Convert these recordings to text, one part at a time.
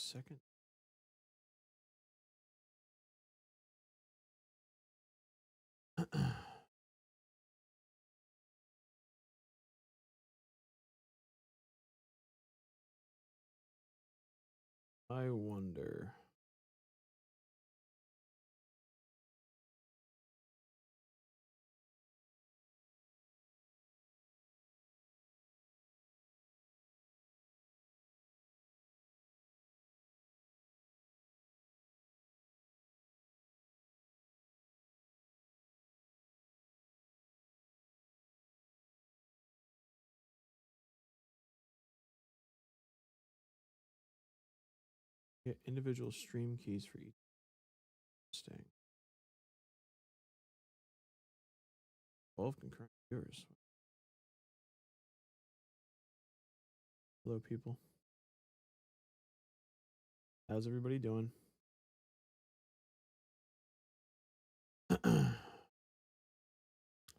second. I wonder. Get individual stream keys for each staying. 12 concurrent viewers. Hello, people. How's everybody doing?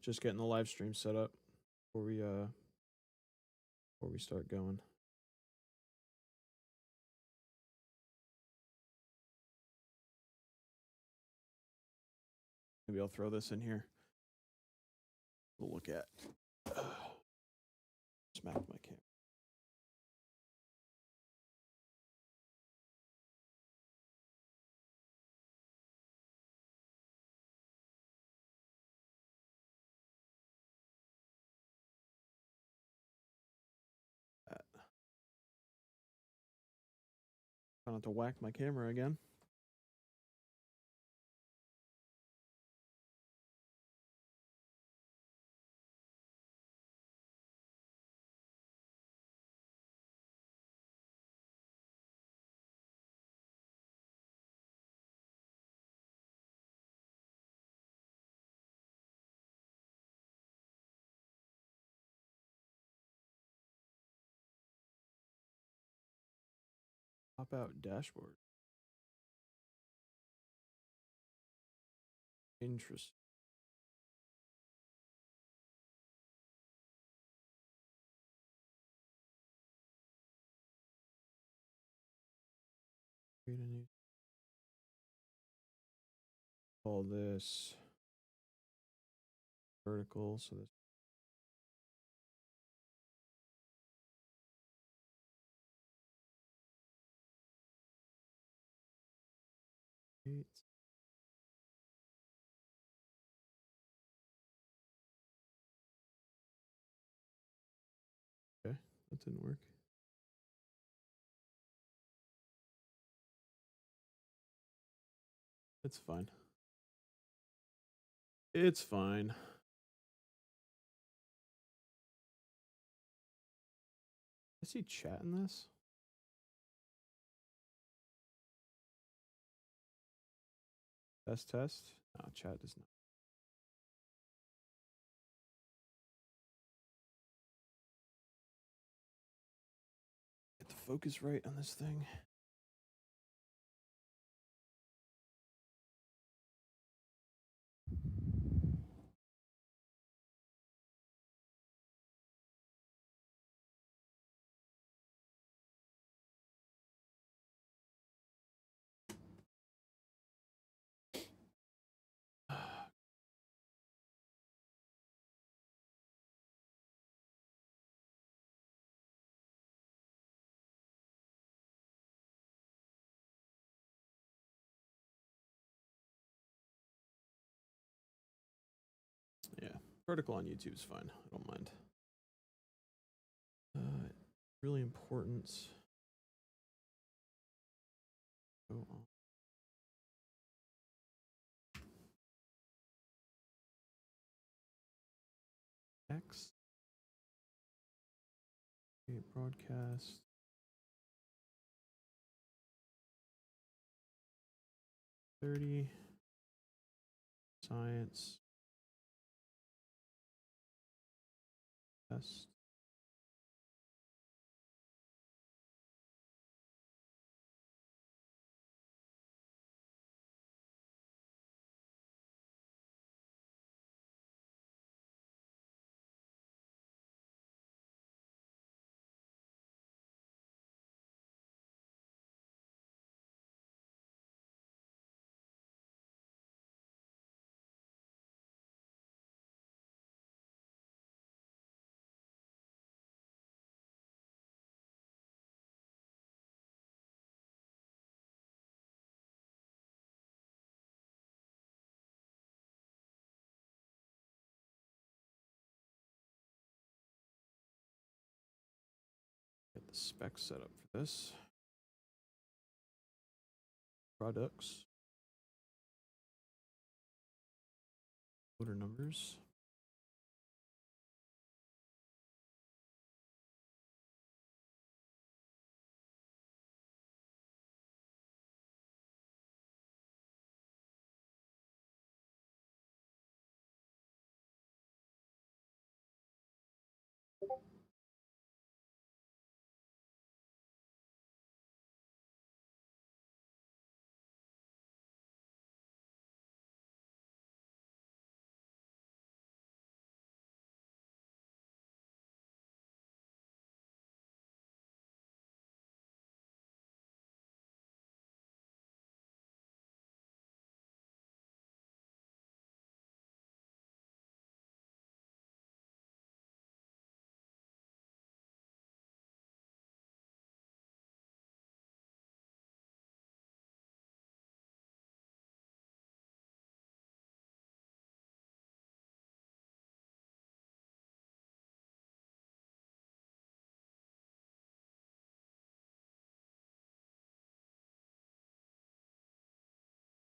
Just getting the live stream set up before we start going. Maybe I'll throw this in here. We'll look at. Smack my camera. Trying not to whack my camera again. Pop out dashboard. Interesting. Create a new. Call this vertical. So this. Okay, that didn't work. It's fine. It's fine. I see chat in this. Test. No, chat does not. Get the focus right on this thing. Yeah, vertical on YouTube is fine. I don't mind. Really important. Go on. X. Okay, broadcast. .30. Science. Test. the specs set up for this. Products. Order numbers.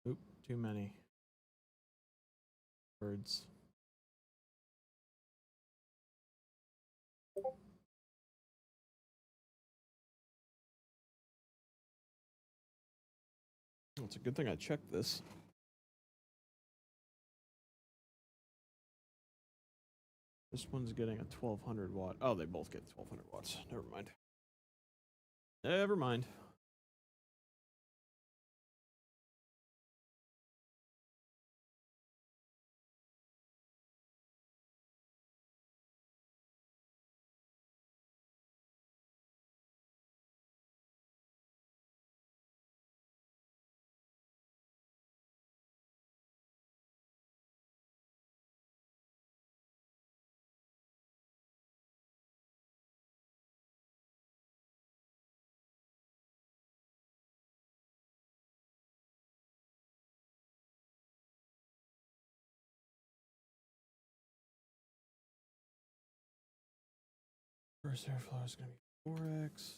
Oop, too many words. It's a good thing I checked this. This one's getting a 1200 watt. Oh, they both get 1200 watts. Never mind. Never mind. First airflow is going to be 4x.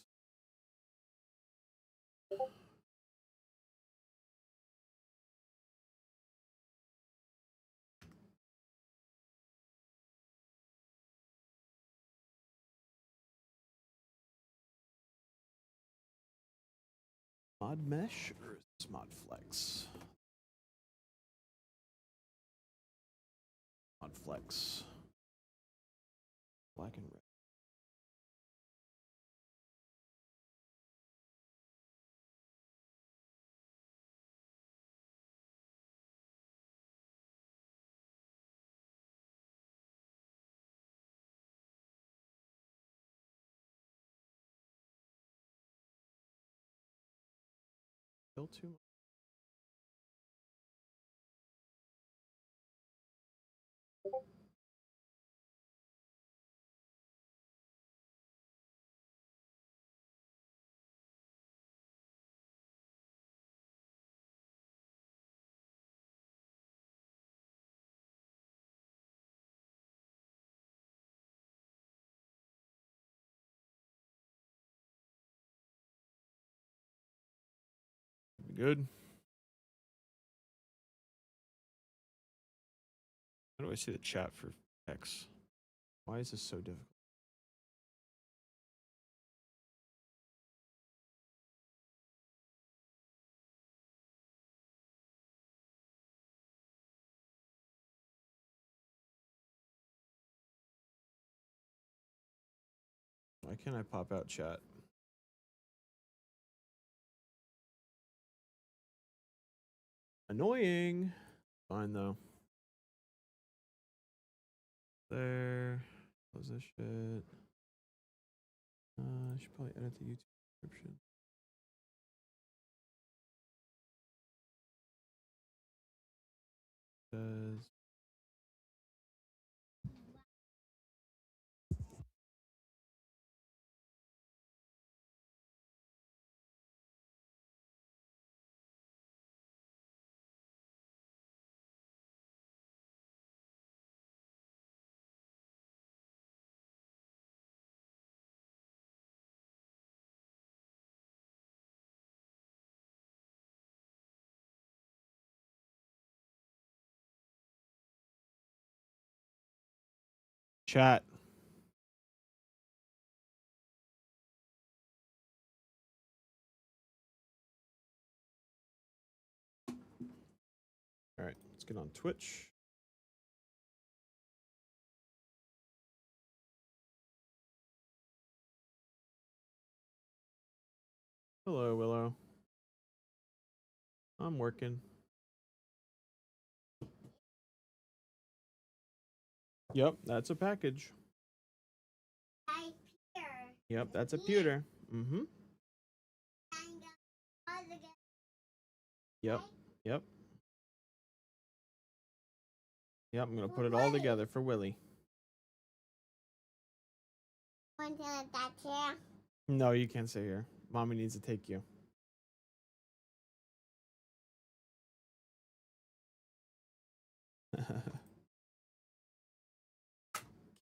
Mod mesh or is this mod flex? Mod flex. Black and red. Still too much. Good. How do I see the chat for X? Why is this so difficult? Why can't I pop out chat? Annoying. Fine though. There. Close this shit. I should probably edit the YouTube description. Says Chat. All right, let's get on Twitch. Hello, Willow. I'm working. Yep, that's a package. Yep, that's a pewter. Mm-hmm. Yep, yep. Yep, I'm gonna put it all together for Willie. Want to let that chair? No, you can't sit here. Mommy needs to take you.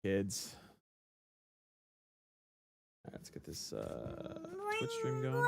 Kids. All right, let's get this Twitch stream going.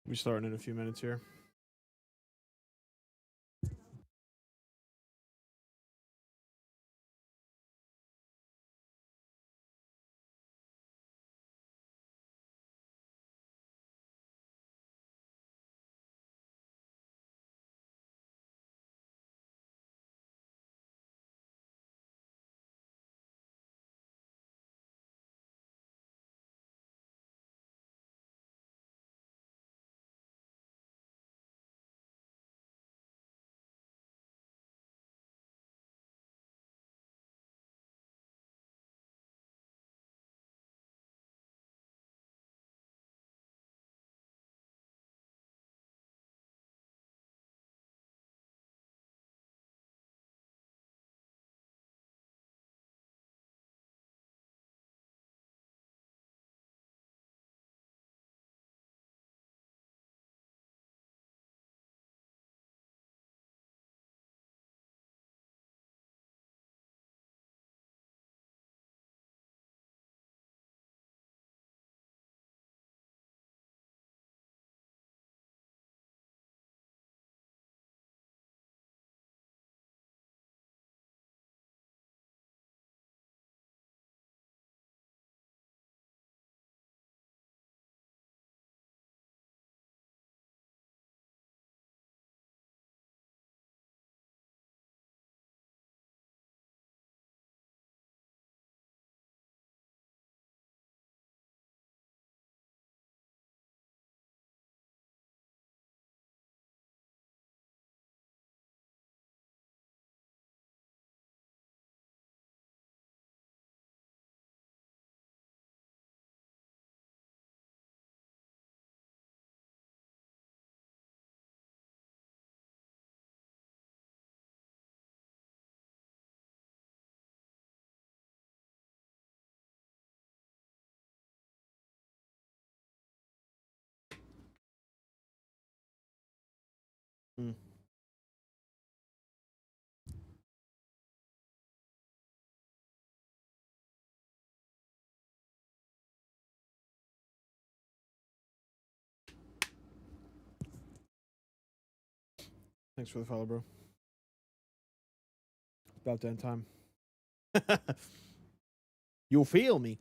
We're starting in a few minutes here. Hmm. Thanks for the follow, bro. About that time. You'll feel me.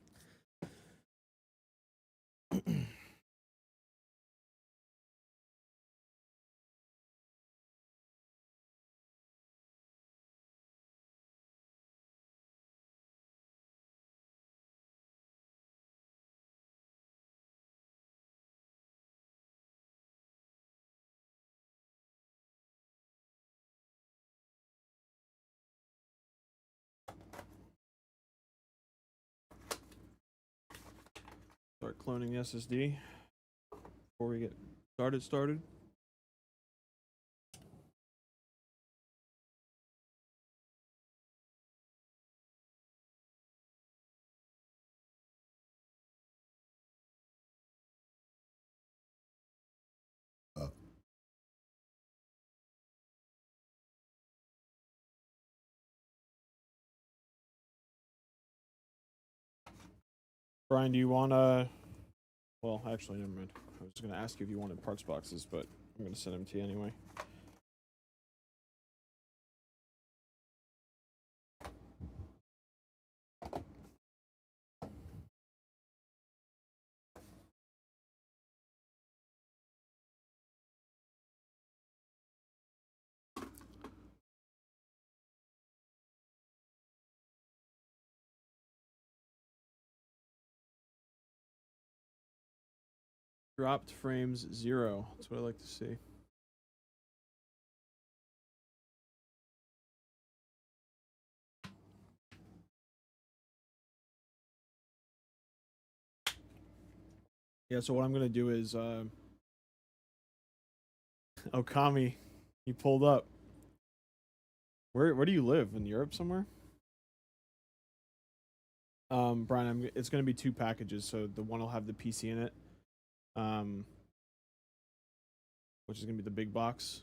Start cloning the SSD before we get started. Brian, do you want well, actually, never mind. I was going to ask you if you wanted parts boxes, but I'm going to send them to you anyway. Dropped frames 0. That's what I like to see. Yeah, so what I'm going to do is Okami, you pulled up. Where do you live? In Europe somewhere? Brian, it's going to be 2 packages, so the one will have the PC in it. Which is going to be the big box.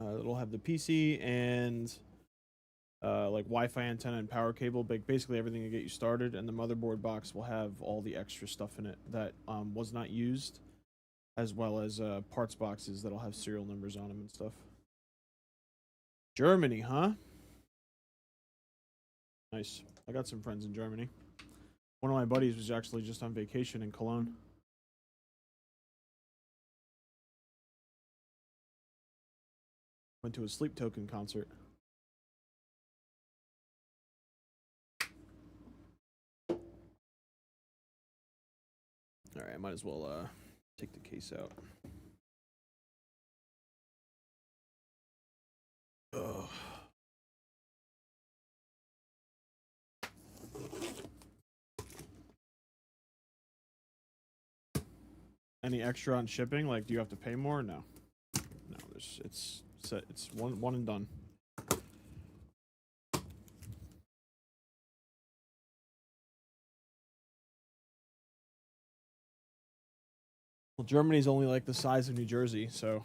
It'll have the PC and like Wi-Fi antenna and power cable, basically everything to get you started. And the motherboard box will have all the extra stuff in it that was not used, as well as parts boxes that'll have serial numbers on them and stuff. Germany, huh? Nice. I got some friends in Germany. One of my buddies was actually just on vacation in Cologne. Went to a Sleep Token concert. Alright, I might as well take the case out. Ugh. Any extra on shipping? Like, do you have to pay more? No. No, it's set. It's one and done. Well, Germany's only like the size of New Jersey, so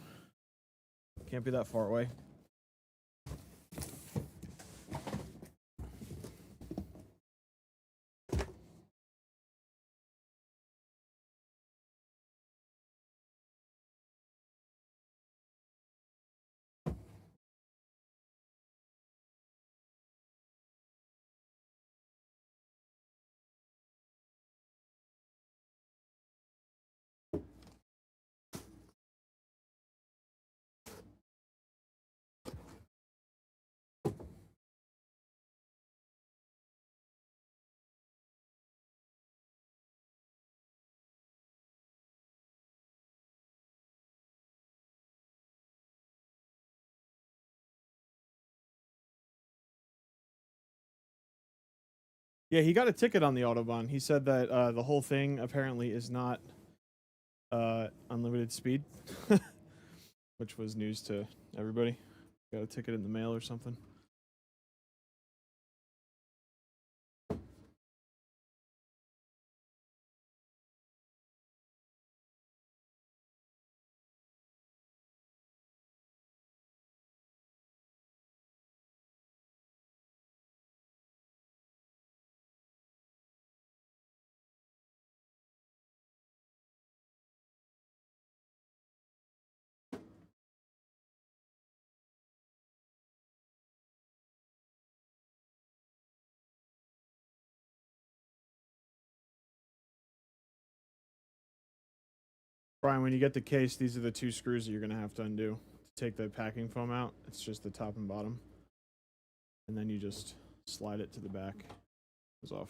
can't be that far away. Yeah, he got a ticket on the Autobahn. He said that the whole thing apparently is not unlimited speed, which was news to everybody. Got a ticket in the mail or something. Brian, when you get the case, these are the 2 screws that you're gonna have to undo to take the packing foam out. It's just the top and bottom, and then you just slide it to the back. It goes off.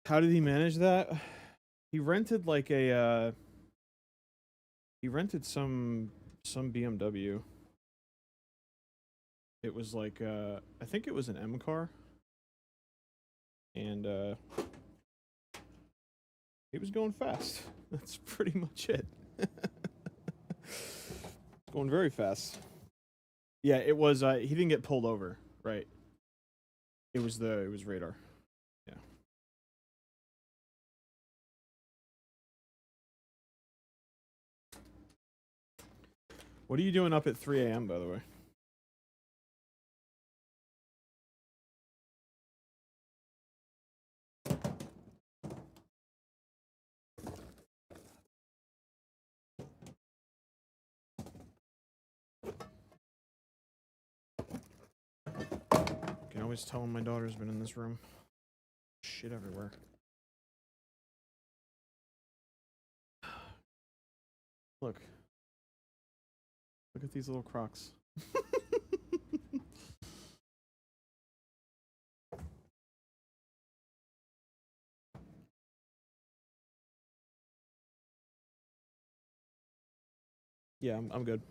How did he manage that? He rented like a he rented some BMW. It was like I think it was an M car. And he was going fast. That's pretty much it. Going very fast. Yeah, it was he didn't get pulled over, right? It was radar. Yeah. What are you doing up at 3 a.m. by the way? I can always tell when my daughter's been in this room. Shit everywhere. Look. Look at these little Crocs. Yeah, I'm good.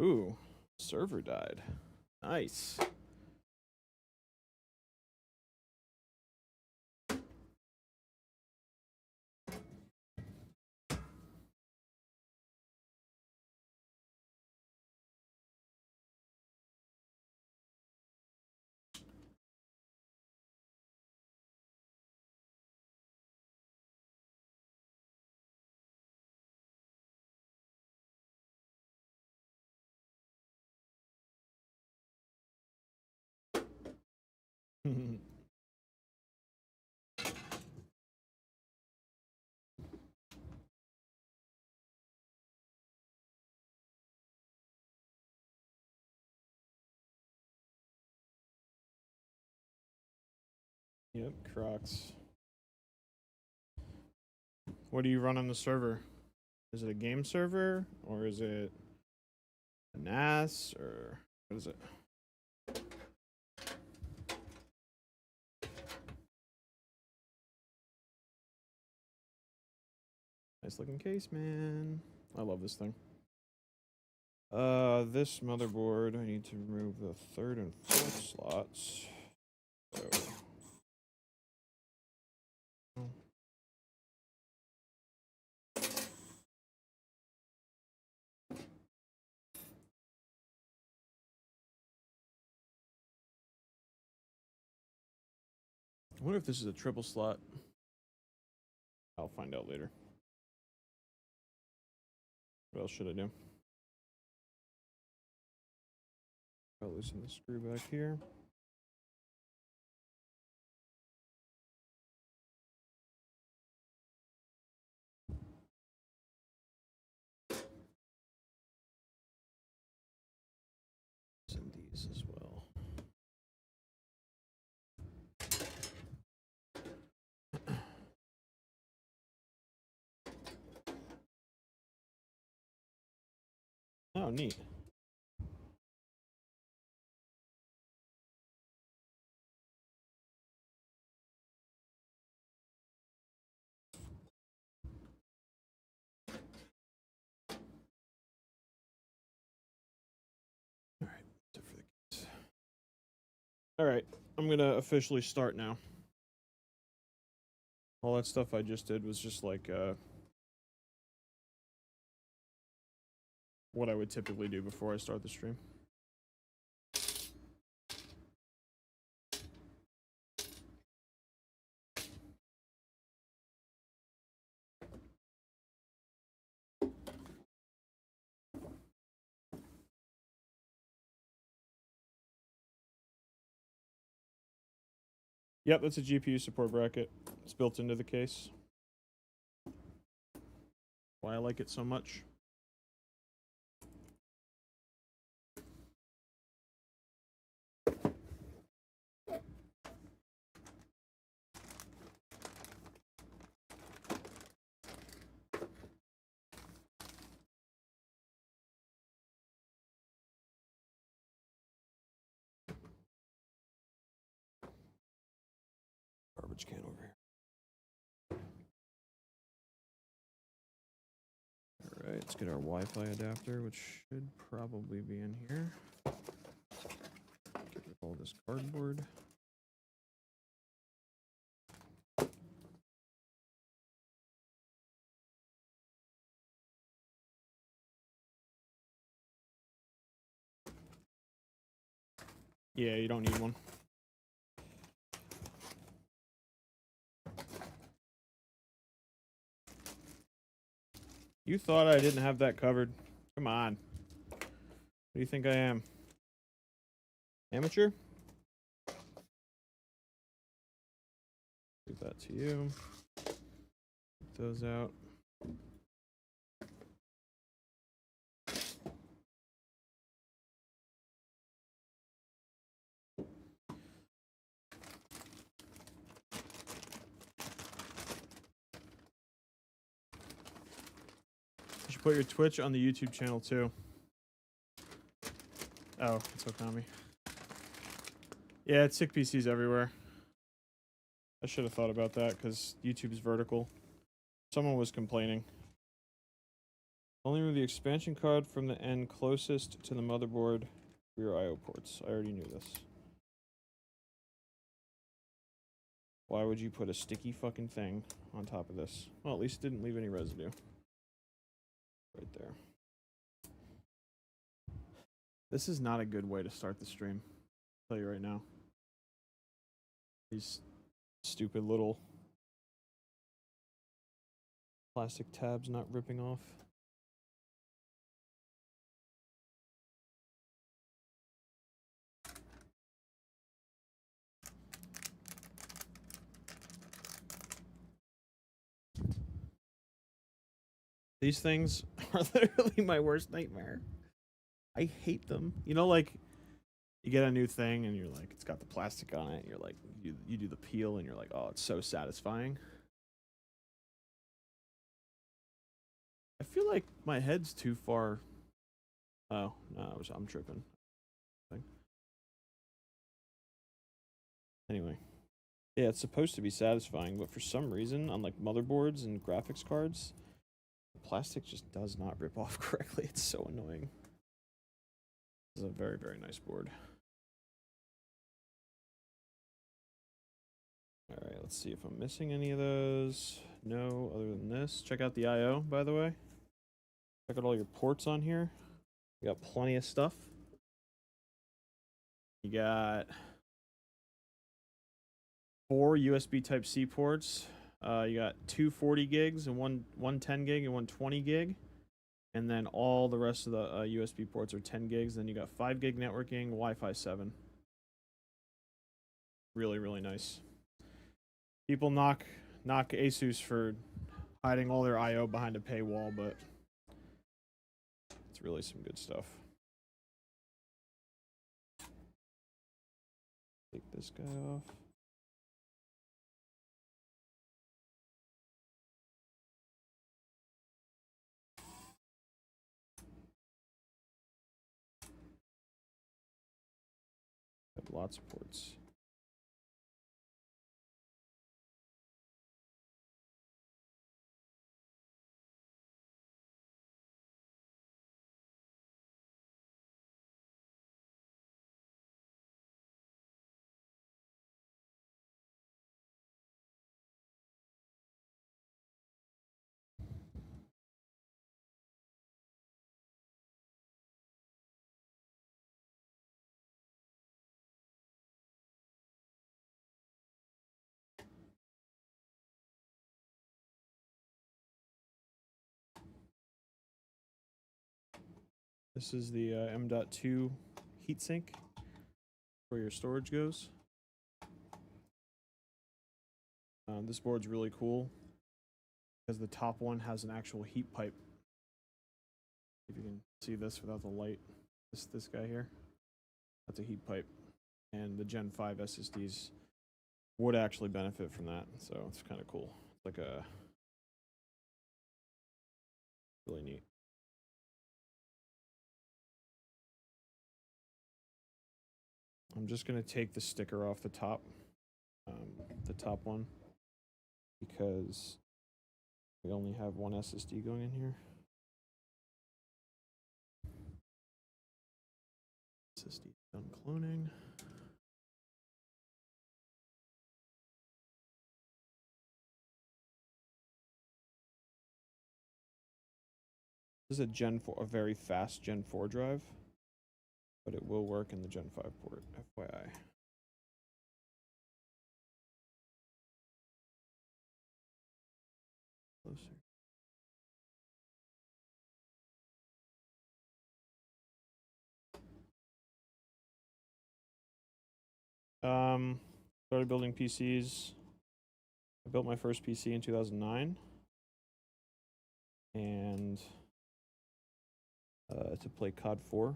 Ooh, server died. Nice. Yep, Crocs. What do you run on the server? Is it a game server or is it a NAS or what is it? Nice looking case, man. I love this thing. This motherboard, I need to remove the 3rd and 4th slots. So. I wonder if this is a triple slot. I'll find out later. What else should I do? I'll loosen the screw back here. And these as well. Oh, neat. All right, I'm gonna officially start now. All that stuff I just did was just like what I would typically do before I start the stream. Yep, that's a GPU support bracket. It's built into the case. Why I like it so much. Garbage can over here. All right, let's get our Wi-Fi adapter, which should probably be in here. Get rid of all this cardboard. Yeah, you don't need one. You thought I didn't have that covered. Come on. What do you think I am? Amateur? Give that to you. Get those out. You should put your Twitch on the YouTube channel too. Oh, it's Okami. Yeah, it's SIKPCS everywhere. I should have thought about that because YouTube's vertical. Someone was complaining. Only remove the expansion card from the end closest to the motherboard for your I/O ports. I already knew this. Why would you put a sticky fucking thing on top of this? Well, at least it didn't leave any residue. Right there. This is not a good way to start the stream. I'll tell you right now. These stupid little plastic tabs not ripping off. These things are literally my worst nightmare. I hate them. You know, like, you get a new thing and you're like, it's got the plastic on it. And you're like, you do the peel and you're like, oh, it's so satisfying. I feel like my head's too far. Oh, no, I'm tripping. Anyway. Yeah, it's supposed to be satisfying, but for some reason, on like motherboards and graphics cards, the plastic just does not rip off correctly. It's so annoying. This is a very, very nice board. Alright, let's see if I'm missing any of those. No, other than this. Check out the I/O, by the way. Check out all your ports on here. You got plenty of stuff. You got 4 USB Type-C ports. You got 2 40 gigs and one 10 gig and one 20 gig. And then all the rest of the USB ports are 10 gigs. Then you got 5 gig networking, Wi-Fi 7. Really, really nice. People knock Asus for hiding all their I/O behind a paywall, but it's really some good stuff. Take this guy off. Got lots of ports. This is the M.2 heatsink where your storage goes. This board's really cool because the top one has an actual heat pipe. If you can see this without the light, this guy here, that's a heat pipe, and the Gen 5 SSDs would actually benefit from that, so it's kind of cool. It's like a really neat. I'm just gonna take the sticker off the top one, because we only have one SSD going in here. SSD done cloning. This is a Gen 4, a very fast Gen 4 drive, but it will work in the Gen 5 port, FYI. Closer. Started building PCs. I built my first PC in 2009, and to play COD 4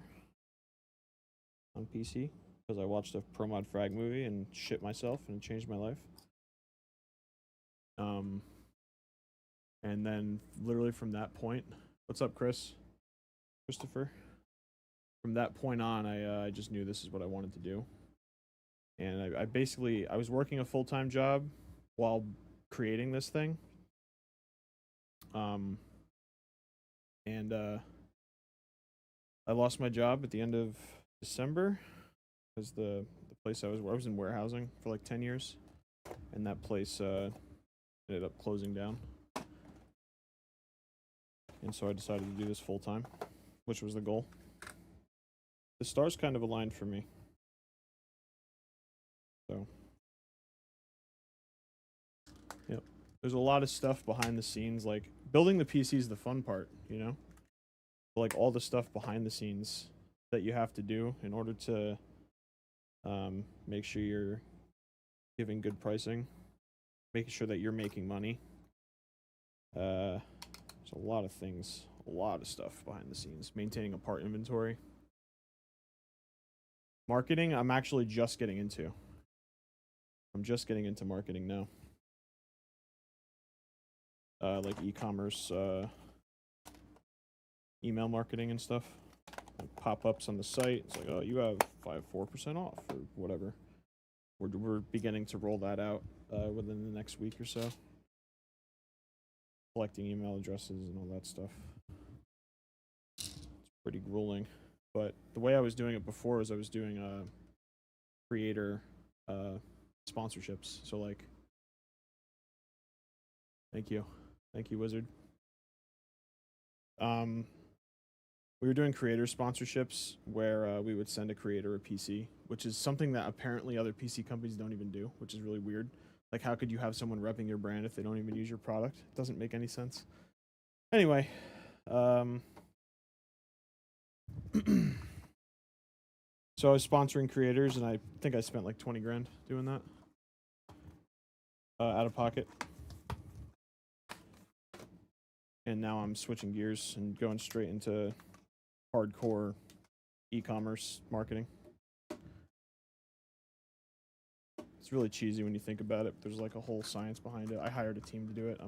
on PC because I watched a Pro Mod Frag movie and shit myself, and it changed my life. And then literally from that point, what's up, Christopher? From that point on, I just knew this is what I wanted to do. And I basically, I was working a full-time job while creating this thing. I lost my job at the end of December because the place I was in warehousing for like 10 years, and that place ended up closing down. And so I decided to do this full-time, which was the goal. The stars kind of aligned for me. So, yep. There's a lot of stuff behind the scenes, like building the PC is the fun part, you know? Like all the stuff behind the scenes that you have to do in order to make sure you're giving good pricing, making sure that you're making money. There's a lot of things, a lot of stuff behind the scenes. Maintaining a part inventory. Marketing, I'm actually just getting into. I'm just getting into marketing now. Like e-commerce, email marketing and stuff. Like pop-ups on the site. It's like, oh, you have 4% off or whatever. We're beginning to roll that out within the next week or so. Collecting email addresses and all that stuff. It's pretty grueling. But the way I was doing it before is I was doing creator sponsorships. So like, thank you, Wizard. We were doing creator sponsorships where we would send a creator a PC, which is something that apparently other PC companies don't even do, which is really weird. Like, how could you have someone repping your brand if they don't even use your product? It doesn't make any sense. Anyway, so I was sponsoring creators, and I think I spent like 20 grand doing that out of pocket. And now I'm switching gears and going straight into hardcore e-commerce marketing. It's really cheesy when you think about it. There's like a whole science behind it. I hired a team to do it.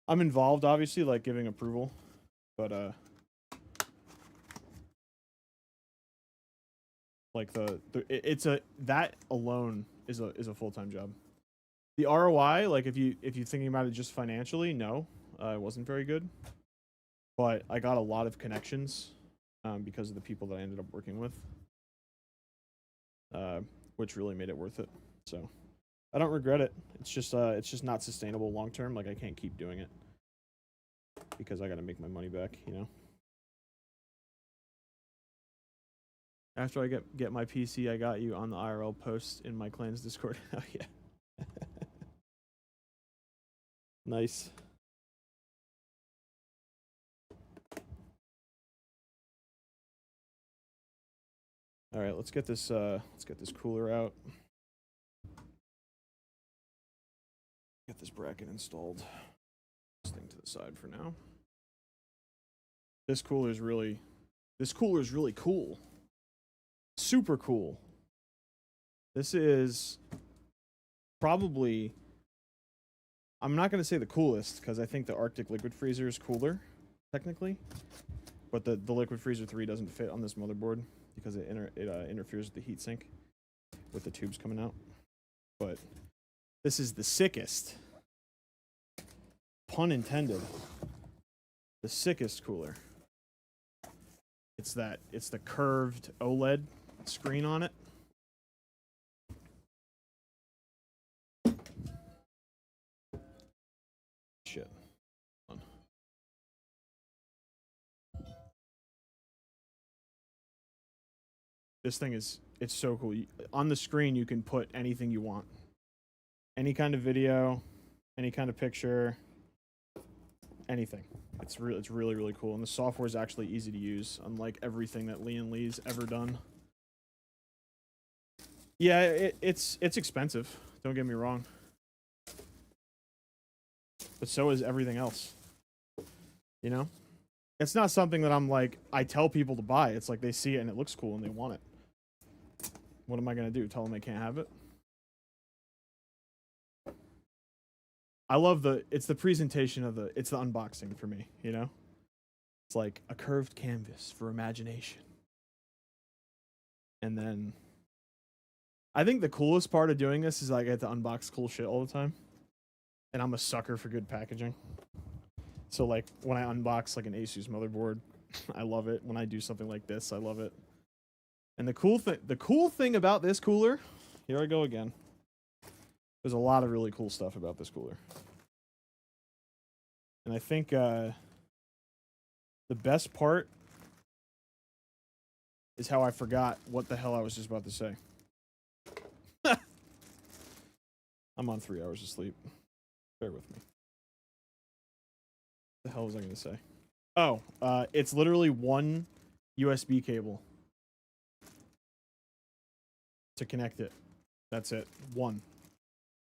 I'm involved, obviously, like giving approval, but like that alone is a full-time job. The ROI, like if you're thinking about it just financially, no, it wasn't very good. But I got a lot of connections because of the people that I ended up working with, which really made it worth it. So I don't regret it. It's just not sustainable long term. Like I can't keep doing it because I got to make my money back, you know. After I get my PC, I got you on the IRL post in my clan's Discord. Oh yeah. Nice. All right, let's get this cooler out. Get this bracket installed. This thing to the side for now. This cooler is really cool. Super cool. This is probably, I'm not going to say the coolest because I think the Arctic liquid freezer is cooler technically, but the liquid freezer 3 doesn't fit on this motherboard because it interferes with the heatsink with the tubes coming out. But this is the sickest, pun intended, the sickest cooler. It's the curved OLED screen on it. Shit. This thing is, it's so cool. On the screen, you can put anything you want. Any kind of video, any kind of picture, anything. It's really, really cool. And the software is actually easy to use, unlike everything that Lian Li's ever done. Yeah, it's expensive. Don't get me wrong. But so is everything else. You know? It's not something that I'm like, I tell people to buy. It's like they see it and it looks cool and they want it. What am I going to do? Tell them they can't have it? I love it's the presentation of it's the unboxing for me, you know? It's like a curved canvas for imagination. And then I think the coolest part of doing this is I get to unbox cool shit all the time. And I'm a sucker for good packaging. So like when I unbox like an Asus motherboard, I love it. When I do something like this, I love it. And the cool thing about this cooler, here I go again. There's a lot of really cool stuff about this cooler. And I think the best part is how I forgot what the hell I was just about to say. I'm on 3 hours of sleep. Bear with me. What the hell was I going to say? Oh, it's literally one USB cable to connect it. That's it. One.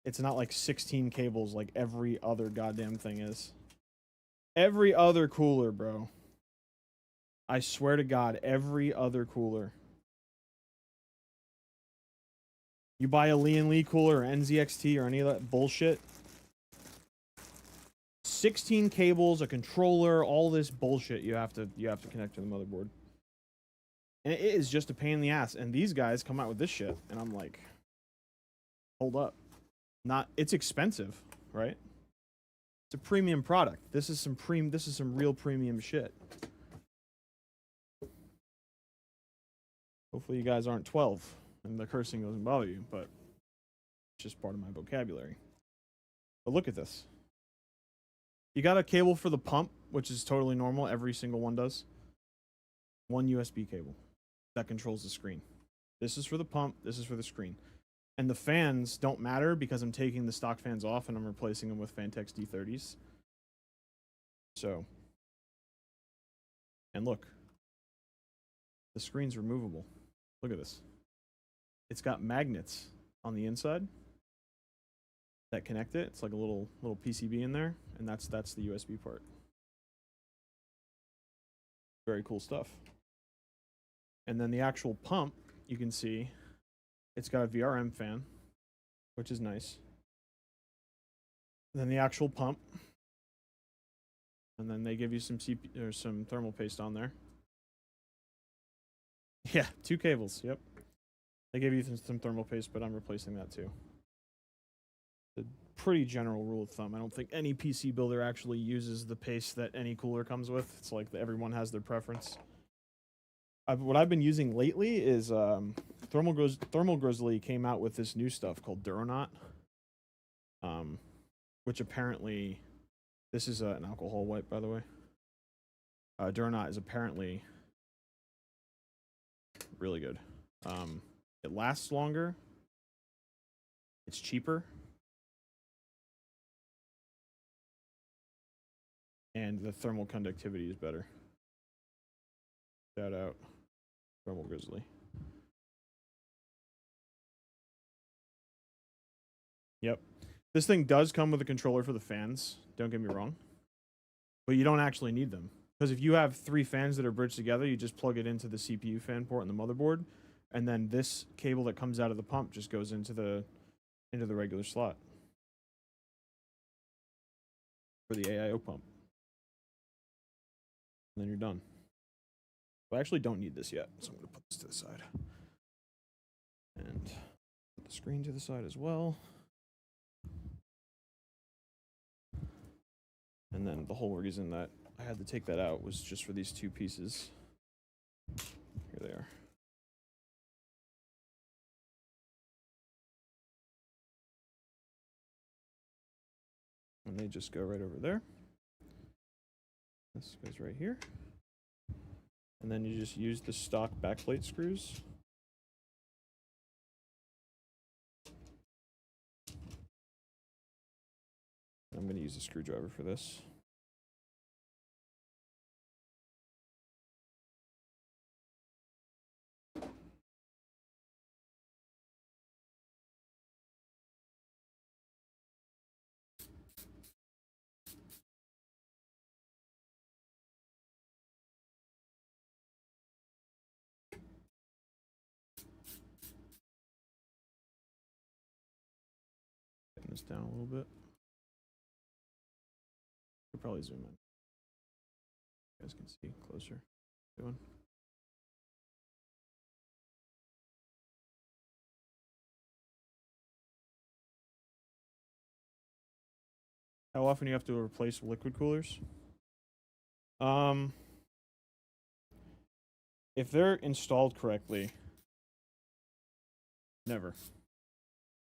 It's not like 16 cables like every other goddamn thing is. Every other cooler, bro. I swear to God, every other cooler. You buy a Lian Li cooler or NZXT or any of that bullshit. 16 cables, a controller, all this bullshit you have to connect to the motherboard. And it is just a pain in the ass. And these guys come out with this shit, and I'm like, hold up. It's expensive, right? It's a premium product. This is some real premium shit. Hopefully you guys aren't 12 and the cursing doesn't bother you, but it's just part of my vocabulary. But look at this. You got a cable for the pump, which is totally normal. Every single one does. One USB cable that controls the screen. This is for the pump. This is for the screen. And the fans don't matter because I'm taking the stock fans off and I'm replacing them with Phanteks D30s. So. And look. The screen's removable. Look at this. It's got magnets on the inside that connect it. It's like a little PCB in there, and that's the USB part. Very cool stuff. And then the actual pump, you can see it's got a VRM fan, which is nice. And then the actual pump, and then they give you some some thermal paste on there. Yeah, 2 cables. Yep. They gave you some thermal paste, but I'm replacing that too. The pretty general rule of thumb. I don't think any PC builder actually uses the paste that any cooler comes with. It's like everyone has their preference. What I've been using lately is Thermal Grizzly came out with this new stuff called Duronaut, which apparently, this is an alcohol wipe, by the way. Duronaut is apparently really good. It lasts longer. It's cheaper. And the thermal conductivity is better. Shout out Thermal Grizzly. Yep. This thing does come with a controller for the fans, don't get me wrong. But you don't actually need them. Because if you have 3 fans that are bridged together, you just plug it into the CPU fan port in the motherboard, and then this cable that comes out of the pump just goes into the regular slot for the AIO pump. And then you're done. I actually don't need this yet, so I'm going to put this to the side. And put the screen to the side as well. And then the whole reason that I had to take that out was just for these 2 pieces. Here they are. And they just go right over there. This goes right here. And then you just use the stock backplate screws. I'm going to use a screwdriver for this. Getting this down a little bit. Could probably zoom in. You guys can see closer. Doing. How often do you have to replace liquid coolers? If they're installed correctly, never.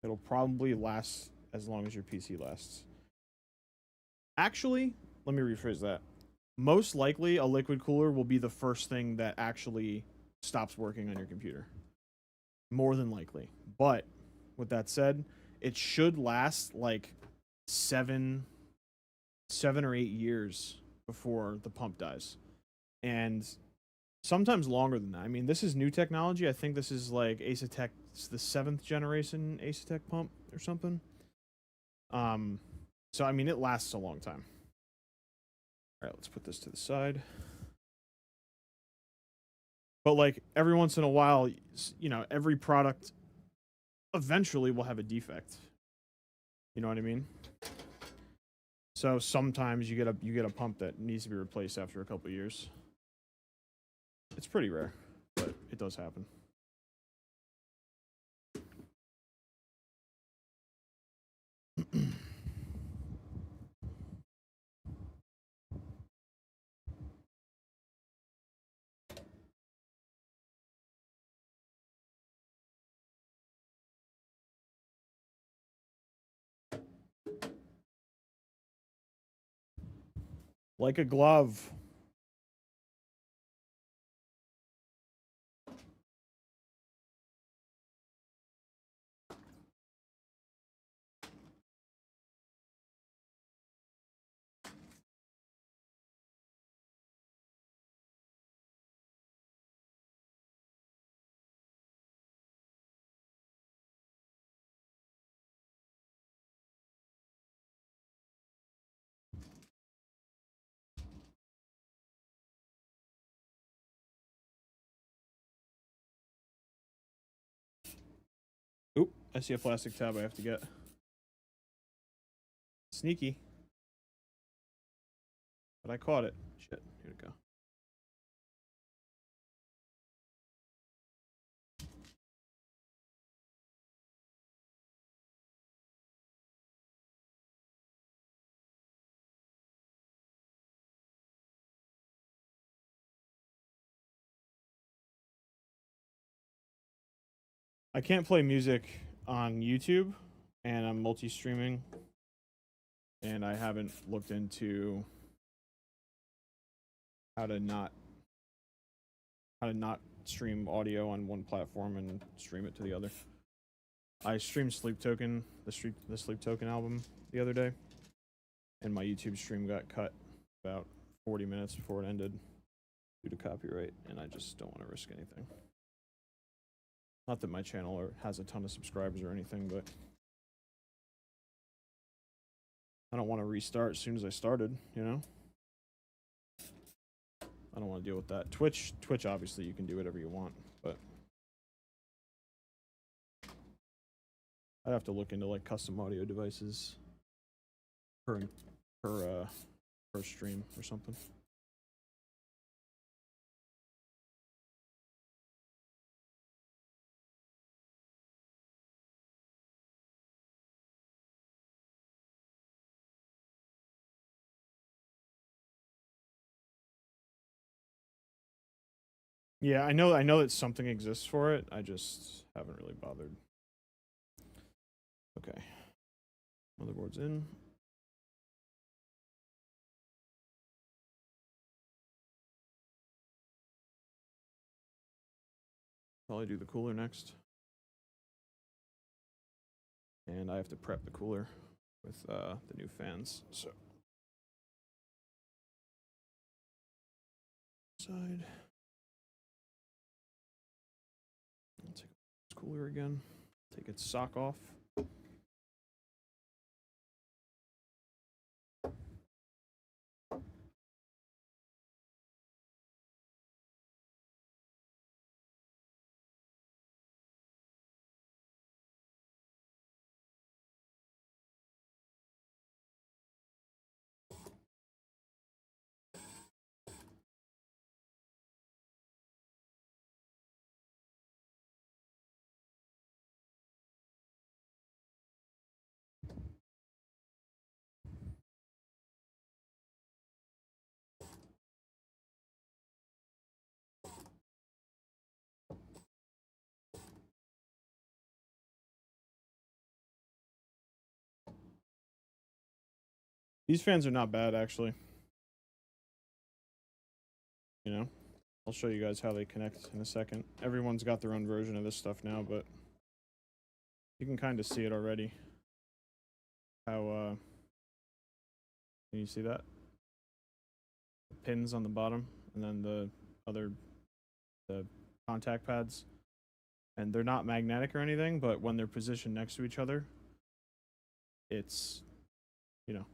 It'll probably last as long as your PC lasts. Actually, let me rephrase that. Most likely, a liquid cooler will be the first thing that actually stops working on your computer. More than likely. But, with that said, it should last like 7 or 8 years before the pump dies. And sometimes longer than that. I mean, this is new technology. I think this is like Asus, the 7th generation Asus pump or something. So I mean, it lasts a long time. All right, let's put this to the side. But like every once in a while, you know, every product eventually will have a defect. You know what I mean? So sometimes you get a pump that needs to be replaced after a couple of years. It's pretty rare, but it does happen. Like a glove. Oop, I see a plastic tab I have to get. Sneaky. But I caught it. Shit, here we go. I can't play music on YouTube, and I'm multi-streaming, and I haven't looked into how to not stream audio on one platform and stream it to the other. I streamed Sleep Token, the Sleep Token album the other day, and my YouTube stream got cut about 40 minutes before it ended due to copyright, and I just don't want to risk anything. Not that my channel has a ton of subscribers or anything, but I don't want to restart as soon as I started, you know? I don't want to deal with that. Twitch, obviously, you can do whatever you want, but I'd have to look into like custom audio devices per stream or something. Yeah, I know that something exists for it. I just haven't really bothered. Okay. Motherboard's in. Probably do the cooler next. And I have to prep the cooler with the new fans. So side. I'll take this cooler again. Take its sock off. These fans are not bad, actually. You know, I'll show you guys how they connect in a second. Everyone's got their own version of this stuff now, but you can kind of see it already. How, can you see that? The pins on the bottom, and then the contact pads. And they're not magnetic or anything, but when they're positioned next to each other, it's, you know,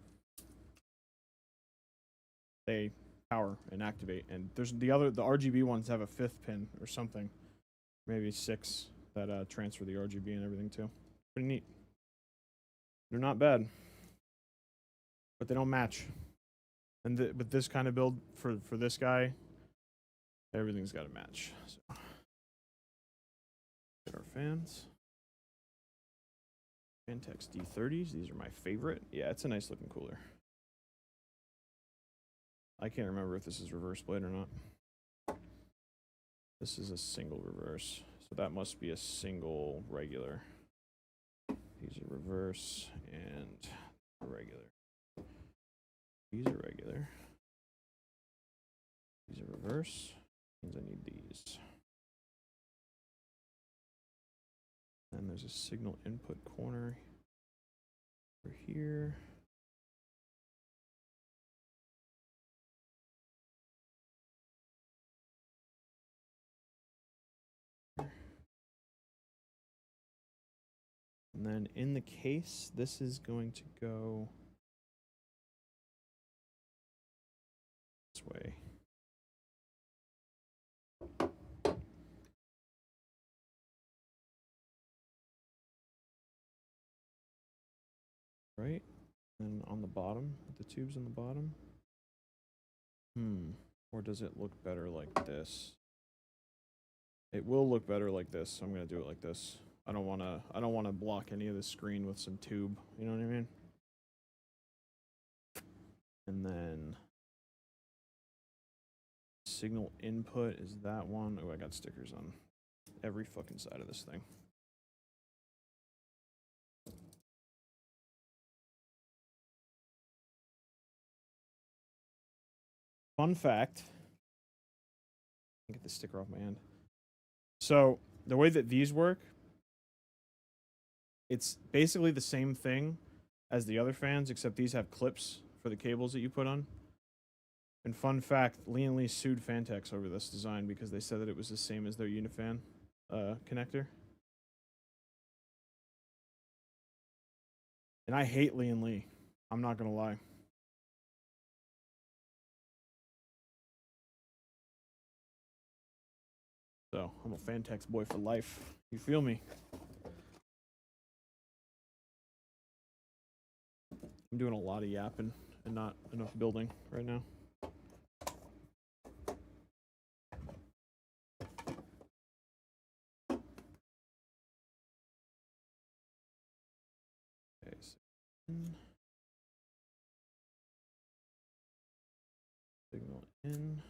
they power and activate. And there's the RGB ones have a 5th pin or something, maybe 6, that transfer the RGB and everything too. Pretty neat. They're not bad, but they don't match. And with this kind of build for this guy, everything's got to match. So get our fans. Phanteks D30s. These are my favorite. Yeah, it's a nice looking cooler. I can't remember if this is reverse blade or not. This is a single reverse, so that must be a single regular. These are reverse and regular. These are regular. These are reverse. Means I need these. And there's a signal input corner over here. And then in the case, this is going to go this way. Right? And on the bottom, the tubes on the bottom. Or does it look better like this? It will look better like this, so I'm gonna do it like this. I don't wanna block any of the screen with some tube, you know what I mean? And then signal input is that one. Oh, I got stickers on every fucking side of this thing. Fun fact. Get the sticker off my hand. So the way that these work, it's basically the same thing as the other fans, except these have clips for the cables that you put on. And fun fact, Lee & Lee sued Phanteks over this design because they said that it was the same as their Unifan connector. And I hate Lee & Lee. I'm not gonna lie. So I'm a Phanteks boy for life. You feel me? I'm doing a lot of yapping and not enough building right now. Okay, signal in.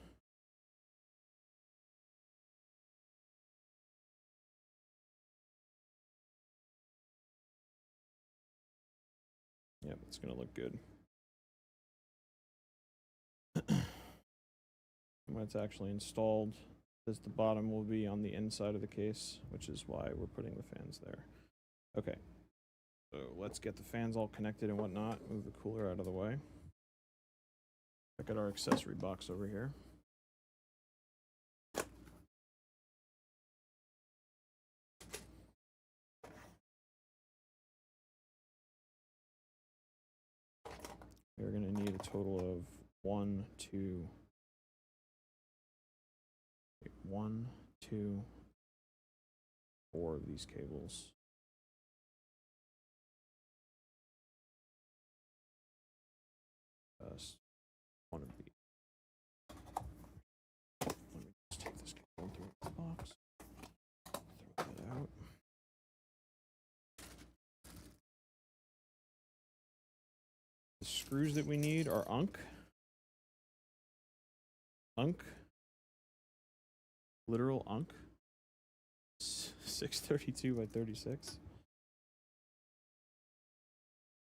Yep, it's gonna look good. When it's actually installed, this the bottom will be on the inside of the case, which is why we're putting the fans there. Okay, so let's get the fans all connected and whatnot. Move the cooler out of the way. Check out our accessory box over here. We're gonna need a total of 1, 2, 4 of these cables. One of these. Let me just take this cable through the box. Throw that out. The screws that we need are literal unk. 632 by 36.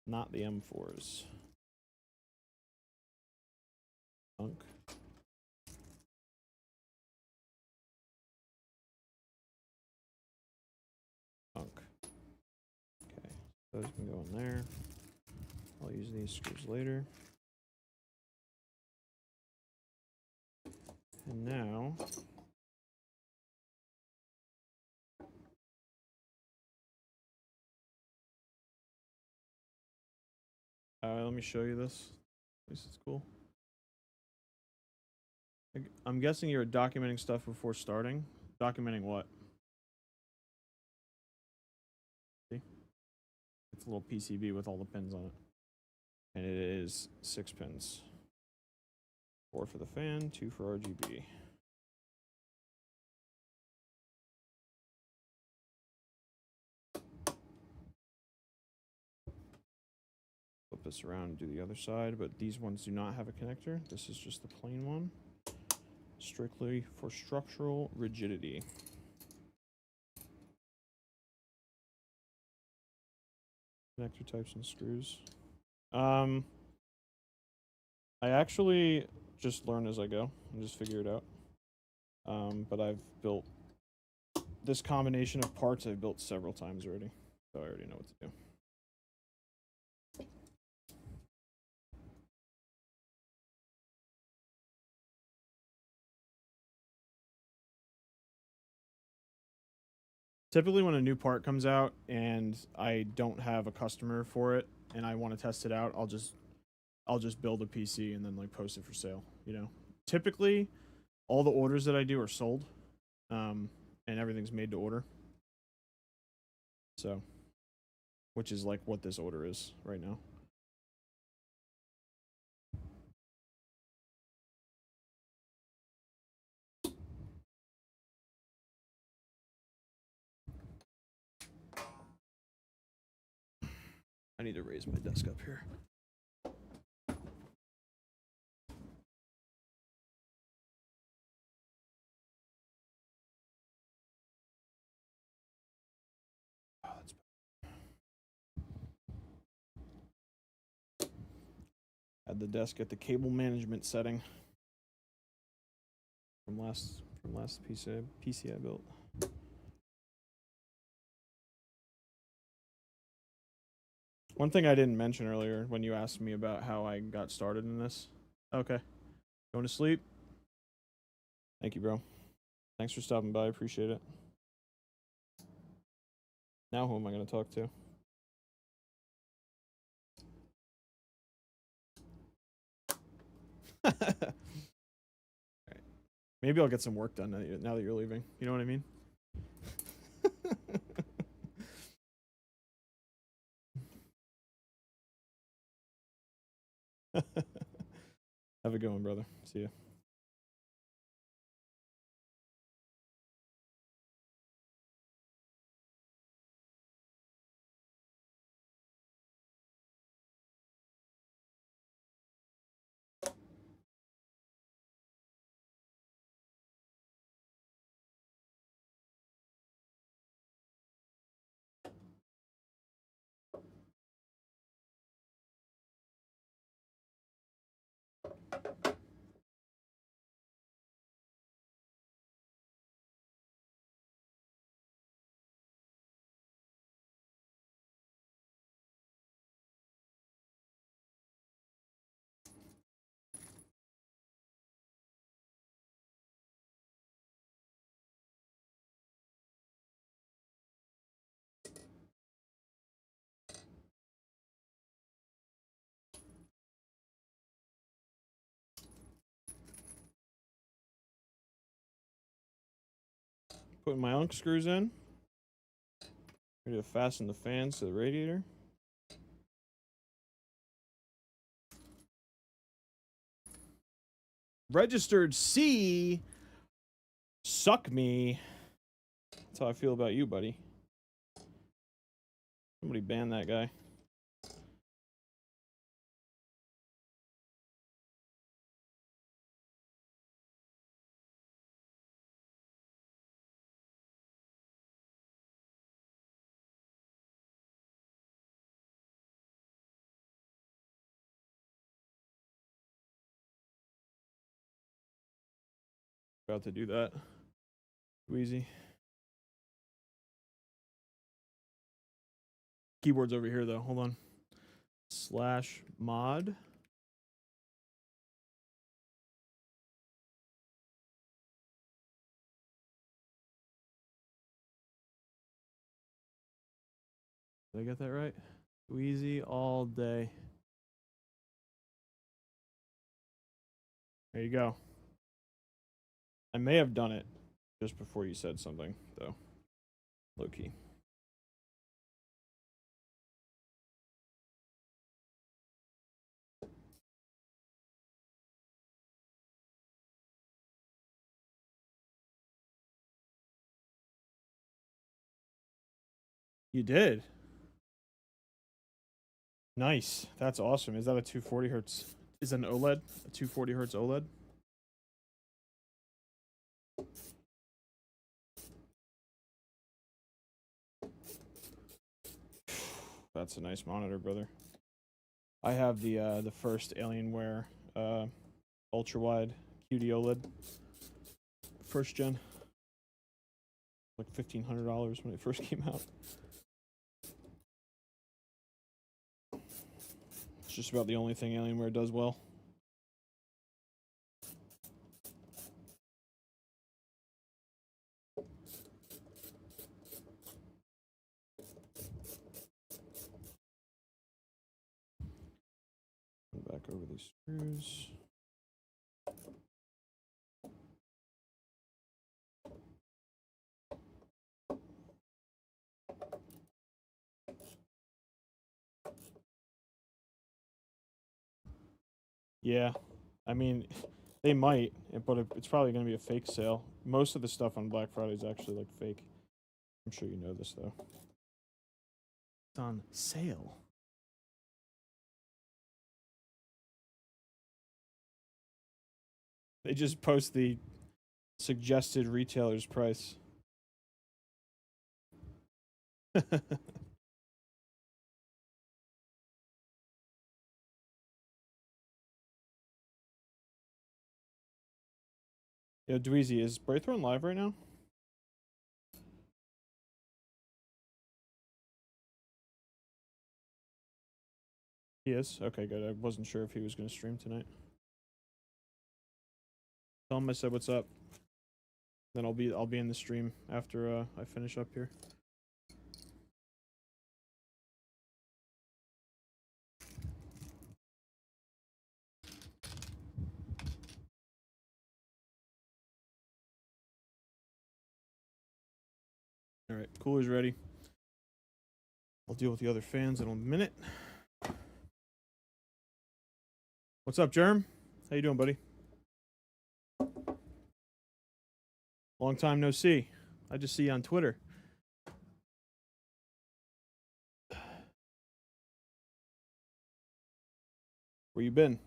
Not the M4s. Unk. Okay, those can go in there. I'll use these screws later. And now let me show you this. This is cool. I'm guessing you're documenting stuff before starting. Documenting what? See? It's a little PCB with all the pins on it. And it is 6 pins. 4 for the fan, 2 for RGB. Flip this around and do the other side, but these ones do not have a connector. This is just the plain one. Strictly for structural rigidity. Connector types and screws. I actually just learn as I go and just figure it out. But I've built this combination of parts I've built several times already, so I already know what to do. Typically when a new part comes out and I don't have a customer for it and I want to test it out, I'll just build a PC and then like post it for sale, you know. Typically all the orders that I do are sold, and everything's made to order. So, which is like what this order is right now. I need to raise my desk up here. Oh, that's better. Had the desk at the cable management setting from last PC I built. One thing I didn't mention earlier when you asked me about how I got started in this. Okay. Going to sleep? Thank you, bro. Thanks for stopping by. I appreciate it. Now who am I going to talk to? Alright. Maybe I'll get some work done now that you're leaving. You know what I mean? Have a good one, brother. See ya. Putting my unk screws in. Ready to fasten the fans to the radiator. Registered C. Suck me. That's how I feel about you, buddy. Somebody ban that guy. About to do that. Too easy. Keyboard's over here though. Hold on. /mod. Did I get that right? Too easy all day. There you go. I may have done it just before you said something, though. Low key. You did? Nice. That's awesome. Is that a 240 hertz? Is that an OLED? A 240 hertz OLED? That's a nice monitor, brother. I have the first Alienware ultra wide QD OLED, first gen, like $1,500 when it first came out. It's just about the only thing Alienware does well. Back over these screws. Yeah, I mean, they might, but it's probably going to be a fake sale. Most of the stuff on Black Friday is actually like fake. I'm sure you know this though. It's on sale. They just post the suggested retailer's price. Yo, Dweezy, is Braithorn live right now? He is? Okay, good. I wasn't sure if he was going to stream tonight. Tell him I said what's up. Then I'll be in the stream after I finish up here. All right, cooler's ready. I'll deal with the other fans in a minute. What's up, Germ? How you doing, buddy? Long time no see. I just see you on Twitter. Where you been?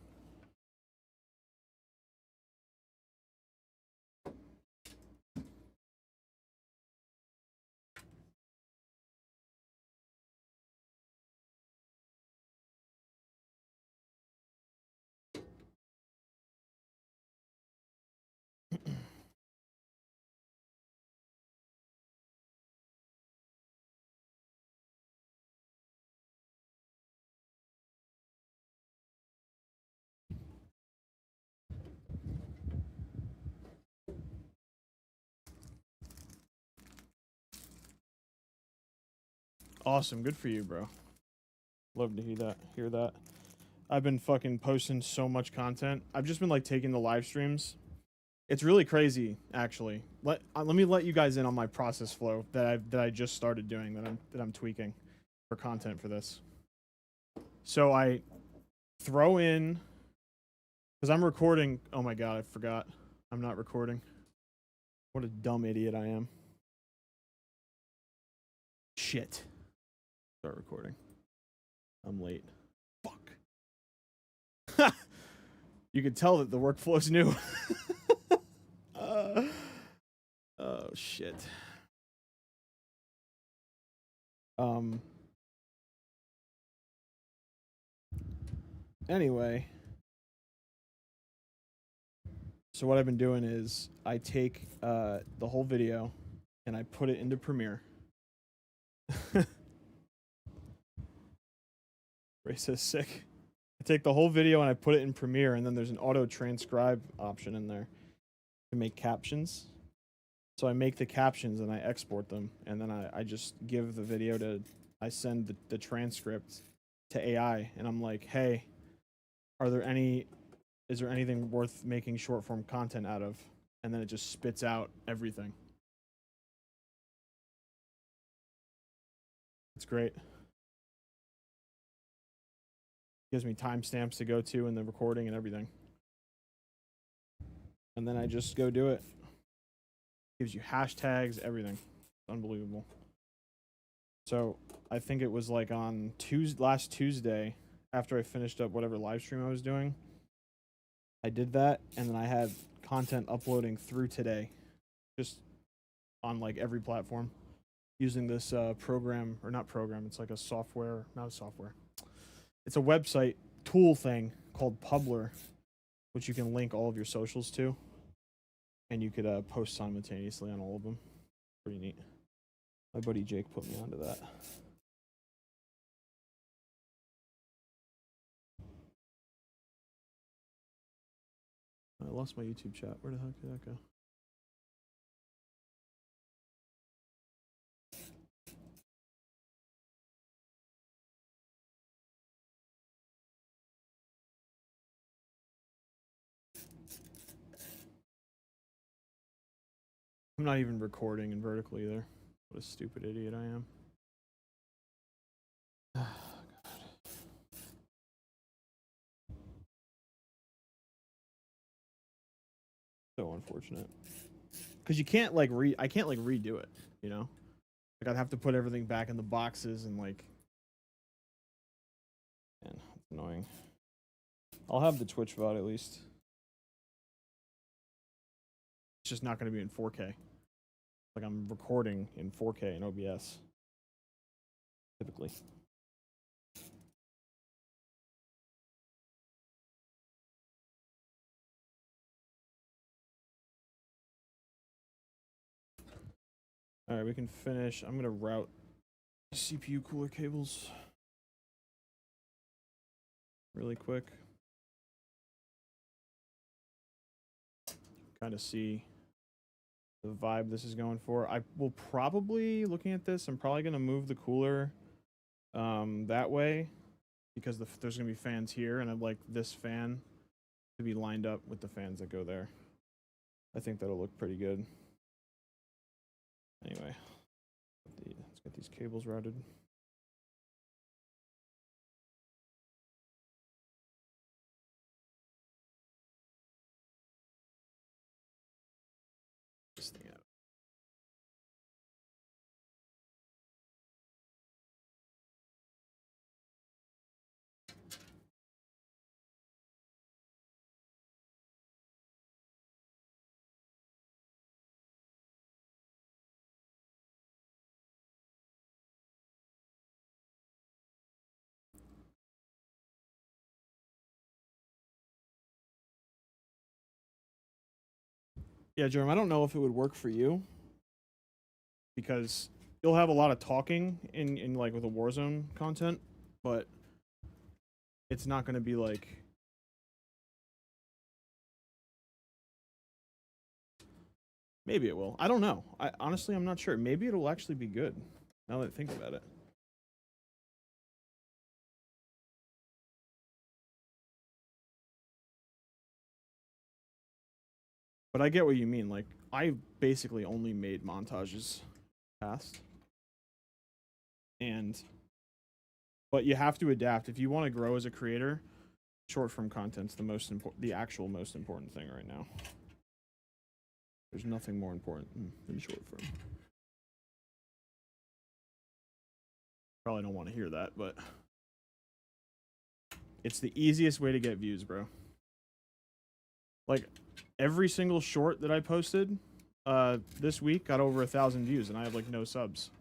Awesome, good for you, bro. Love to hear that. I've been fucking posting so much content. I've just been like taking the live streams. It's really crazy, actually. Let me let you guys in on my process flow that I just started doing, that I'm tweaking for content for this. So I throw in, because I'm recording. Oh my god, I forgot. I'm not recording. What a dumb idiot I am. Shit. Start recording. I'm late. Fuck. You can tell that the workflow's new. Oh shit. Anyway, so what I've been doing is I take the whole video and I put it into Premiere. Ray says sick. I take the whole video and I put it in Premiere, and then there's an auto transcribe option in there to make captions. So I make the captions and I export them, and then I just give the video to, I send the transcript to AI, and I'm like, hey, is there anything worth making short form content out of? And then it just spits out everything. It's great. Gives me timestamps to go to in the recording and everything. And then I just go do it. Gives you hashtags, everything. It's unbelievable. So I think it was like on last Tuesday, after I finished up whatever live stream I was doing, I did that, and then I had content uploading through today, just on like every platform, using this program, or not program, it's like a software, not a software. It's a website tool thing called Publer, which you can link all of your socials to, and you could post simultaneously on all of them. Pretty neat. My buddy Jake put me onto that. I lost my YouTube chat. Where the heck did that go? I'm not even recording in vertical either. What a stupid idiot I am. God. So unfortunate. Because you can't like I can't like redo it, you know? Like I'd have to put everything back in the boxes and like, man, it's annoying. I'll have the Twitch VOD at least. It's just not going to be in 4K. Like I'm recording in 4K in OBS. Typically. Alright, we can finish. I'm going to route CPU cooler cables really quick. Kind of see the vibe this is going for. I will probably, looking at this, I'm probably going to move the cooler that way, because there's going to be fans here, and I'd like this fan to be lined up with the fans that go there. I think that'll look pretty good. Anyway, Let's get these cables routed. This thing out. Yeah, Jeremy, I don't know if it would work for you because you'll have a lot of talking in like with the Warzone content, but it's not going to be like maybe it will. I don't know. I honestly I'm not sure. Maybe it'll actually be good now that I think about it. But I get what you mean. Like, I basically only made montages past. But you have to adapt. If you want to grow as a creator, short form content's the actual most important thing right now. There's nothing more important than short form. Probably don't want to hear that, but it's the easiest way to get views, bro. Like, every single short that I posted this week got over 1,000 views, and I have like no subs.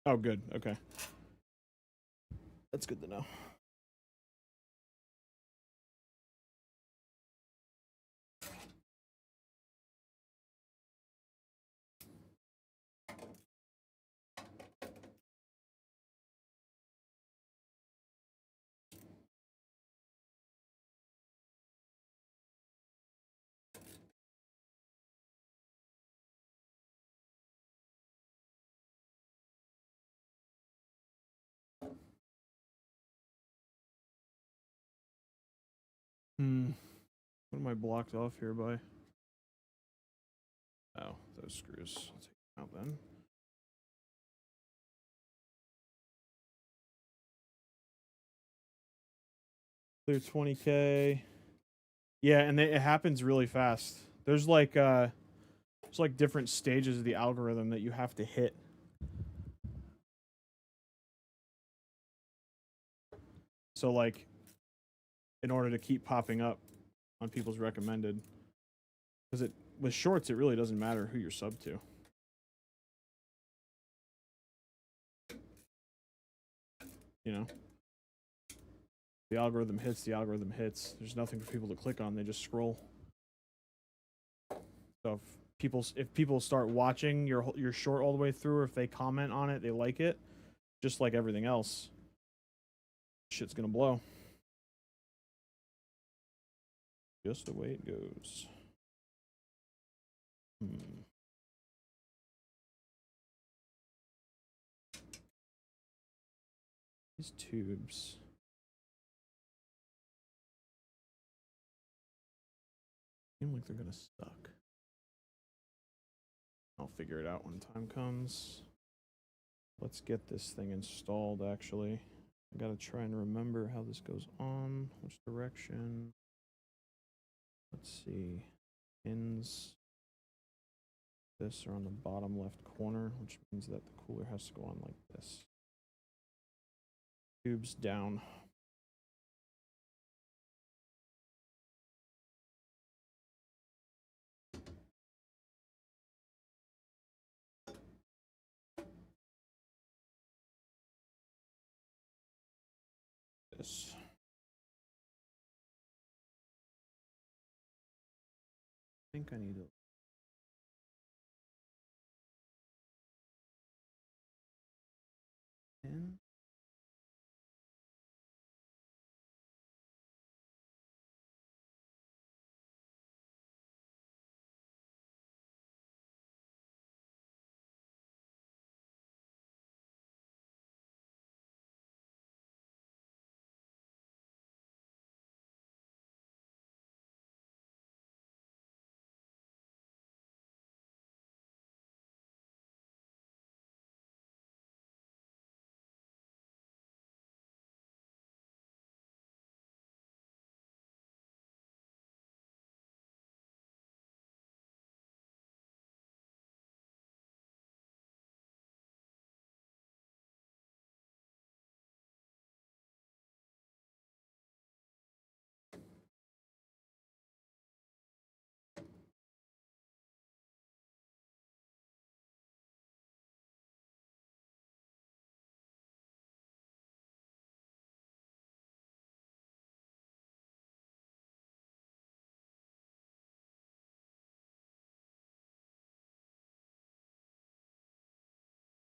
Oh, good. Okay. That's good to know. What am I blocked off here by? Oh, those screws. I'll take them out then. Clear 20K. Yeah, and it happens really fast. There's like different stages of the algorithm that you have to hit. So like, in order to keep popping up on people's recommended, because with shorts it really doesn't matter who you're sub to. You know, the algorithm hits. The algorithm hits. There's nothing for people to click on. They just scroll. So if people start watching your short all the way through, or if they comment on it, they like it, just like everything else, shit's gonna blow. Just the way it goes. These tubes. Seem like they're gonna suck. I'll figure it out when time comes. Let's get this thing installed, actually. I gotta try and remember how this goes on, which direction. Let's see. Pins. This are on the bottom left corner, which means that the cooler has to go on like this. Tubes down. This. think I need to. In.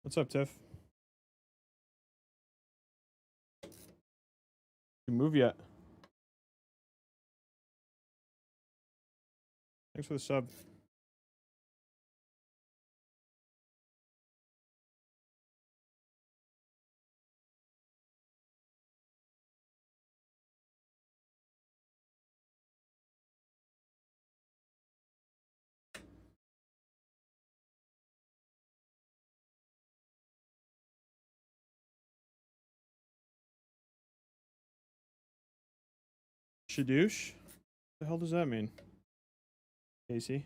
What's up, Tiff? You move yet? Thanks for the sub. Shadoosh? What the hell does that mean? Casey?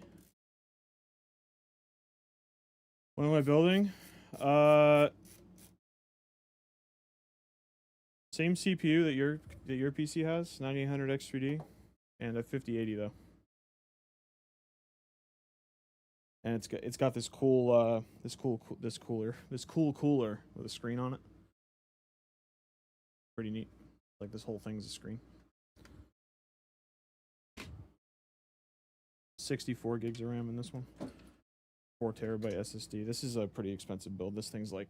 What am I building? Same CPU that your PC has, 9800 X3D, and a 5080 though. And it's got this cool this cool cooler with a screen on it. Pretty neat. Like this whole thing's a screen. 64 gigs of RAM in this one. 4 terabyte SSD. This is a pretty expensive build. This thing's like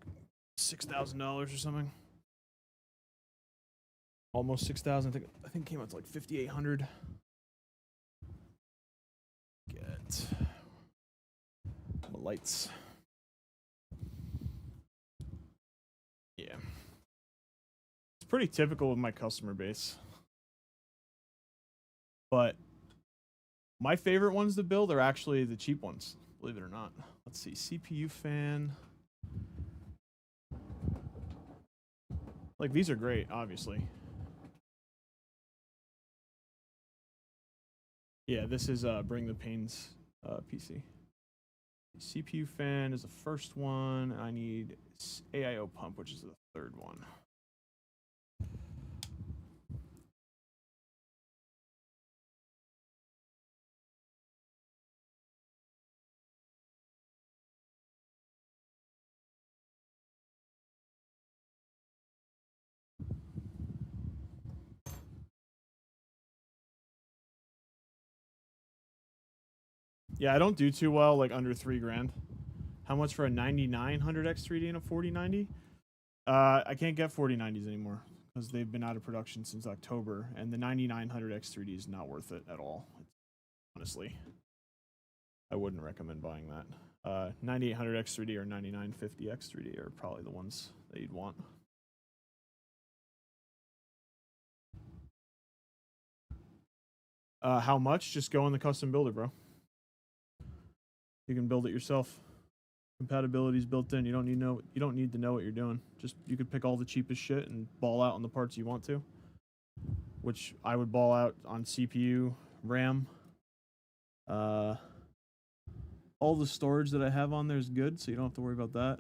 $6,000 or something. Almost 6,000. I think it came out to like 5,800. Get my lights. Yeah. It's pretty typical with my customer base. But my favorite ones to build are actually the cheap ones, believe it or not. Let's see, CPU fan. Like these are great, obviously. Yeah, this is Bring the Pains PC. CPU fan is the first one. I need AIO pump, which is the third one. Yeah, I don't do too well like under $3,000. How much for a 9900 X3D and a 4090? I can't get 4090s anymore because they've been out of production since October, and the 9900 X3D is not worth it at all. Honestly, I wouldn't recommend buying that. 9800 X3D or 9950 X3D are probably the ones that you'd want. How much? Just go in the custom builder, bro. You can build it yourself. Compatibility is built in. You don't need to know what you're doing. Just you could pick all the cheapest shit and ball out on the parts you want to. Which I would ball out on CPU, RAM. All the storage that I have on there is good, so you don't have to worry about that.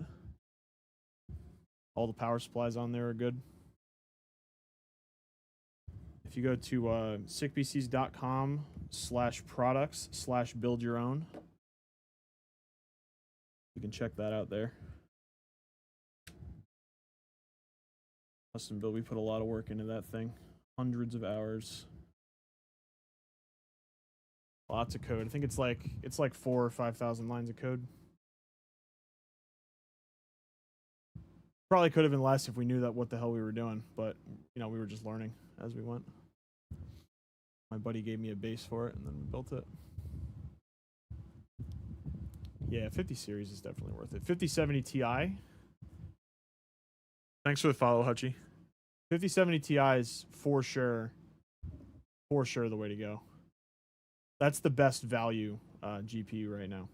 All the power supplies on there are good. If you go to SIKPCS1230/products/build your own, you can check that out there. Custom build, we put a lot of work into that thing. Hundreds of hours. Lots of code. I think it's like 4,000 or 5,000 lines of code. Probably could have been less if we knew that what the hell we were doing, but you know, we were just learning as we went. My buddy gave me a base for it and then we built it. Yeah, 50 series is definitely worth it. 5070 Ti. Thanks for the follow, Hutchie. 5070 Ti is for sure the way to go. That's the best value GPU right now.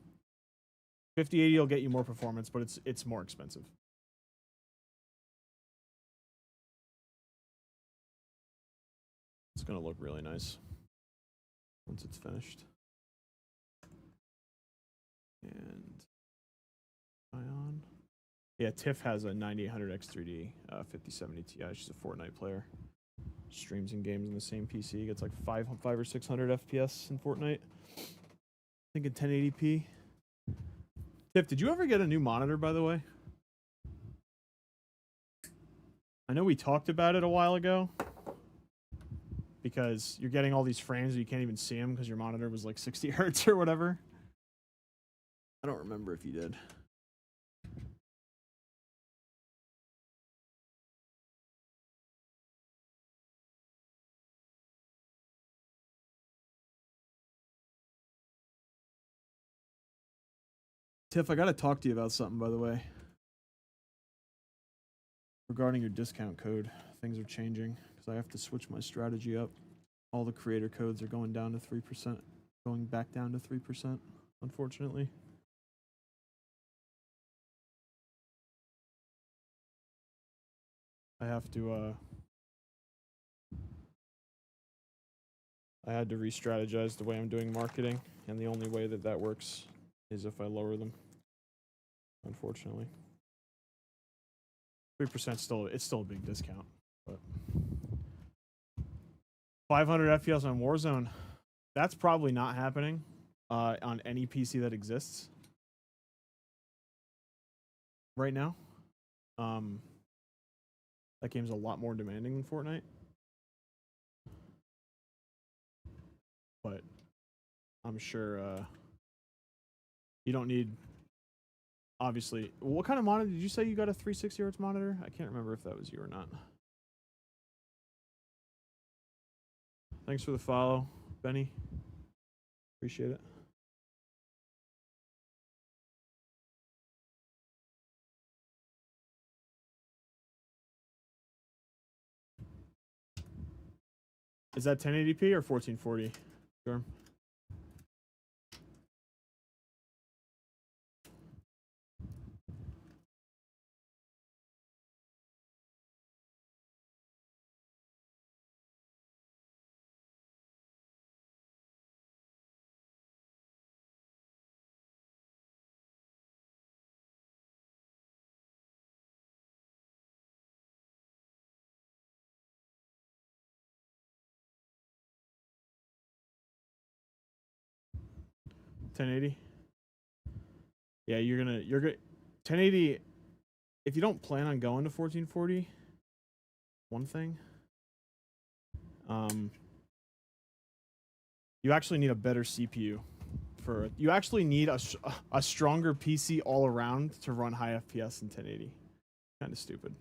5080 will get you more performance, but it's more expensive. It's gonna look really nice once it's finished. And Ion. Yeah, Tiff has a 9800 X3D 5070 Ti. She's a Fortnite player. Streams and games in the same PC. Gets like 500 or 600 FPS in Fortnite. I think in 1080p. Tiff, did you ever get a new monitor, by the way? I know we talked about it a while ago. Because you're getting all these frames and you can't even see them because your monitor was like 60 hertz or whatever. I don't remember if you did. Tiff, I gotta talk to you about something, by the way. Regarding your discount code, things are changing because I have to switch my strategy up. All the creator codes are going down to 3%, going back down to 3%, unfortunately. I have to, I had to re-strategize the way I'm doing marketing, and the only way that that works is if I lower them, unfortunately. 3% still, it's still a big discount, but 500 FPS on Warzone, that's probably not happening on any PC that exists right now. That game's a lot more demanding than Fortnite. But I'm sure you don't need, obviously. What kind of monitor did you say you got? A 360 Hz monitor? I can't remember if that was you or not. Thanks for the follow, Benny. Appreciate it. Is that 1080p or 1440? Sure. $1080. Yeah, you're good. 1080. If you don't plan on going to 1440, one thing, you actually need a better CPU. You actually need a stronger PC all around to run high FPS in 1080. Kind of stupid.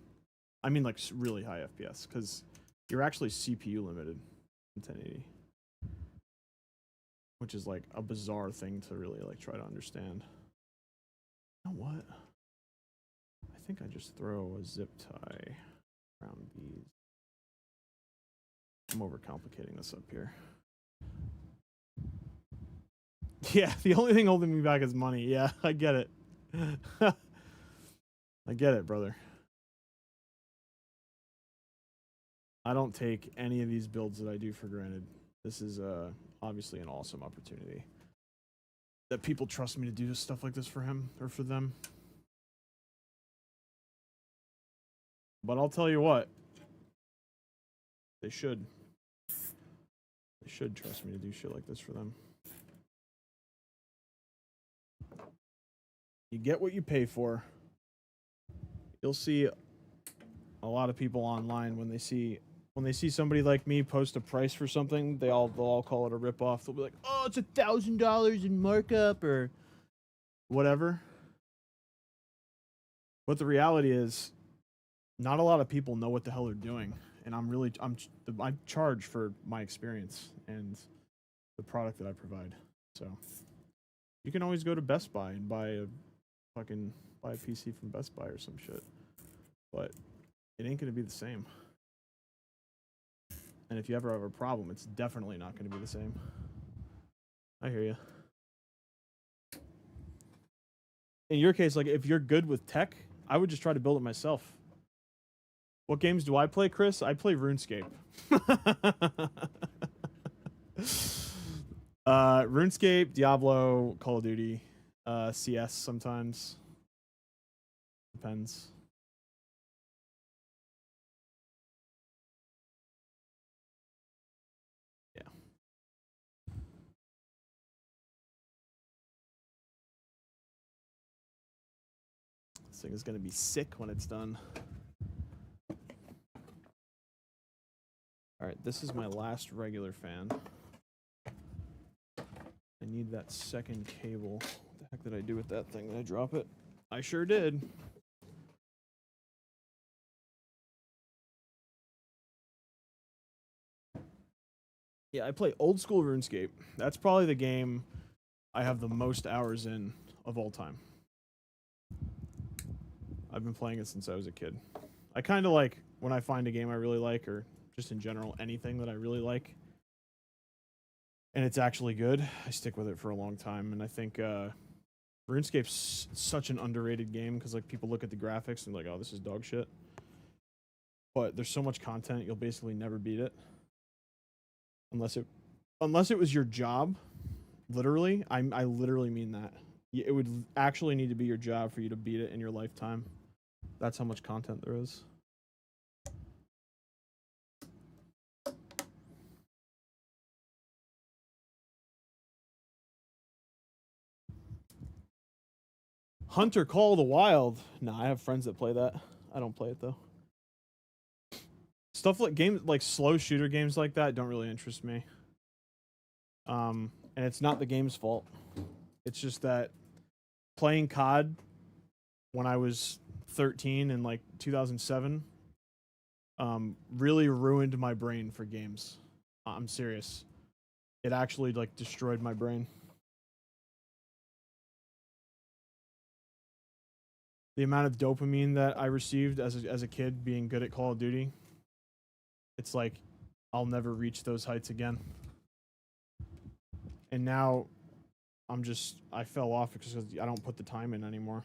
I mean, like really high FPS, because you're actually CPU limited in 1080, which is like a bizarre thing to really like try to understand. You know what? I think I just throw a zip tie around these. I'm overcomplicating this up here. Yeah, the only thing holding me back is money. Yeah, I get it. I get it, brother. I don't take any of these builds that I do for granted. This is obviously an awesome opportunity that people trust me to do stuff like this for him or for them. But I'll tell you what, they should trust me to do shit like this for them. You get what you pay for. You'll see a lot of people online when when they see somebody like me post a price for something, they'll all call it a ripoff. They'll be like, "Oh, it's $1,000 in markup or whatever." But the reality is, not a lot of people know what the hell they're doing, and I charge for my experience and the product that I provide. So you can always go to Best Buy and buy a PC from Best Buy or some shit, but it ain't gonna be the same. And if you ever have a problem, it's definitely not gonna be the same. I hear you. In your case, like if you're good with tech, I would just try to build it myself. What games do I play, Chris? I play RuneScape. RuneScape, Diablo, Call of Duty, CS sometimes. Depends. Yeah. This thing is gonna be sick when it's done. All right, this is my last regular fan. I need that second cable. What the heck did I do with that thing? Did I drop it? I sure did. Yeah, I play old school RuneScape. That's probably the game I have the most hours in of all time. I've been playing it since I was a kid. I kind of like when I find a game I really like, or just in general, anything that I really like, and it's actually good, I stick with it for a long time. And I think RuneScape's such an underrated game because like people look at the graphics and like, oh, this is dog shit. But there's so much content, you'll basically never beat it. Unless it was your job. Literally, I literally mean that. It would actually need to be your job for you to beat it in your lifetime. That's how much content there is. Hunter Call of the Wild. Nah, I have friends that play that. I don't play it though. Stuff like games like slow shooter games like that don't really interest me. And it's not the game's fault. It's just that playing COD when I was 13 in like 2007 really ruined my brain for games. I'm serious. It actually like destroyed my brain. The amount of dopamine that I received as a kid being good at Call of Duty, it's like I'll never reach those heights again. And now I fell off because I don't put the time in anymore.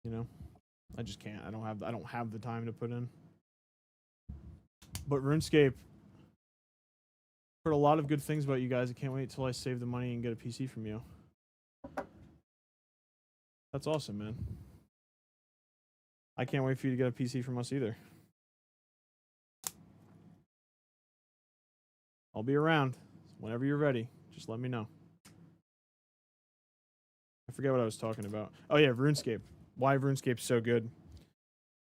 You know? I just can't. I don't have the time to put in. But RuneScape, heard a lot of good things about you guys. I can't wait till I save the money and get a PC from you. That's awesome, man. I can't wait for you to get a PC from us either. I'll be around whenever you're ready. Just let me know. I forget what I was talking about. Oh yeah, RuneScape. Why RuneScape's so good.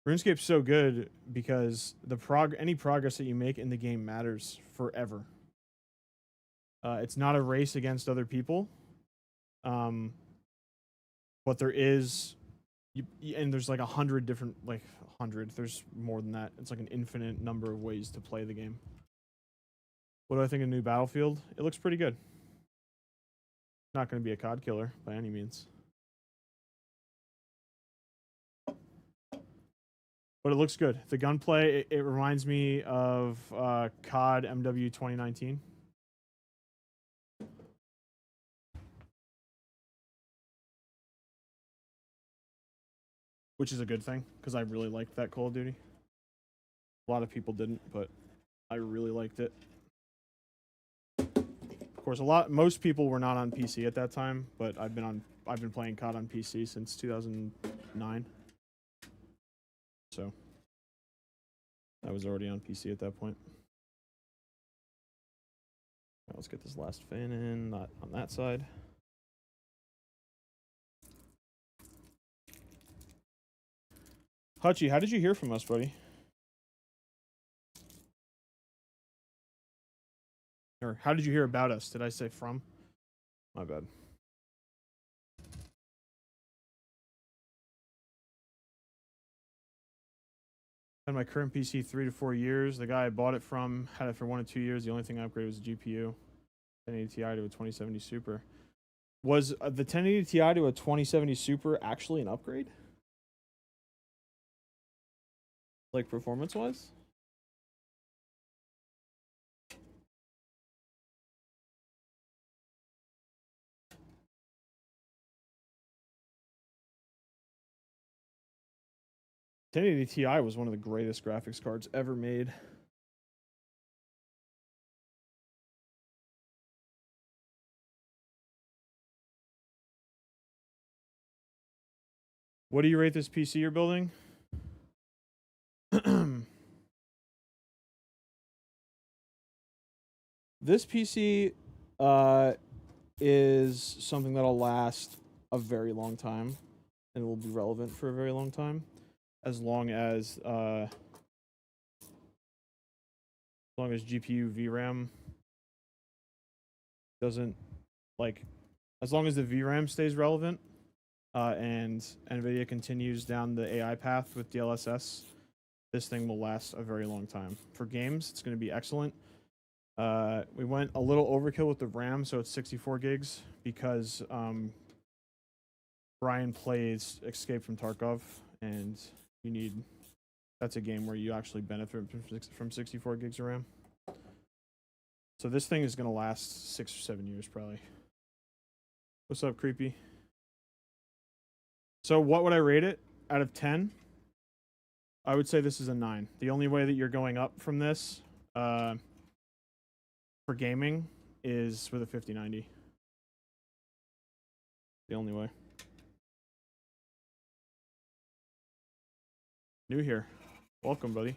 RuneScape's so good because any progress that you make in the game matters forever. It's not a race against other people. But there is, and there's like 100 different, like 100, there's more than that. It's like an infinite number of ways to play the game. What do I think of New Battlefield? It looks pretty good. Not going to be a COD killer by any means. But it looks good. The gunplay, it reminds me of COD MW 2019. Which is a good thing, because I really liked that Call of Duty. A lot of people didn't, but I really liked it. Of course, most people were not on PC at that time, but I've been playing COD on PC since 2009. So I was already on PC at that point. Right, let's get this last fan in, not on that side. Hutchie, how did you hear from us, buddy? Or how did you hear about us? Did I say from? My bad. Had my current PC 3 to 4 years. The guy I bought it from had it for 1 to 2 years. The only thing I upgraded was the GPU. 1080 Ti to a 2070 Super. Was the 1080 Ti to a 2070 Super actually an upgrade? Like performance-wise? The 1080 Ti was one of the greatest graphics cards ever made. What do you rate this PC you're building? This PC is something that'll last a very long time and will be relevant for a very long time, as long as GPU VRAM doesn't, like, as long as the VRAM stays relevant and NVIDIA continues down the AI path with DLSS, this thing will last a very long time. For games, it's going to be excellent. We went a little overkill with the RAM, so it's 64 gigs because Brian plays Escape from Tarkov, and that's a game where you actually benefit from 64 gigs of RAM. So this thing is going to last 6 or 7 years probably. What's up, Creepy? So what would I rate it out of 10? I would say this is a 9. The only way that you're going up from this for gaming is with a 5090. The only way. New here. Welcome, buddy.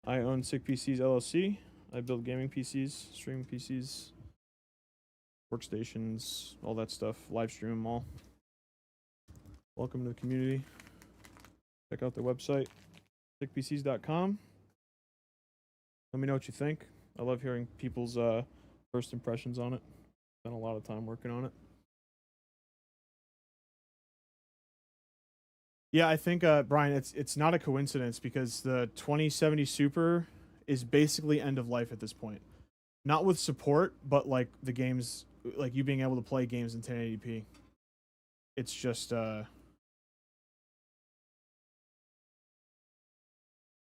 I own SIKPCS LLC. I build gaming PCs, streaming PCs, workstations, all that stuff. Live stream them all. Welcome to the community. Check out their website, SIKPCS.com. Let me know what you think. I love hearing people's first impressions on it. Spent a lot of time working on it. Yeah, I think Brian, it's not a coincidence because the 2070 Super is basically end of life at this point. Not with support, but like the games, like you being able to play games in 1080p. It's just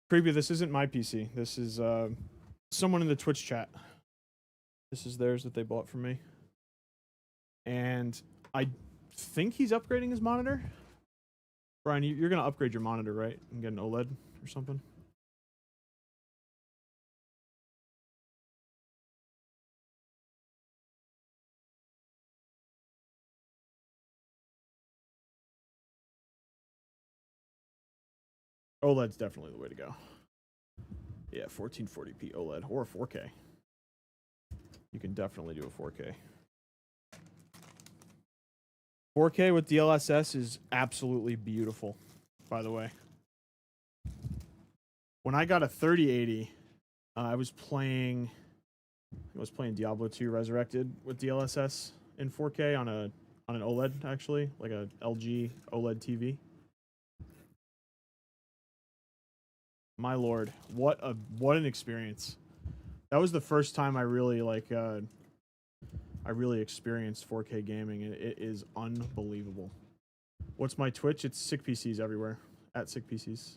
Creepy, this isn't my PC. This is someone in the Twitch chat. This is theirs that they bought from me. And I think he's upgrading his monitor. Brian, you're going to upgrade your monitor, right? And get an OLED or something? OLED's definitely the way to go. Yeah, 1440p OLED or 4K. You can definitely do a 4K. 4K with DLSS is absolutely beautiful, by the way. When I got a 3080, I was playing Diablo 2 Resurrected with DLSS in 4K on an OLED, actually, like a LG OLED TV. My lord, what an experience. That was the first time I really experienced 4K gaming, and it is unbelievable. What's my Twitch? It's SIKPCS everywhere. At SIKPCS.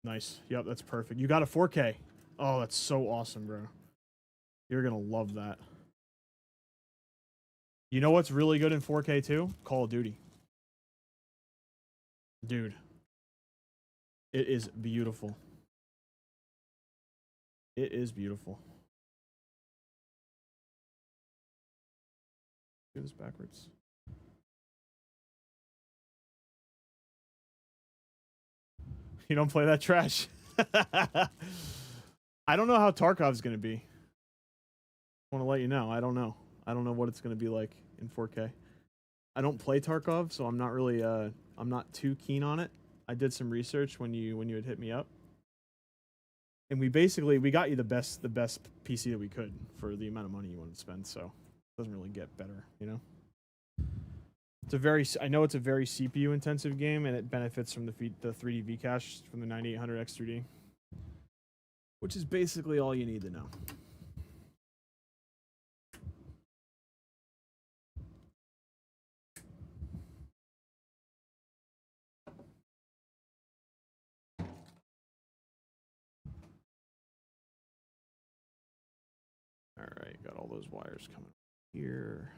Nice. Yep, that's perfect. You got a 4K. Oh, that's so awesome, bro. You're gonna love that. You know what's really good in 4K too? Call of Duty. Dude. It is beautiful. It is beautiful. Do this backwards. You don't play that trash. I don't know how Tarkov's gonna be. I want to let you know. I don't know. I don't know what it's going to be like in 4K. I don't play Tarkov, so I'm not really I'm not too keen on it. I did some research when you had hit me up. And we got you the best PC that we could for the amount of money you wanted to spend, so it doesn't really get better, you know. I know it's a very CPU intensive game, and it benefits from the 3D V cache from the 9800 X3D, which is basically all you need to know. All right, got all those wires coming here.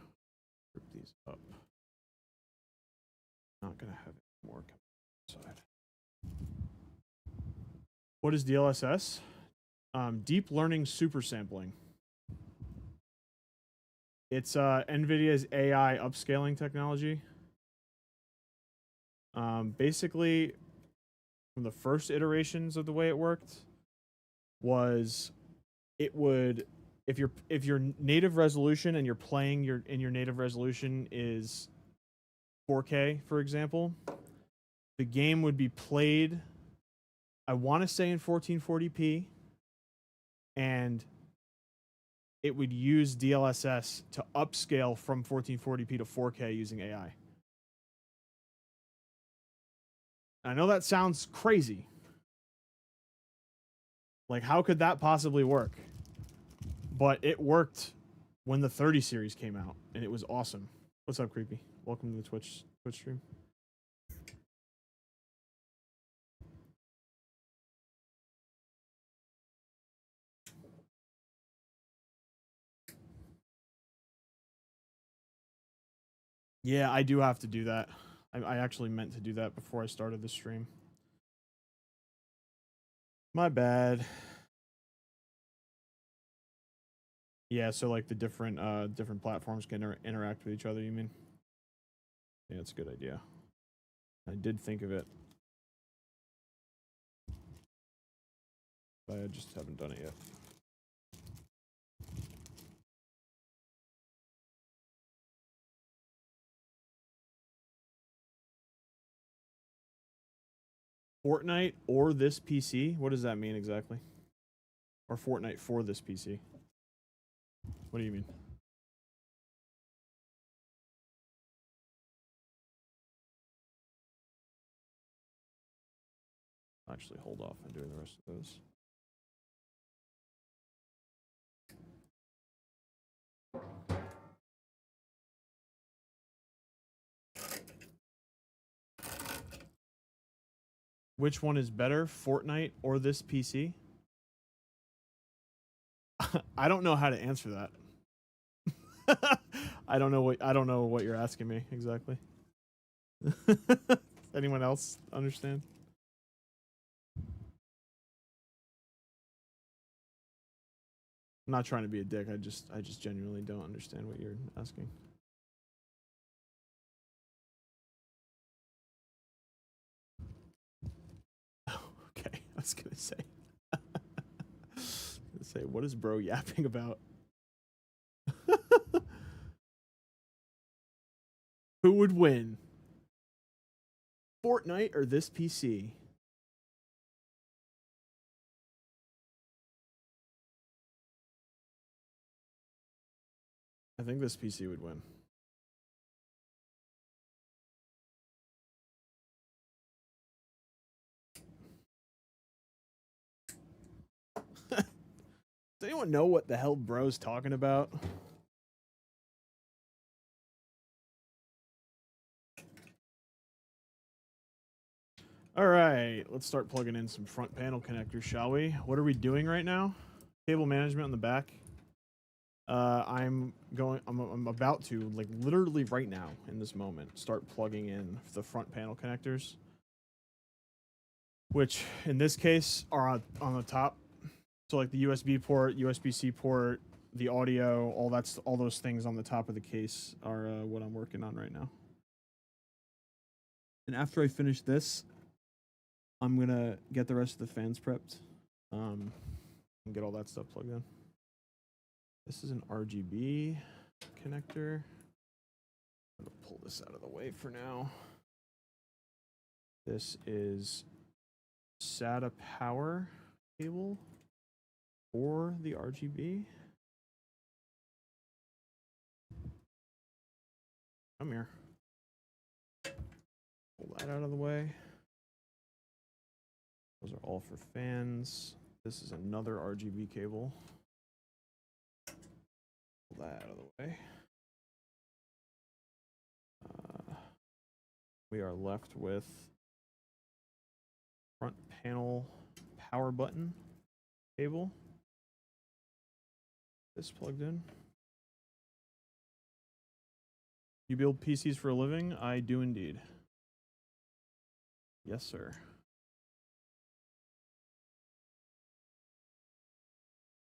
Group these up. Not gonna have any more coming inside. What is DLSS? Deep learning super sampling. It's NVIDIA's AI upscaling technology. Basically, from the first iterations of the way it worked, was it would if your native resolution and you're playing in your native resolution is 4K, for example, the game would be played, I want to say, in 1440p, and it would use DLSS to upscale from 1440p to 4K using AI. I know that sounds crazy. Like, how could that possibly work? But it worked when the 30 series came out, and it was awesome. What's up, Creepy? Welcome to the Twitch stream. Yeah, I do have to do that. I actually meant to do that before I started the stream. My bad. Yeah, so like the different platforms can interact with each other, you mean? Yeah, it's a good idea. I did think of it, but I just haven't done it yet. Fortnite or this PC? What does that mean exactly? Or Fortnite for this PC? What do you mean? Actually, hold off on doing the rest of those. Which one is better, Fortnite or this PC? I don't know how to answer that. I don't know what you're asking me exactly. Anyone else understand? I'm not trying to be a dick. I just genuinely don't understand what you're asking. Oh, okay. I was gonna say. What is bro yapping about? Who would win? Fortnite or this PC? I think this PC would win. Does anyone know what the hell bro's talking about? All right, let's start plugging in some front panel connectors, shall we? What are we doing right now? Cable management on the back. I'm about to, like, literally right now in this moment, start plugging in the front panel connectors, which in this case are on the top. So like the USB port, USB-C port, the audio, all those things on the top of the case are what I'm working on right now. And after I finish this, I'm gonna get the rest of the fans prepped, and get all that stuff plugged in. This is an RGB. connector. I'm gonna pull this out of the way for now. This is SATA power cable for the RGB. Come here. Pull that out of the way. Those are all for fans. This is another RGB cable. Pull that out of the way. We are left with front panel power button cable. This plugged in. You build PCs for a living? I do indeed. Yes, sir.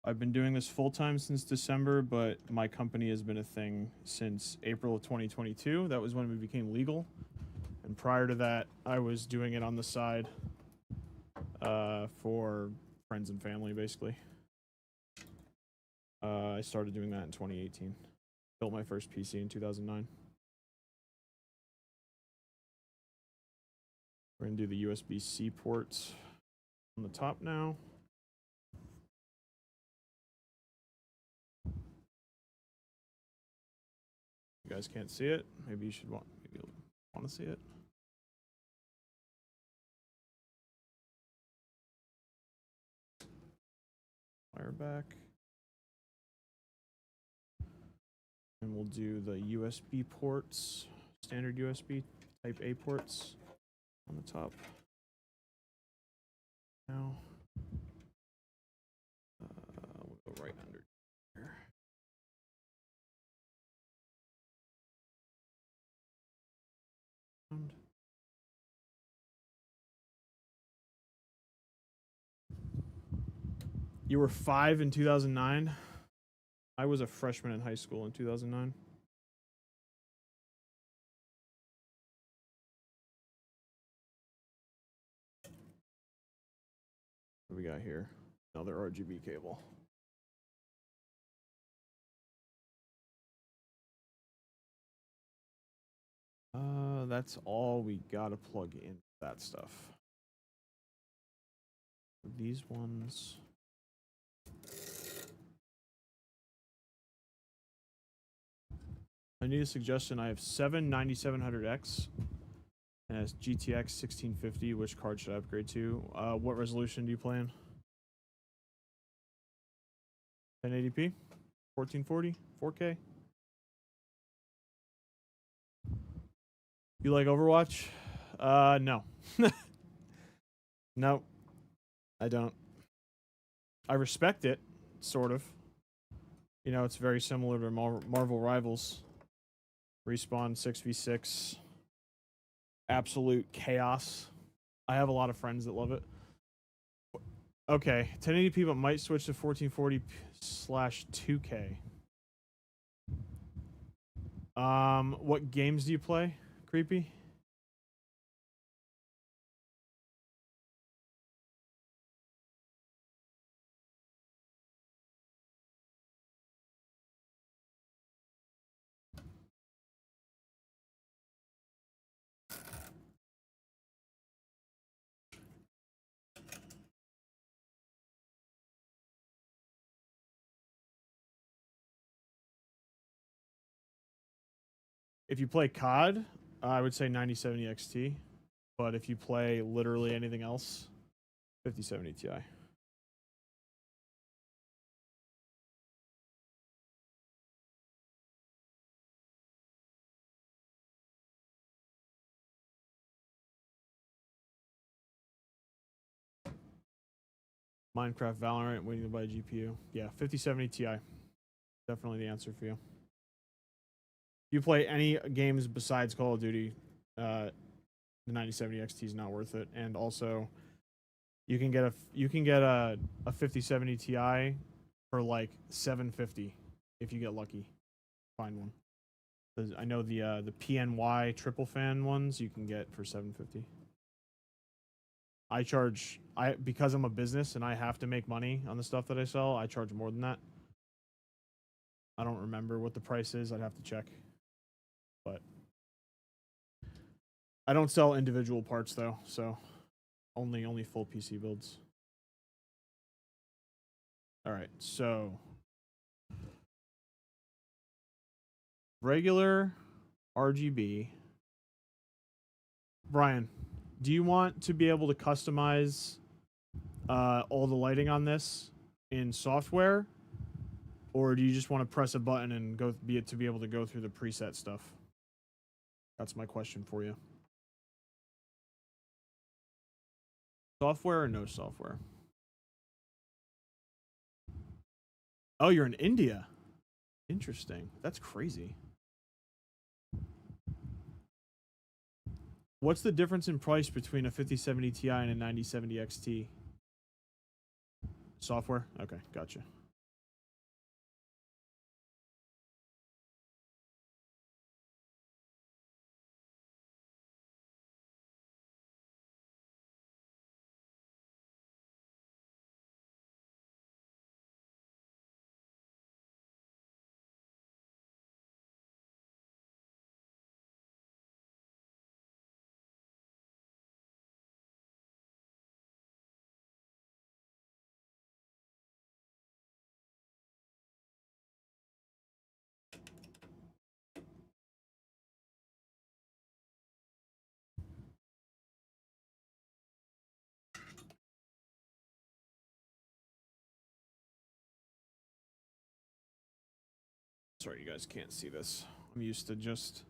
I've been doing this full-time since December, but my company has been a thing since April of 2022. That was when we became legal. And prior to that, I was doing it on the side for friends and family, basically. I started doing that in 2018. Built my first PC in 2009. We're going to do the USB-C ports on the top now. You guys can't see it. Maybe you should want to see it. Wire back. And we'll do the USB ports, standard USB type A ports on the top. Now, we'll go right under here. You were 5 in 2009? I was a freshman in high school in 2009. What do we got here? Another RGB cable. That's all we gotta plug in that stuff. These ones. I need a suggestion. I have 7 9700X and it's GTX 1650. Which card should I upgrade to? What resolution do you plan? 1080p? 1440? 4K? You like Overwatch? No. No, I don't. I respect it, sort of. You know, it's very similar to Marvel Rivals. Respawn 6v6. Absolute chaos. I have a lot of friends that love it. Okay, 1080p, but might switch to 1440/2K. What games do you play? Creepy? If you play COD, I would say 9070 XT. But if you play literally anything else, 5070 Ti. Minecraft, Valorant, waiting to buy a GPU. Yeah, 5070 Ti. Definitely the answer for you. If you play any games besides Call of Duty, the 9070 XT is not worth it. And also, you can get a 5070 Ti for like $750 if you get lucky. Find one. I know the PNY triple fan ones you can get for $750. Because I'm a business and I have to make money on the stuff that I sell, I charge more than that. I don't remember what the price is. I'd have to check. But I don't sell individual parts though, so only full PC builds. All right, so regular RGB. Brian, do you want to be able to customize all the lighting on this in software, or do you just want to press a button and be able to go through the preset stuff? That's my question for you. Software or no software? Oh, you're in India. Interesting. That's crazy. What's the difference in price between a 5070 Ti and a 9070 XT? Software? Okay, gotcha. Sorry, you guys can't see this. I'm used to just...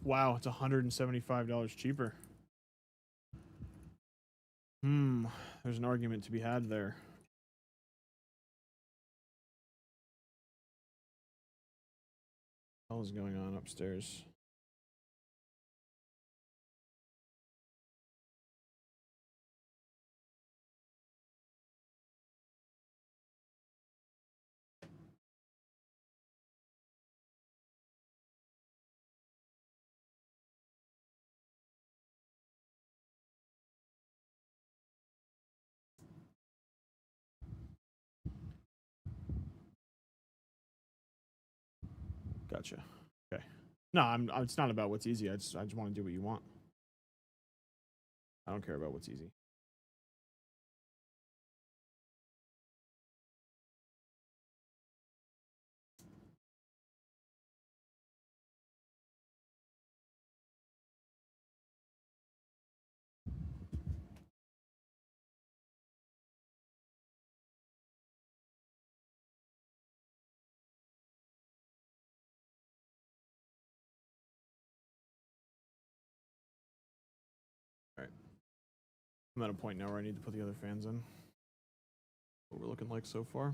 Wow, it's $175 cheaper. There's an argument to be had there. What the hell is going on upstairs? Gotcha. Okay. No, it's not about what's easy. I just want to do what you want. I don't care about what's easy. All right. I'm at a point now where I need to put the other fans in. What we're looking like so far.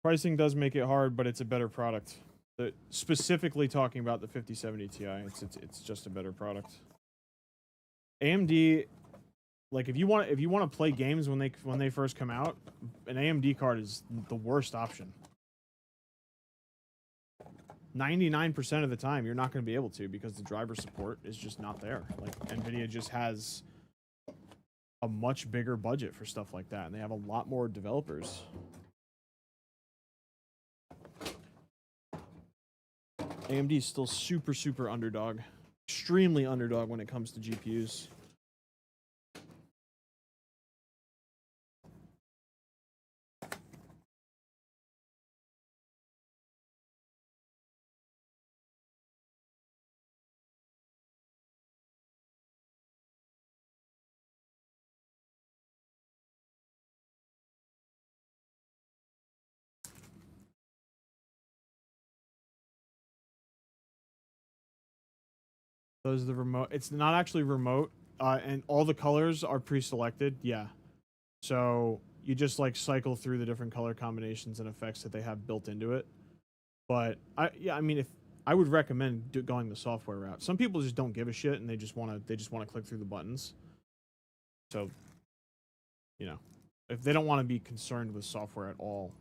Pricing does make it hard, but it's a better product. Specifically talking about the 5070 Ti, it's just a better product. AMD, like if you want to play games when they first come out, an AMD card is the worst option. 99% of the time, you're not going to be able to because the driver support is just not there. Like NVIDIA just has a much bigger budget for stuff like that, and they have a lot more developers. AMD is still super underdog. Extremely underdog when it comes to GPUs. Those are the remote. It's not actually remote, and all the colors are pre-selected. Yeah, so you just like cycle through the different color combinations and effects that they have built into it. But I mean, I would recommend going the software route. Some people just don't give a shit and they just want to click through the buttons. So, you know, if they don't want to be concerned with software at all,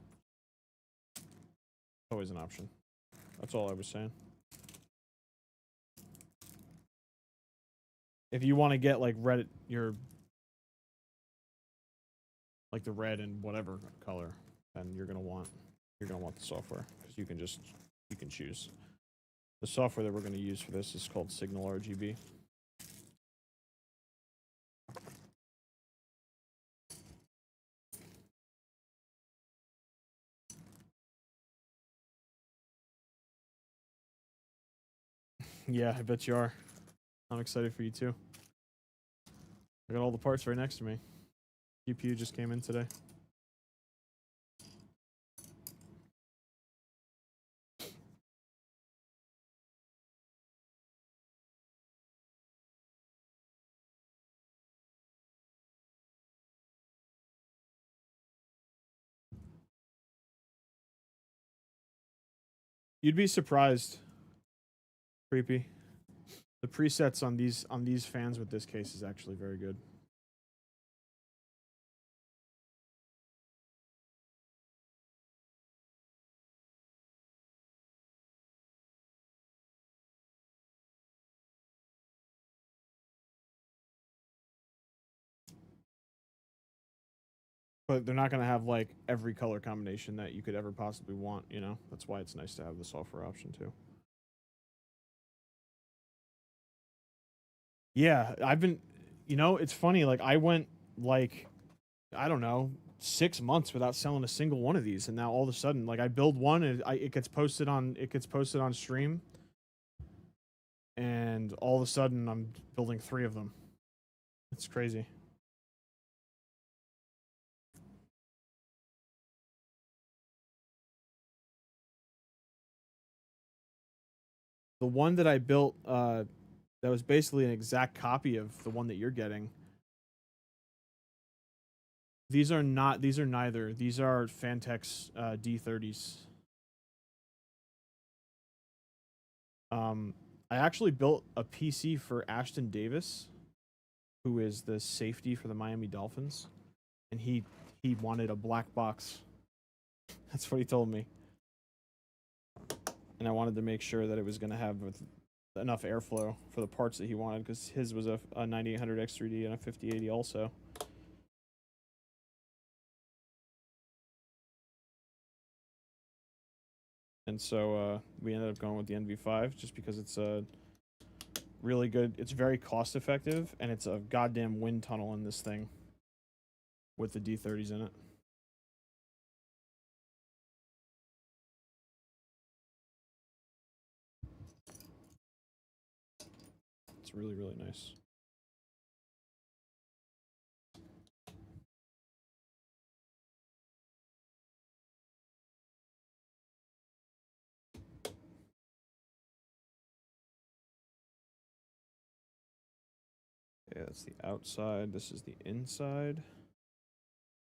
it's always an option. That's all I was saying. If you want to get like red, like the red and whatever color, then you're gonna want the software because you can choose. The software that we're gonna use for this is called Signal RGB. Yeah, I bet you are. I'm excited for you too. I got all the parts right next to me. GPU just came in today. You'd be surprised. Creepy. The presets on these fans with this case is actually very good. But they're not going to have like every color combination that you could ever possibly want, you know? That's why it's nice to have the software option too. Yeah, I've been, you know, it's funny, like I went like, I don't know, 6 months without selling a single one of these, and now all of a sudden, like I build one and it gets posted on stream, and all of a sudden I'm building 3 of them. It's crazy. The one that I built, that was basically an exact copy of the one that you're getting. These are neither. These are Phanteks D30s. I actually built a PC for Ashton Davis, who is the safety for the Miami Dolphins, and he wanted a black box. That's what he told me. And I wanted to make sure that it was going to have enough airflow for the parts that he wanted, because his was a 9800 X3D and a 5080 also. And so we ended up going with the NV5 just because it's really good. It's very cost effective, and it's a goddamn wind tunnel in this thing with the D30s in it. It's really, really nice. Yeah, that's the outside. This is the inside.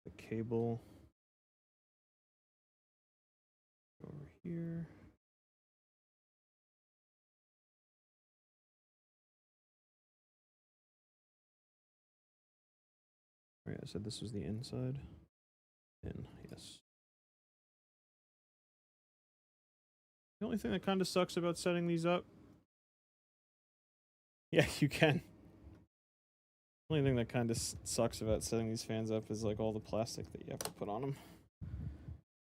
The cable over here. Right, I said this was the inside. In, yes. The only thing that kind of sucks about setting these up. Yeah, you can. The only thing that kind of sucks about setting these fans up is like all the plastic that you have to put on them.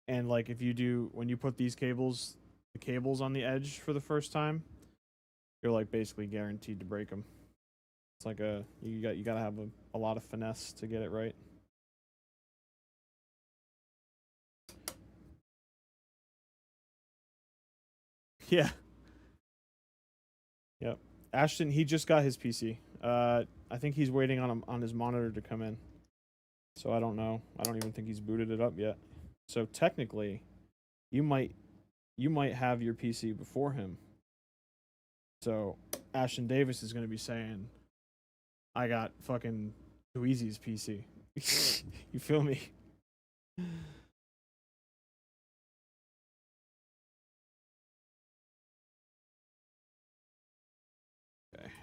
And like if you do, when you put these cables, the cables on the edge for the first time, you're like basically guaranteed to break them. It's like you gotta have a lot of finesse to get it right. Yeah. Yep. Ashton, he just got his PC. I think he's waiting on his monitor to come in. So I don't know. I don't even think he's booted it up yet. So technically, you might have your PC before him. So Ashton Davis is going to be saying, I got fucking Dweezy's PC. You feel me?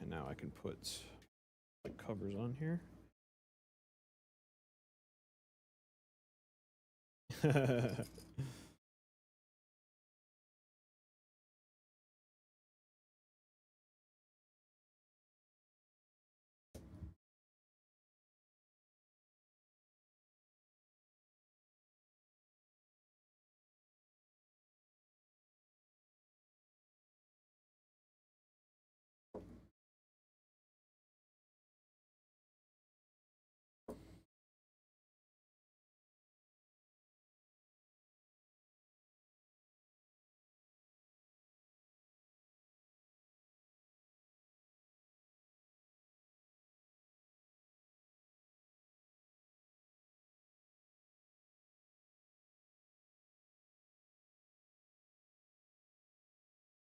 and now I can put the covers on here.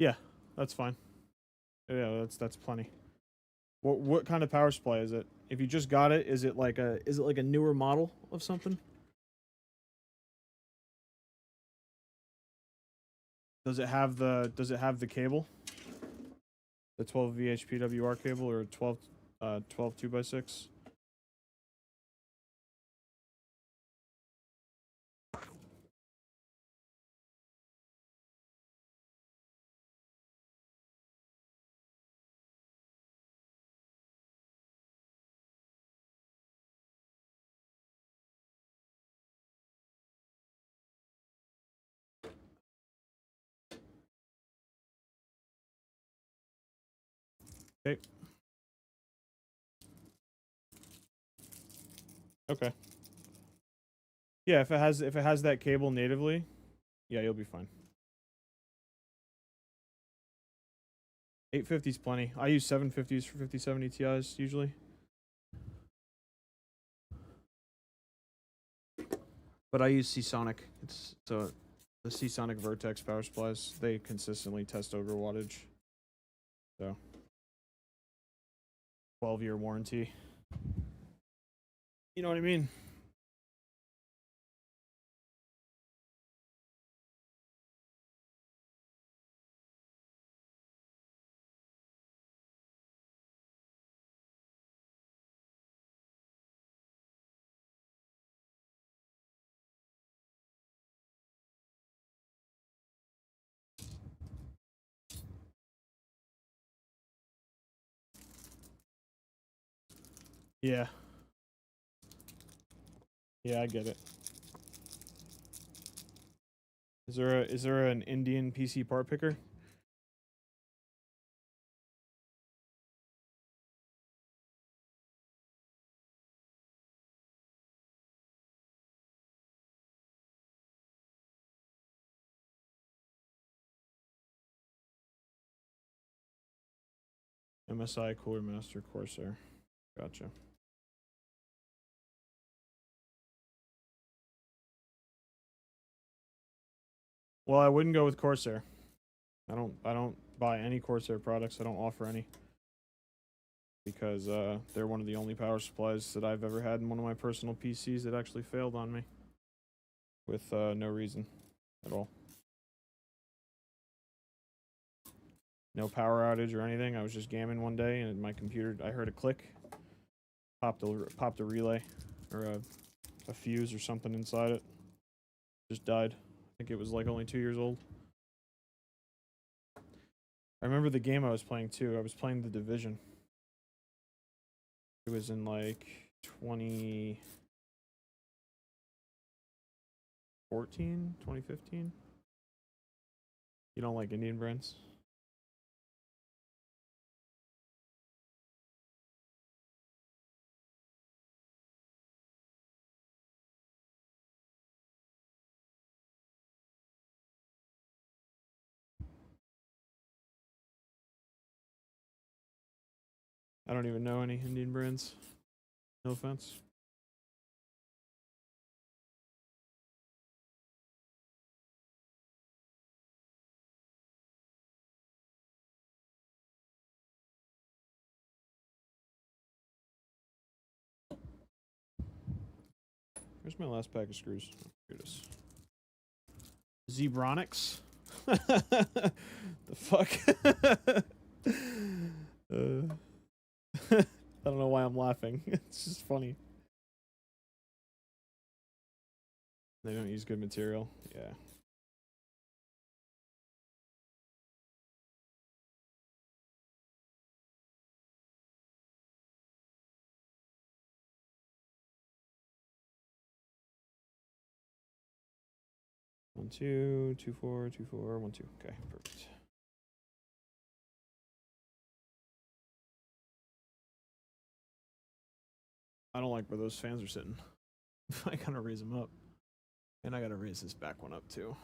Yeah, that's fine. Yeah, that's plenty. What kind of power supply is it? If you just got it, is it like a newer model of something? Does it have the cable? The 12 VHPWR cable or 12 2x6? Okay. Okay. Yeah, if it has that cable natively, yeah, you'll be fine. 850's plenty. I use 750s for 5070 Ti's usually. But I use Seasonic. It's so the Seasonic VERTEX power supplies, they consistently test over wattage. So 12-year warranty. You know what I mean? Yeah. Yeah, I get it. Is there an Indian PC part picker? MSI Cooler Master Corsair. Gotcha. Well, I wouldn't go with Corsair. I don't buy any Corsair products. I don't offer any. Because they're one of the only power supplies that I've ever had in one of my personal PCs that actually failed on me. With no reason at all. No power outage or anything. I was just gamming one day and my computer, I heard a click. Popped a relay or a fuse or something inside it. Just died. I think it was like only 2 years old. I remember the game I was playing too. I was playing The Division. It was in like 2014, 2015. You don't like Indian brands? I don't even know any Indian brands. No offense. Where's my last pack of screws? Oh, here it is. Zebronics? The fuck? laughing. It's just funny. They don't use good material. Yeah. One, two, 2, 4, 2, 4, 1, 2. Okay, perfect. I don't like where those fans are sitting. I gotta raise them up. And I gotta raise this back one up too.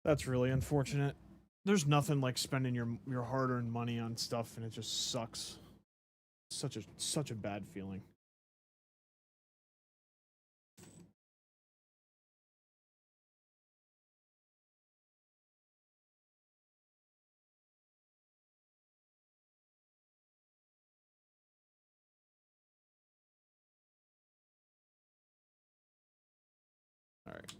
That's really unfortunate. There's nothing like spending your hard-earned money on stuff and it just sucks. Such a bad feeling. All right.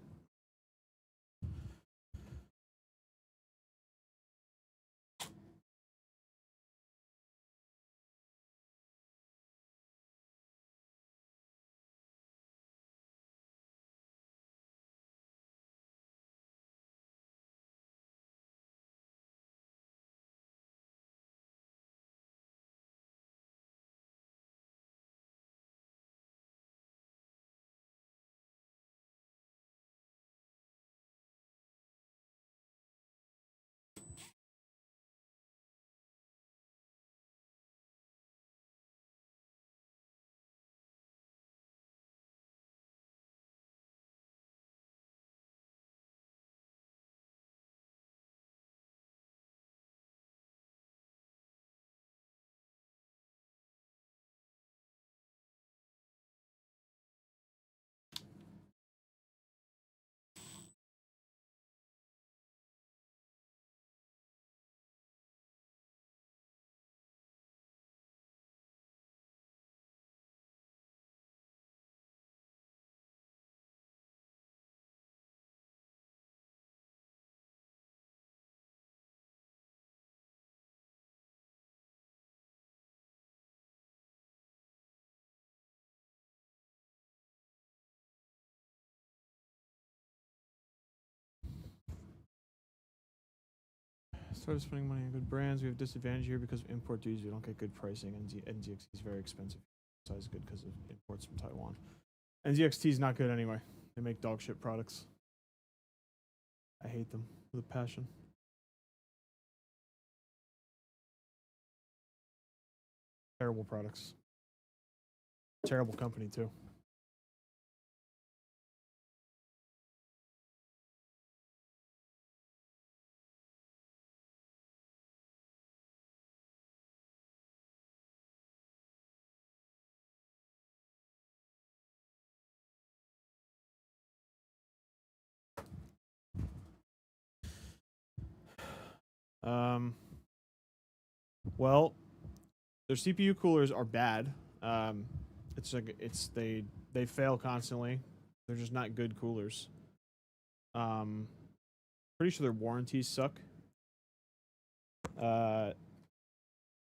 Started spending money on good brands. We have disadvantage here because of import duties. We don't get good pricing. NZXT is very expensive. Size good because of imports from Taiwan. NZXT is not good anyway. They make dog shit products. I hate them with a passion. Terrible products. Terrible company too. Well, their CPU coolers are bad. It's like they fail constantly. They're just not good coolers. Pretty sure their warranties suck.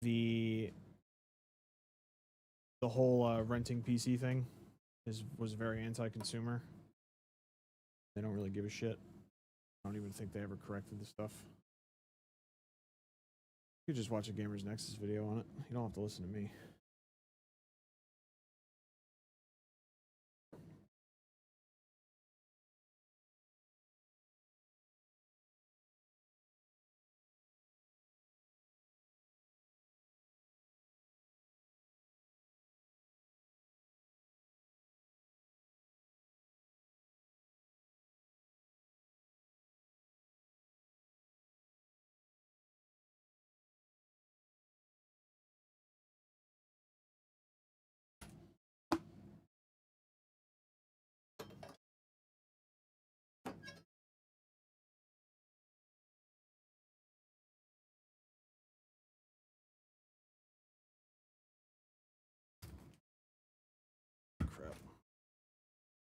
The whole renting PC thing was very anti-consumer. They don't really give a shit. I don't even think they ever corrected the stuff. You could just watch a Gamer's Nexus video on it. You don't have to listen to me.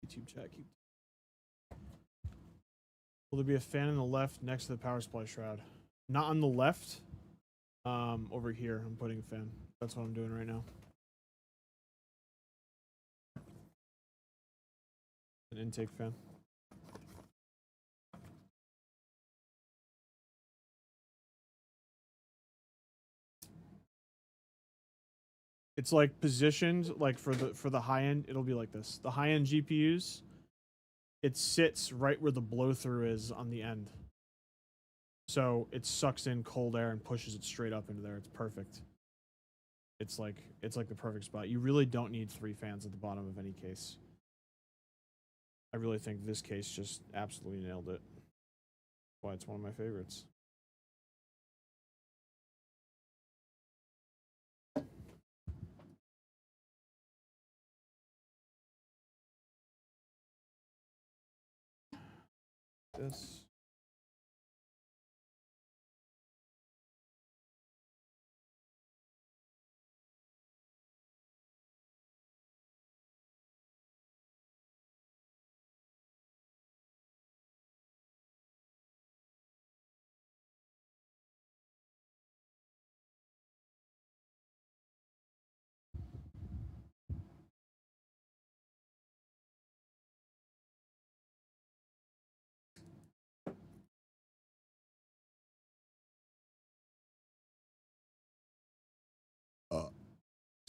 YouTube chat. Will there be a fan on the left next to the power supply shroud? Not on the left. Over here, I'm putting a fan. That's what I'm doing right now. An intake fan. It's like positioned like for the high end, it'll be like this. The high end GPUs, it sits right where the blow through is on the end. So it sucks in cold air and pushes it straight up into there. It's perfect. It's like the perfect spot. You really don't need 3 fans at the bottom of any case. I really think this case just absolutely nailed it. That's why it's one of my favorites. This.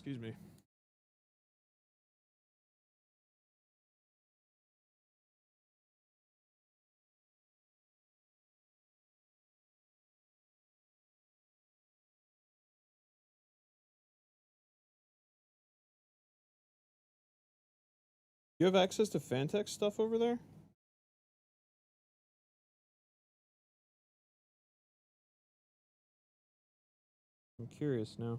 Excuse me. You have access to Phanteks stuff over there? I'm curious now.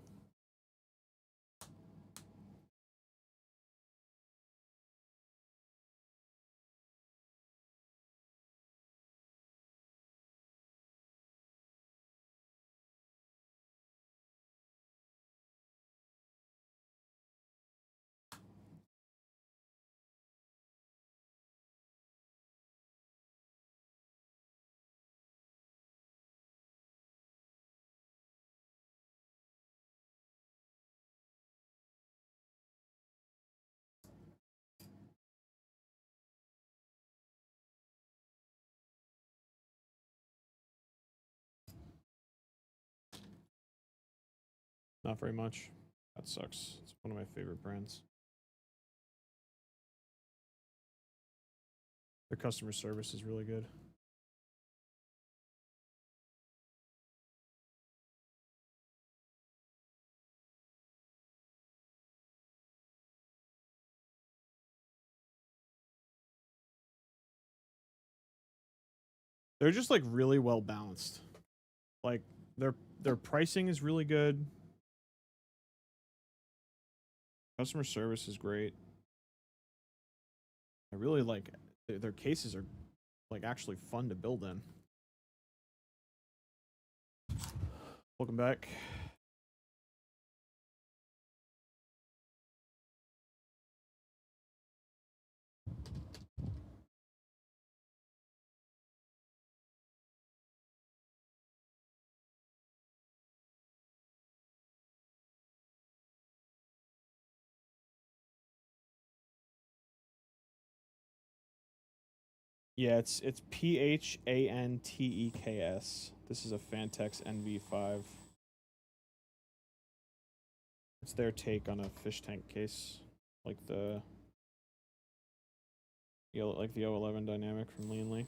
Not very much. That sucks. It's one of my favorite brands. Their customer service is really good. They're just like really well balanced. Like their pricing is really good. Customer service is great. I really like their cases are like actually fun to build in. Welcome back. Yeah, it's Phanteks. This is a Phanteks NV5. It's their take on a fish tank case, like the O11 dynamic from Lee & Lee.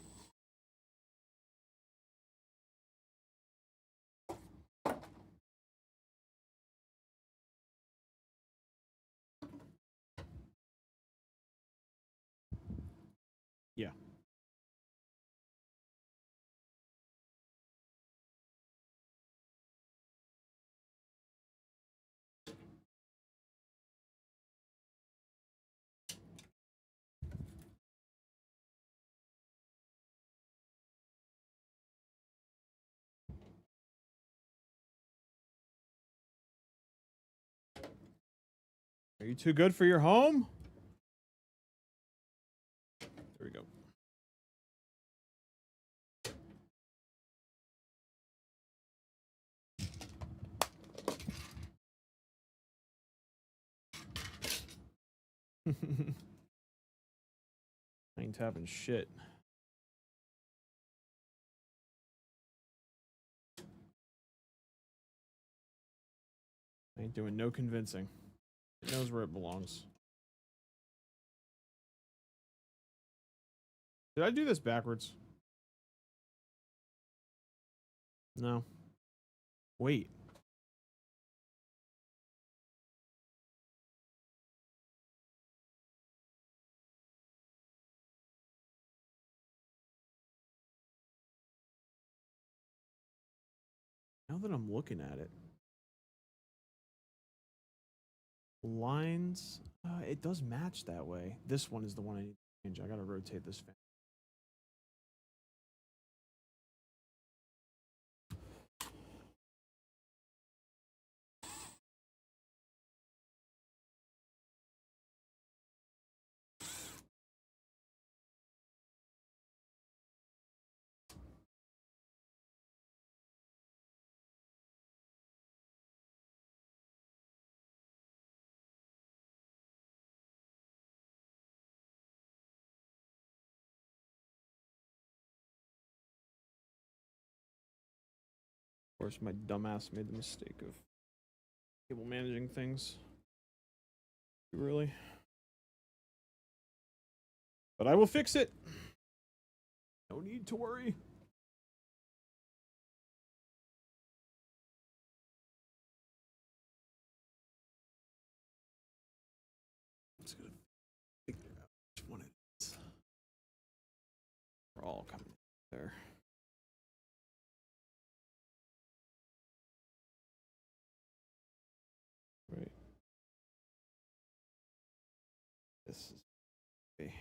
Yeah. Are you too good for your home? I ain't tapping shit. I ain't doing no convincing. It knows where it belongs. Did I do this backwards? No. Wait. Now that I'm looking at it. Lines, it does match that way. This one is the one I need to change. I gotta rotate this fan. Of course, my dumbass made the mistake of cable managing things. Really? But I will fix it. No need to worry. It's gonna figure out which one it is. We're all coming there. Right. This is okay.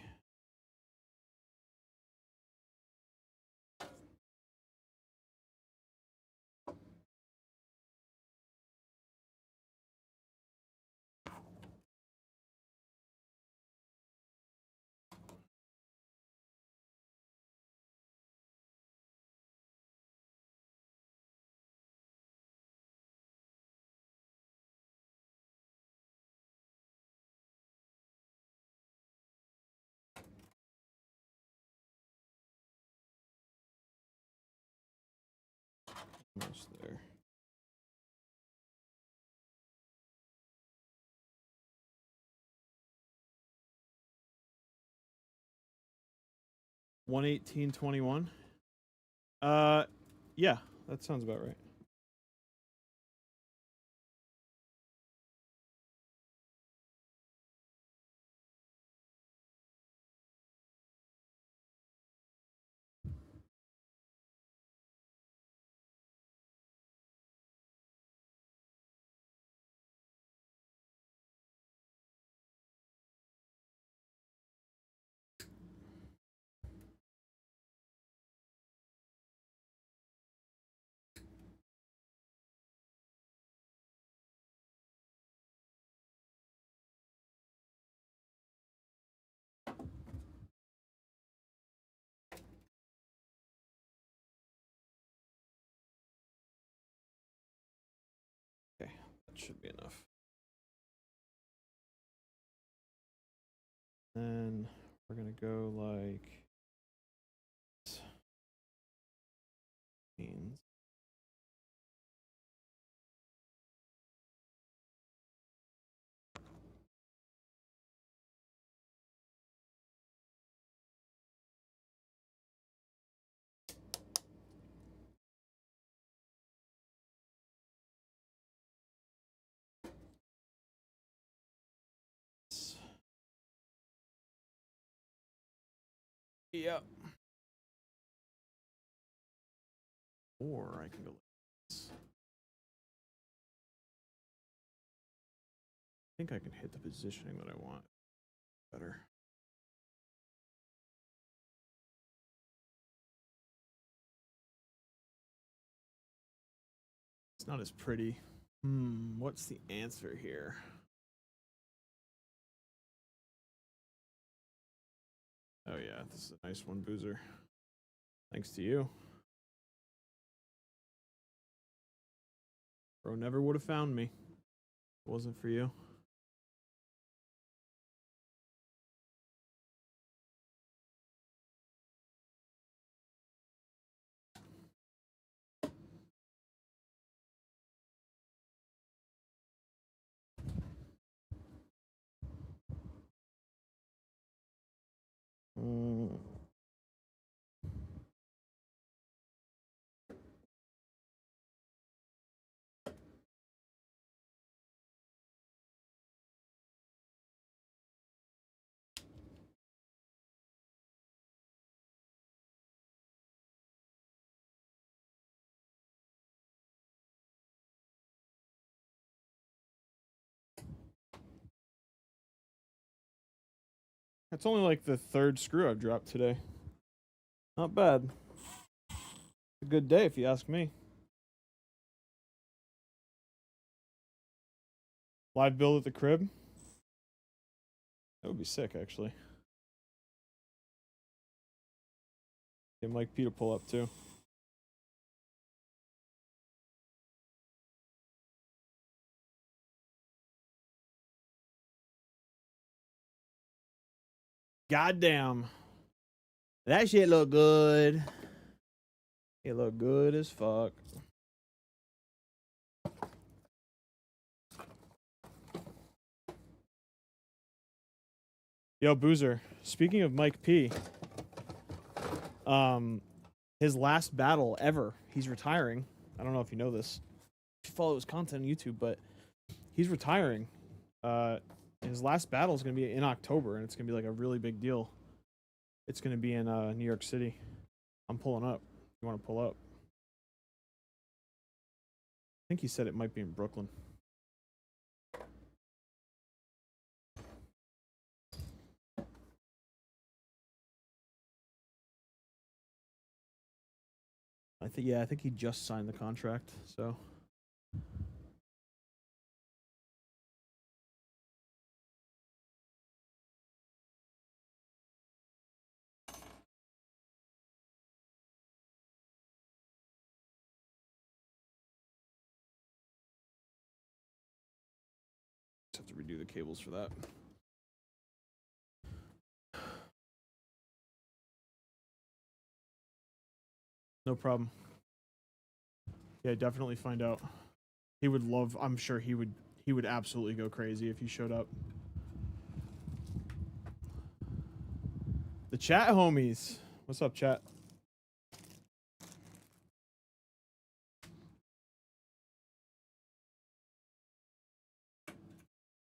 Almost there. $118.21. Yeah, that sounds about right. Okay, that should be enough. Then we're gonna go like means. Yep. Or I can go like this. I think I can hit the positioning that I want better. It's not as pretty. What's the answer here? Oh yeah, this is a nice one, Boozer. Thanks to you. Bro never would have found me if it wasn't for you. That's only like the third screw I've dropped today. Not bad. A good day if you ask me. Live build at the crib? That would be sick, actually. Get Mike P to pull up too. Goddamn. That shit look good. It look good as fuck. Yo, Boozer. Speaking of Mike P, his last battle ever, he's retiring. I don't know if you know this. You follow his content on YouTube, but he's retiring. His last battle is going to be in October, and it's going to be like a really big deal. It's going to be in New York City. I'm pulling up. You want to pull up? I think he said it might be in Brooklyn. I think he just signed the contract, so. Just have to redo the cables for that. No problem. Yeah, definitely find out. He would love, I'm sure he would absolutely go crazy if he showed up. The chat homies. What's up, chat?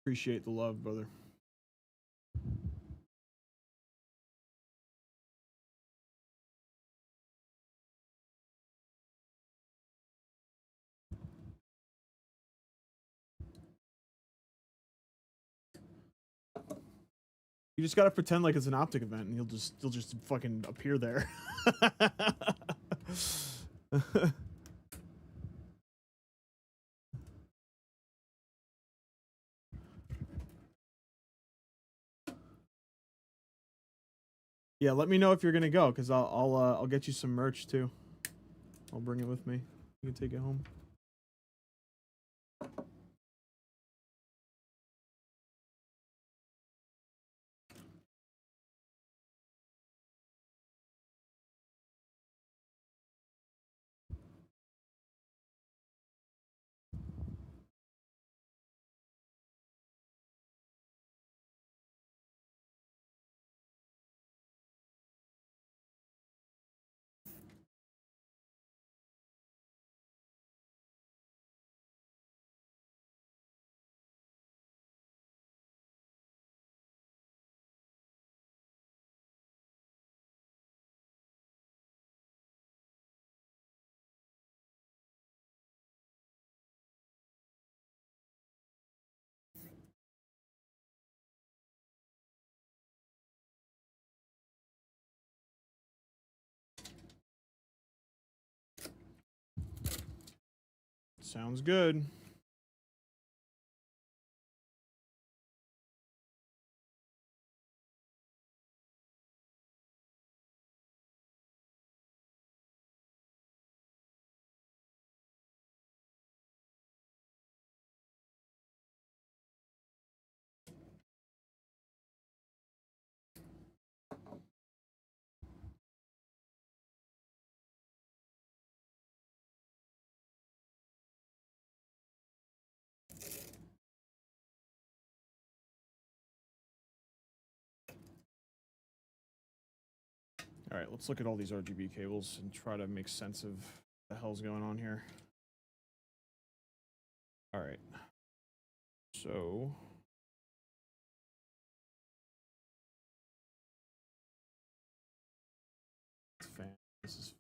Appreciate the love, brother. You just gotta pretend like it's an optic event, and you'll just fucking appear there. Yeah, let me know if you're gonna go, cause I'll get you some merch too. I'll bring it with me. You can take it home. Sounds good. All right, let's look at all these RGB cables and try to make sense of what the hell's going on here. All right. So fan. This is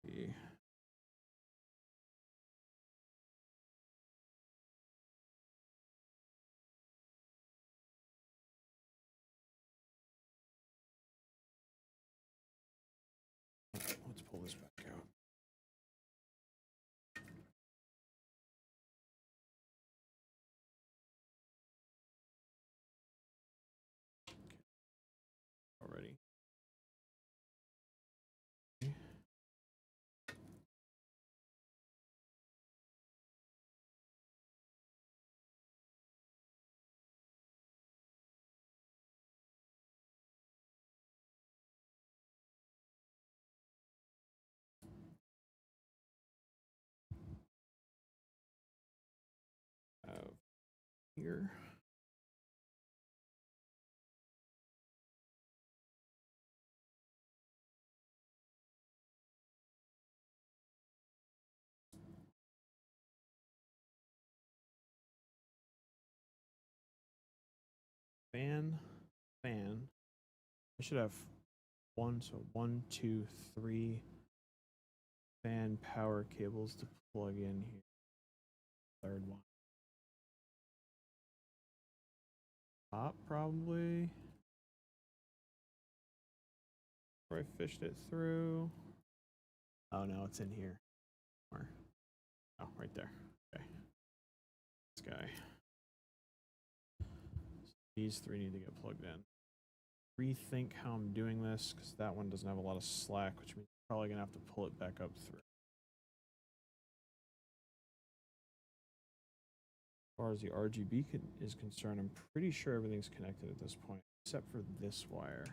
RGB. Let's pull this back out. Already. Here. Fan. I should have one, so 1, 2, 3 fan power cables to plug in here. Third one. Top probably. Where I fished it through. Oh no, it's in here. Or oh, right there. Okay. This guy. So these three need to get plugged in. Rethink how I'm doing this because that one doesn't have a lot of slack, which means I'm probably gonna have to pull it back up through. As far as the RGB is concerned, I'm pretty sure everything's connected at this point, except for this wire.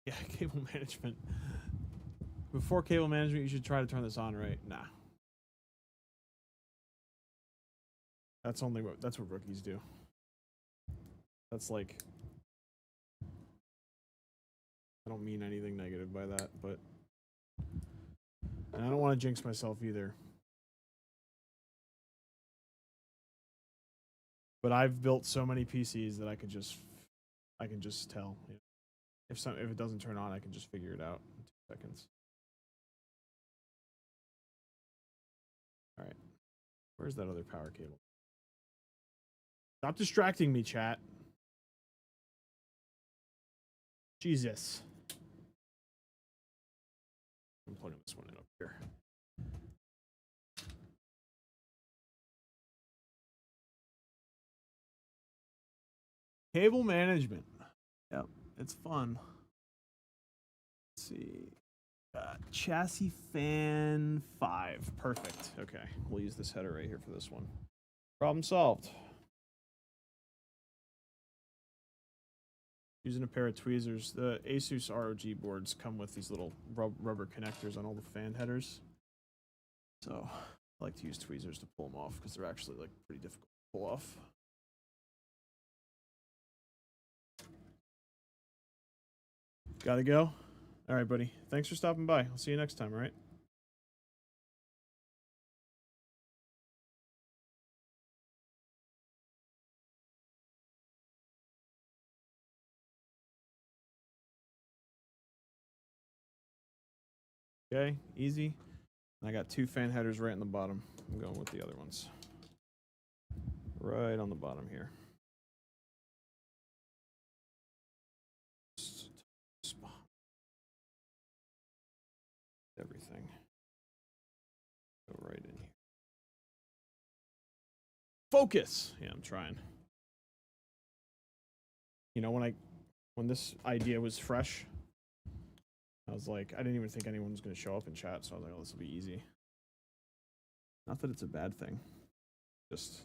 Yeah, cable management. Before cable management, you should try to turn this on, right? Nah. That's what rookies do. That's like, I don't mean anything negative by that, but and I don't want to jinx myself either. But I've built so many PCs that I can just tell. You know, if it doesn't turn on, I can just figure it out in 2 seconds. All right, where's that other power cable? Stop distracting me, chat. Jesus. I'm plugging this one in up here. Cable management. Yep, it's fun. Let's see. Chassis fan 5. Perfect. Okay, we'll use this header right here for this one. Problem solved. Using a pair of tweezers. The Asus ROG boards come with these little rubber connectors on all the fan headers. So I like to use tweezers to pull them off because they're actually like pretty difficult to pull off. Gotta go? All right, buddy. Thanks for stopping by. I'll see you next time, all right? Okay, easy. I got 2 fan headers right in the bottom. I'm going with the other ones. Right on the bottom here. Everything. Go right in here. Focus! Yeah, I'm trying. You know, when this idea was fresh, I was like, I didn't even think anyone was going to show up in chat, so I was like, oh, this will be easy. Not that it's a bad thing. Just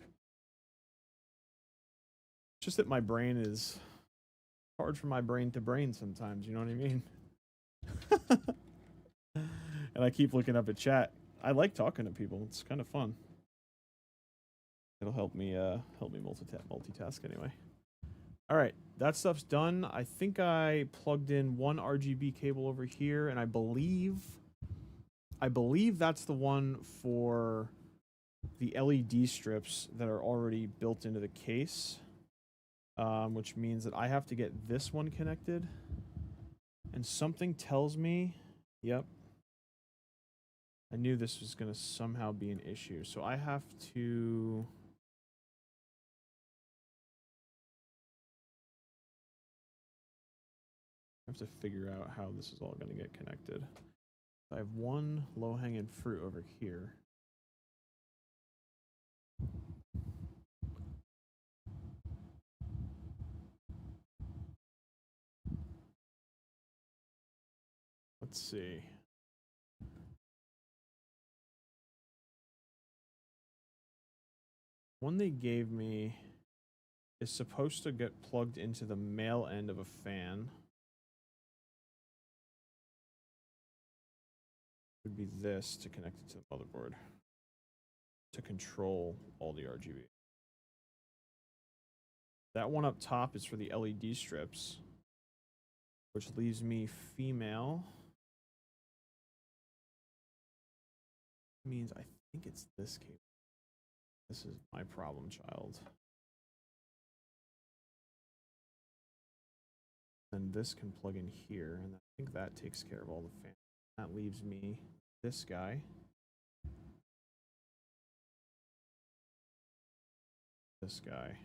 that my brain is hard for my brain to brain sometimes, you know what I mean? And I keep looking up at chat. I like talking to people. It's kind of fun. It'll help me multitask anyway. All right, that stuff's done. I think I plugged in one RGB cable over here, and I believe that's the one for the LED strips that are already built into the case, which means that I have to get this one connected. And something tells me, yep, I knew this was going to somehow be an issue. So I have to... figure out how this is all going to get connected. I have one low-hanging fruit over here. Let's see. One they gave me is supposed to get plugged into the male end of a fan. Would be this to connect it to the motherboard to control all the RGB. That one up top is for the LED strips, which leaves me female. Means I think it's this cable. This is my problem child. And this can plug in here, and I think that takes care of all the fans. That leaves me this guy. This guy.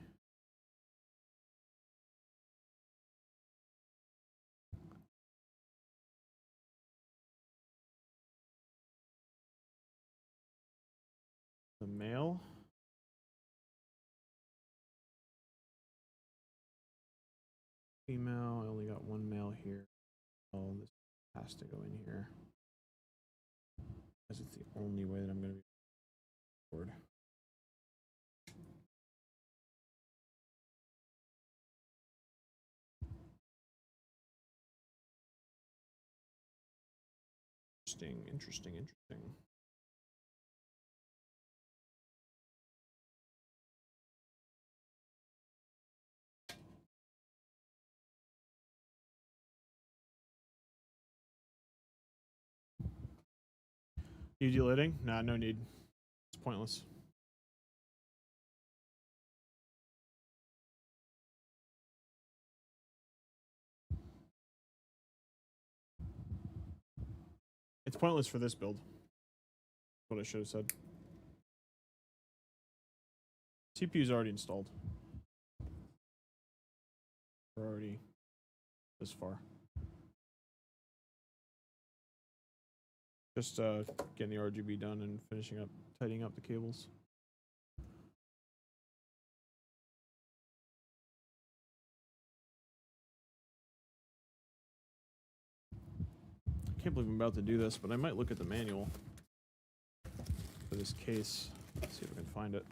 The male. Female. I only got one male here. Oh, this has to go in here. Because it's the only way that I'm going to be bored. Interesting. UD lighting? Nah, no need. It's pointless. It's pointless for this build. That's what I should have said. CPU's already installed. We're already this far. Just getting the RGB done and finishing up, tightening up the cables. I can't believe I'm about to do this, but I might look at the manual for this case. Let's see if I can find it.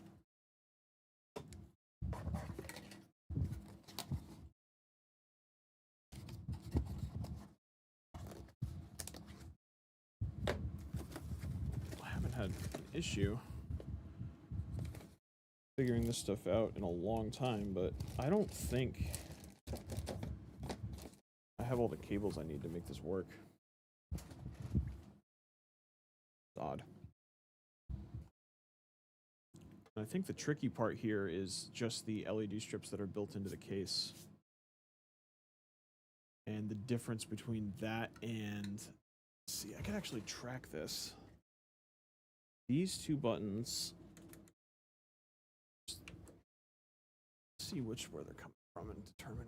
I haven't had an issue figuring this stuff out in a long time, but I don't think I have all the cables I need to make this work. It's odd. And I think the tricky part here is just the LED strips that are built into the case. And the difference between that and... Let's see, I can actually track this. These two buttons... See where they're coming from and determine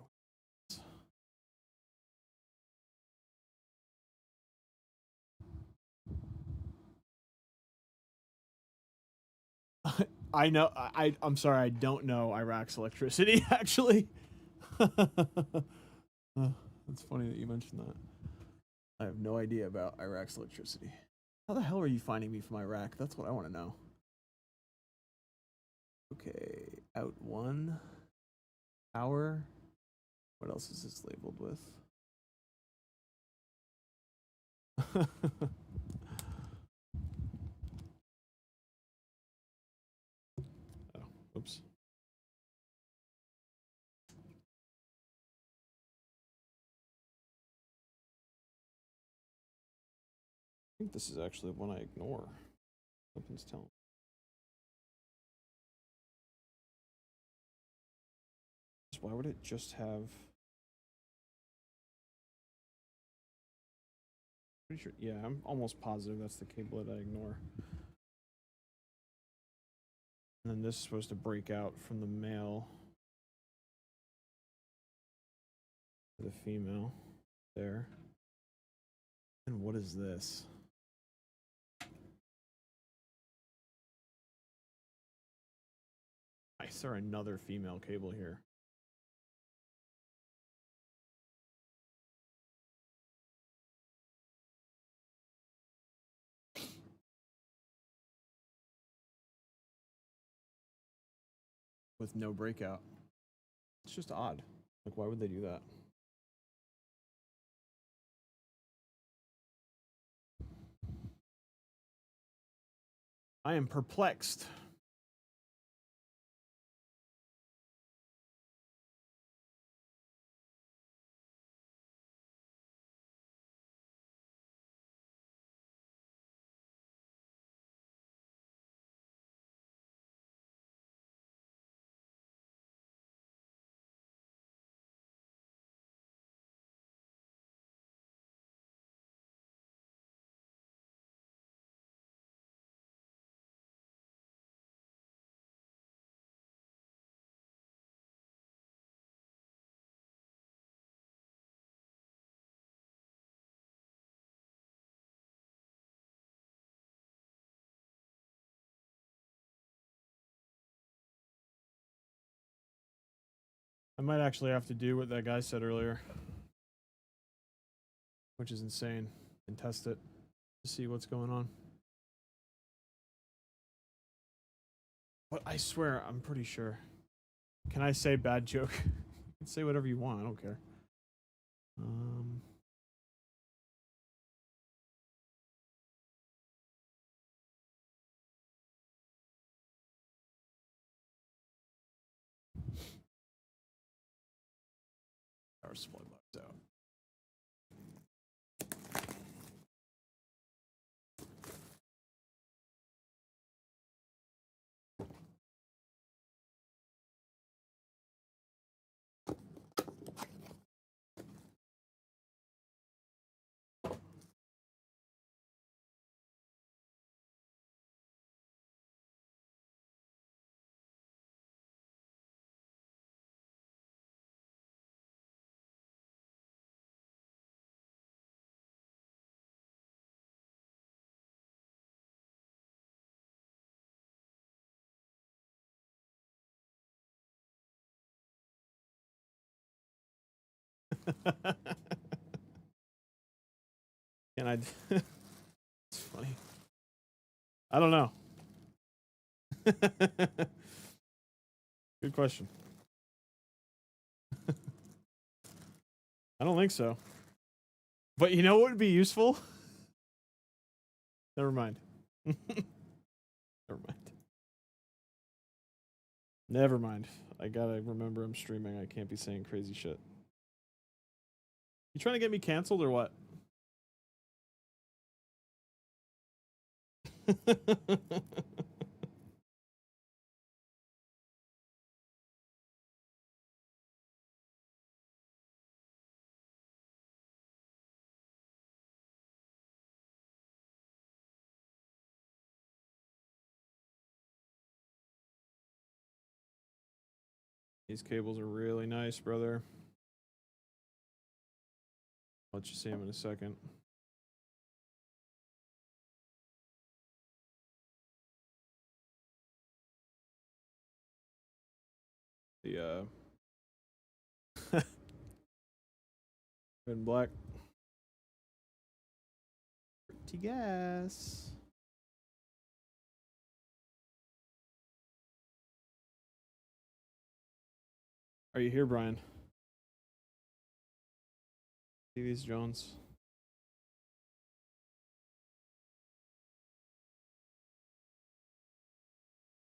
what I know. I'm sorry. I don't know Iraq's electricity. Actually, it's funny that you mentioned that. I have no idea about Iraq's electricity. How the hell are you finding me from Iraq? That's what I want to know. Okay, out one. Power. What else is this labeled with? Oh, oops. I think this is actually one I ignore. Something's telling me. Why would it just have... Pretty sure, yeah, I'm almost positive that's the cable that I ignore. And then this is supposed to break out from the male to the female there. And what is this? I saw another female cable here. With no breakout. It's just odd. Like, why would they do that? I am perplexed. I might actually have to do what that guy said earlier, which is insane, and test it to see what's going on. But I swear, I'm pretty sure. Can I say bad joke? You can say whatever you want, I don't care. Power supply box out. Can I? It's funny. I don't know. Good question. I don't think so. But you know what would be useful? Never mind. Never mind. Never mind. I gotta remember I'm streaming. I can't be saying crazy shit. You trying to get me canceled or what? These cables are really nice, brother. I'll let you see them in a second. The red and black. Pretty gas. Are you here, Brian? See these Jones?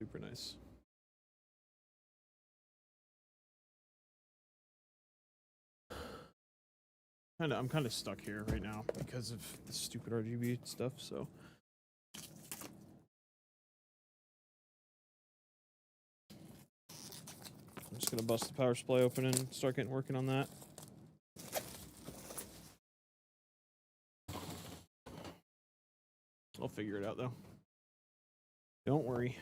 Super nice. I'm kind of stuck here right now because of the stupid RGB stuff, so. I'm just gonna bust the power supply open and start getting working on that. I'll figure it out though. Don't worry.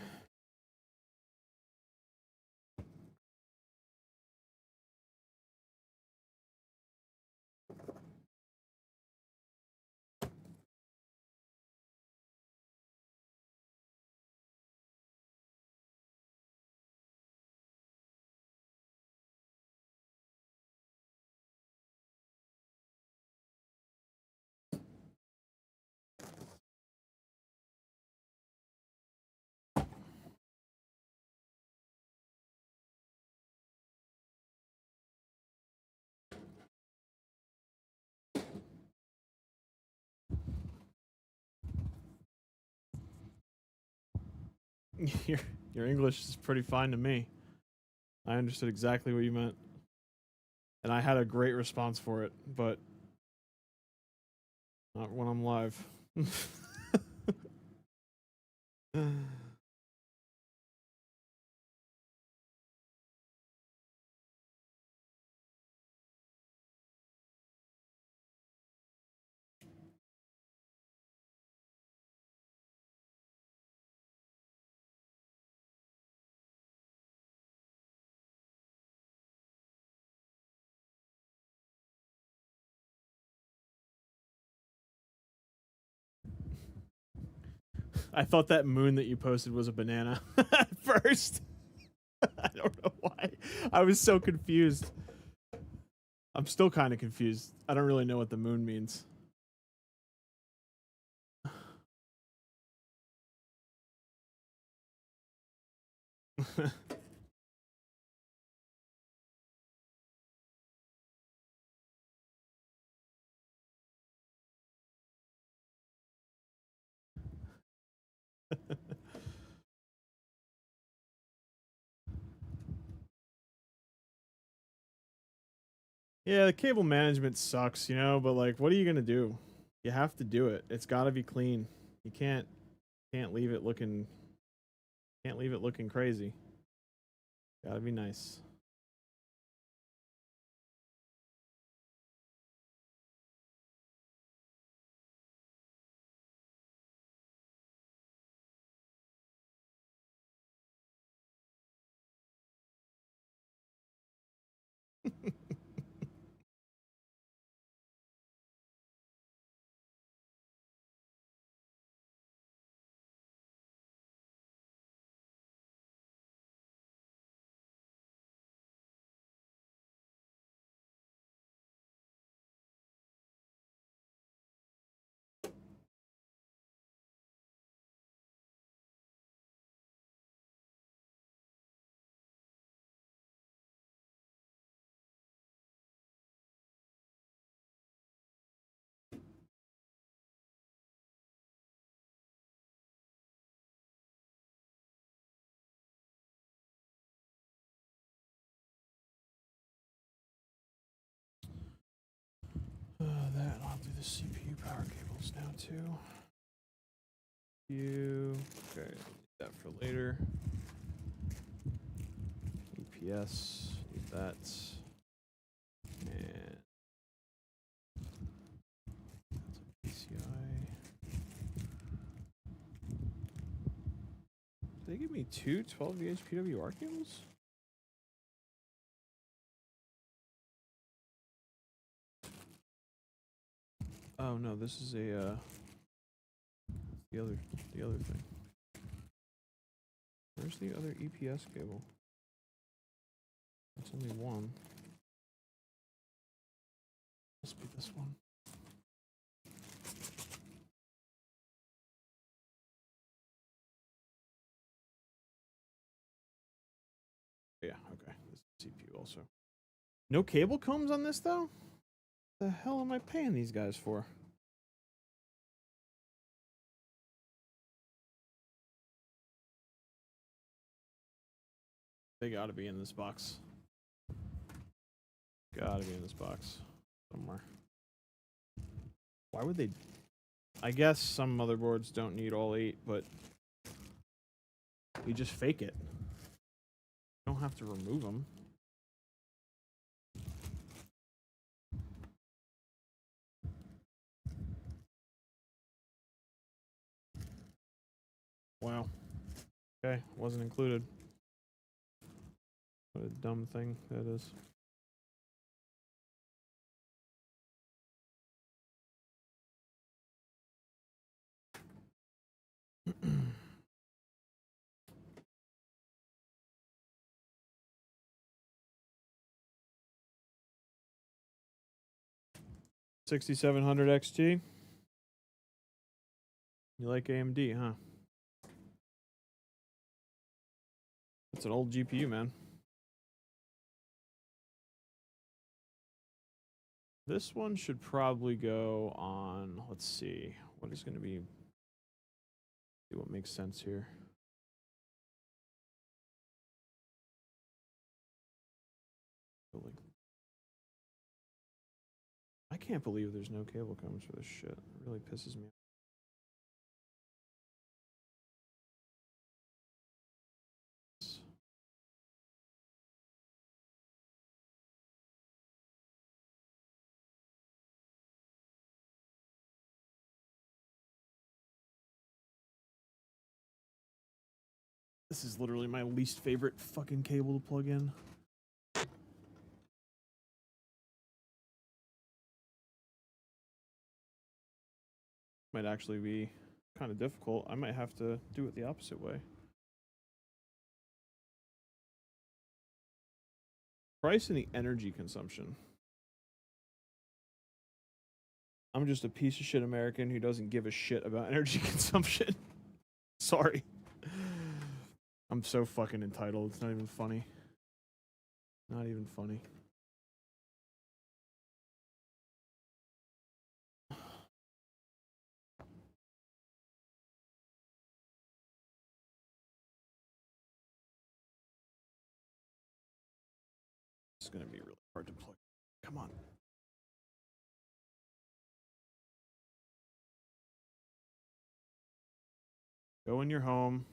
Your English is pretty fine to me. I understood exactly what you meant. And I had a great response for it, but not when I'm live. I thought that moon that you posted was a banana at first. I don't know why. I was so confused. I'm still kind of confused. I don't really know what the moon means. Yeah, the cable management sucks, you know, but like, what are you gonna do? You have to do it. It's got to be clean. You can't leave it looking crazy. Gotta be nice. That I'll do the CPU power cables now too. Okay, need that for later. EPS, need that. And that's a PCI. Did they give me two 12VH PWR cables? Oh no, this is a the other thing. Where's the other EPS cable? It's only one. Must be this one. Yeah, okay. This is CPU also. No cable combs on this though? The hell am I paying these guys for? They gotta be in this box. Gotta be in this box somewhere. Why would they? I guess some motherboards don't need all 8, but you just fake it. You don't have to remove them. Wow. Okay, wasn't included. What a dumb thing that is. $6,700 XT. You like AMD, huh? It's an old GPU, man. This one should probably go on, let's see, what is going to be, see what makes sense here. I can't believe there's no cable comes for this shit. It really pisses me off. This is literally my least favorite fucking cable to plug in. Might actually be kind of difficult. I might have to do it the opposite way. Price and the energy consumption. I'm just a piece of shit American who doesn't give a shit about energy consumption. Sorry. I'm so fucking entitled. It's not even funny. Not even funny. It's gonna be really hard to plug. Come on. Go in your home.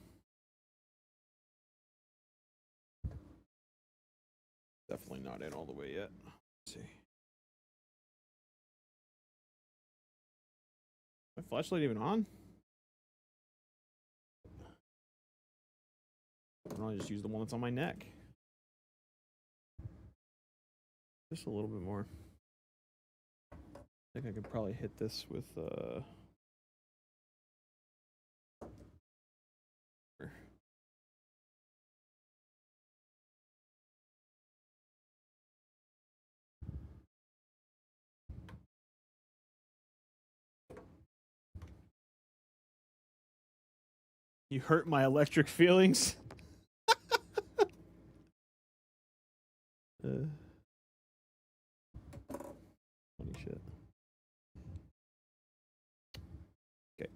Definitely not in all the way yet. Let's see. My flashlight even on? I'll just use the one that's on my neck. Just a little bit more. I think I could probably hit this with You hurt my electric feelings. Funny shit. Okay.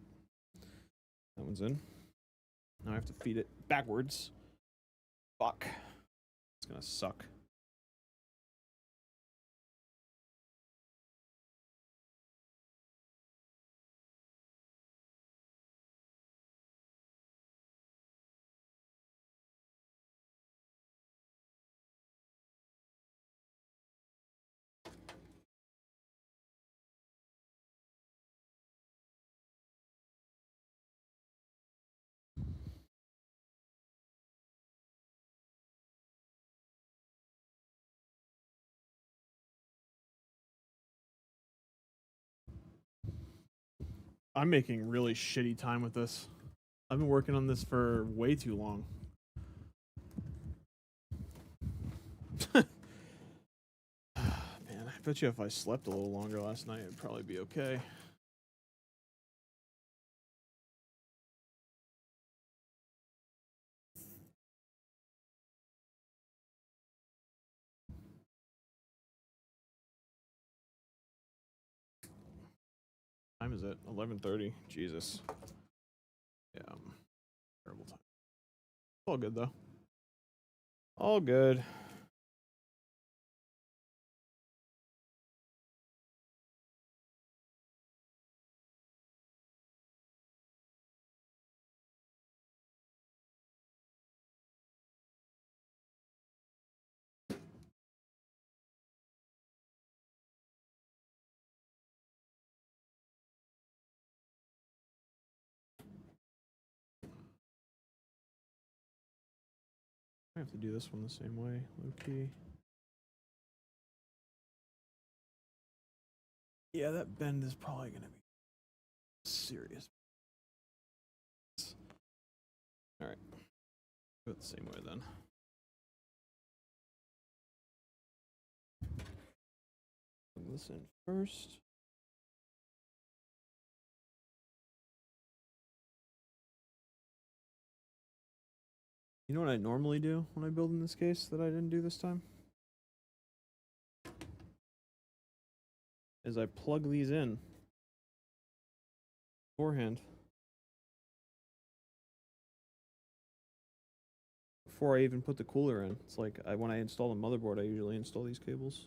That one's in. Now I have to feed it backwards. Fuck. It's gonna suck. I'm making really shitty time with this. I've been working on this for way too long. Man, I bet you if I slept a little longer last night, it'd probably be okay. time is it? 11:30. Jesus. Yeah. Terrible time. All good though. All good. I have to do this one the same way, low key. Yeah, that bend is probably gonna be serious. All right, do it the same way then. Plug this in first. You know what I normally do when I build in this case that I didn't do this time? Is I plug these in beforehand. Before I even put the cooler in. It's like when I install the motherboard, I usually install these cables.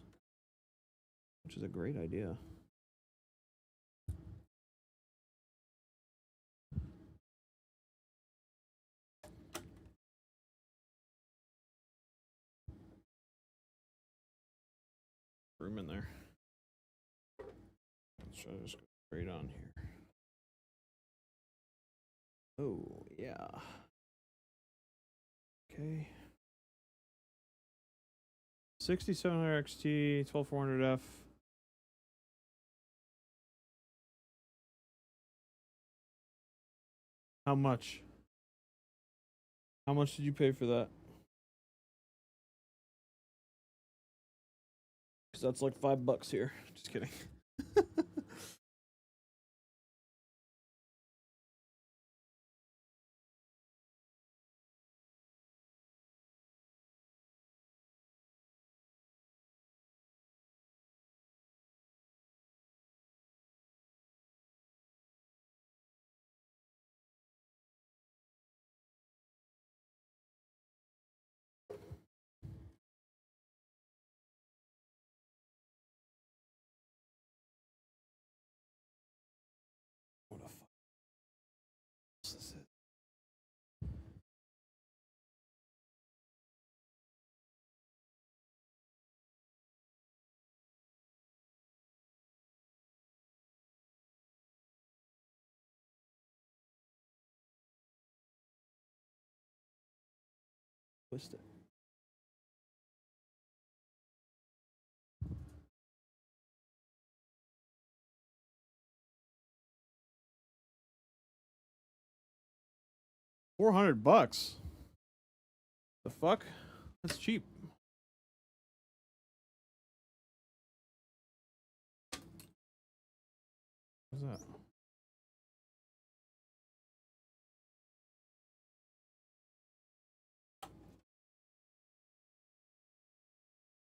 Which is a great idea. Room in there. Let's try to just go straight on here. Oh, yeah. Okay. 6700 XT, 12400F. How much? How much did you pay for that? Because that's like $5 here. Just kidding. What the fuck is this? 400 bucks. The fuck? That's cheap. What's that?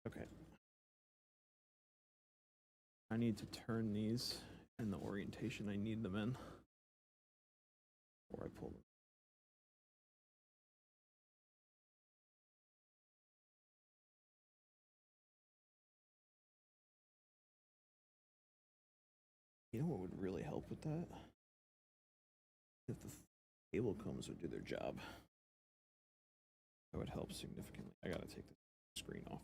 Okay. I need to turn these in the orientation I need them in before I pull them. You know what would really help with that? If the cable combs would do their job. That would help significantly. I gotta take the screen off.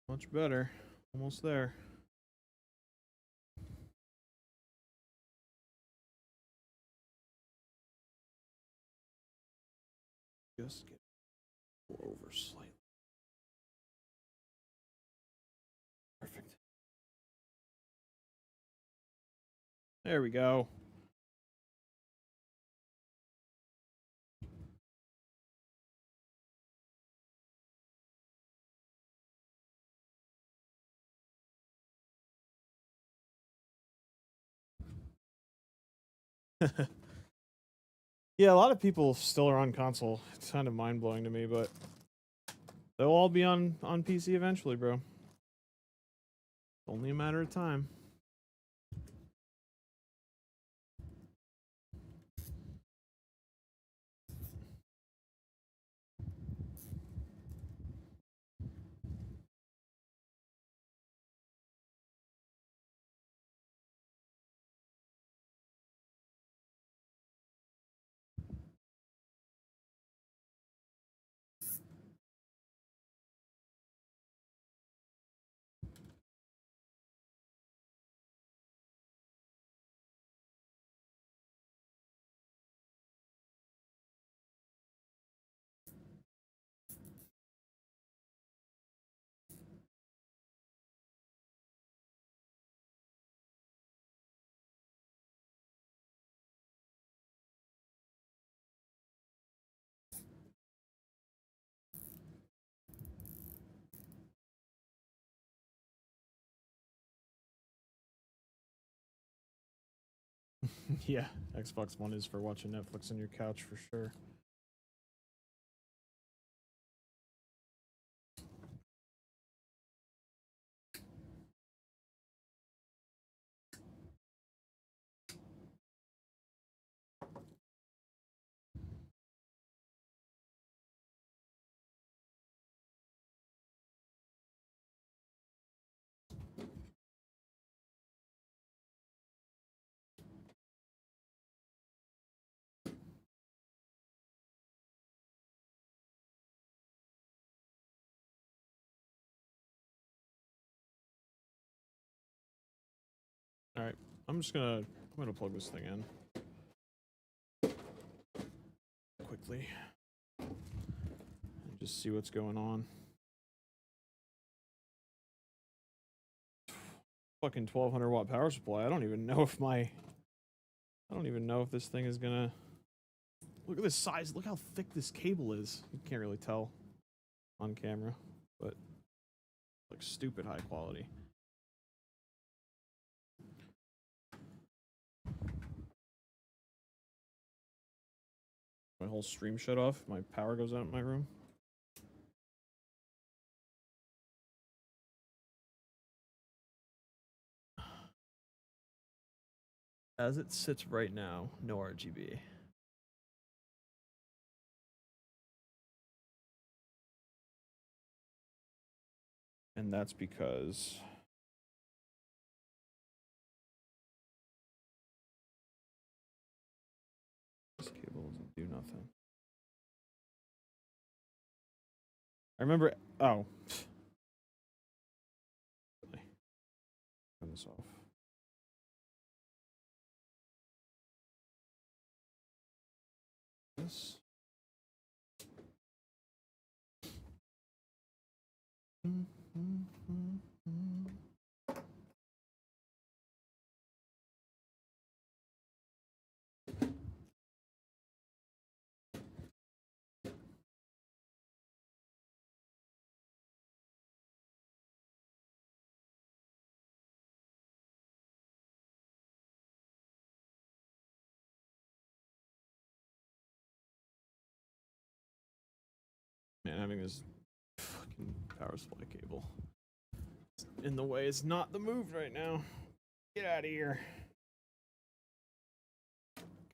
Much better. Almost there. Just get over slightly. Perfect. There we go. Yeah, a lot of people still are on console. It's kind of mind-blowing to me, but they'll all be on PC eventually, bro. Only a matter of time. Yeah, Xbox One is for watching Netflix on your couch for sure. All right, I'm gonna plug this thing in quickly and just see what's going on. Fucking 1200 watt power supply. I don't even know if this thing is gonna. Look at this size. Look how thick this cable is. You can't really tell on camera, but like stupid high quality. My whole stream shut off. My power goes out in my room. As it sits right now, no RGB. And that's because this cable doesn't do nothing. I remember. Oh. Turn this off. This. Man, having this fucking power supply cable in the way is not the move right now. Get out of here.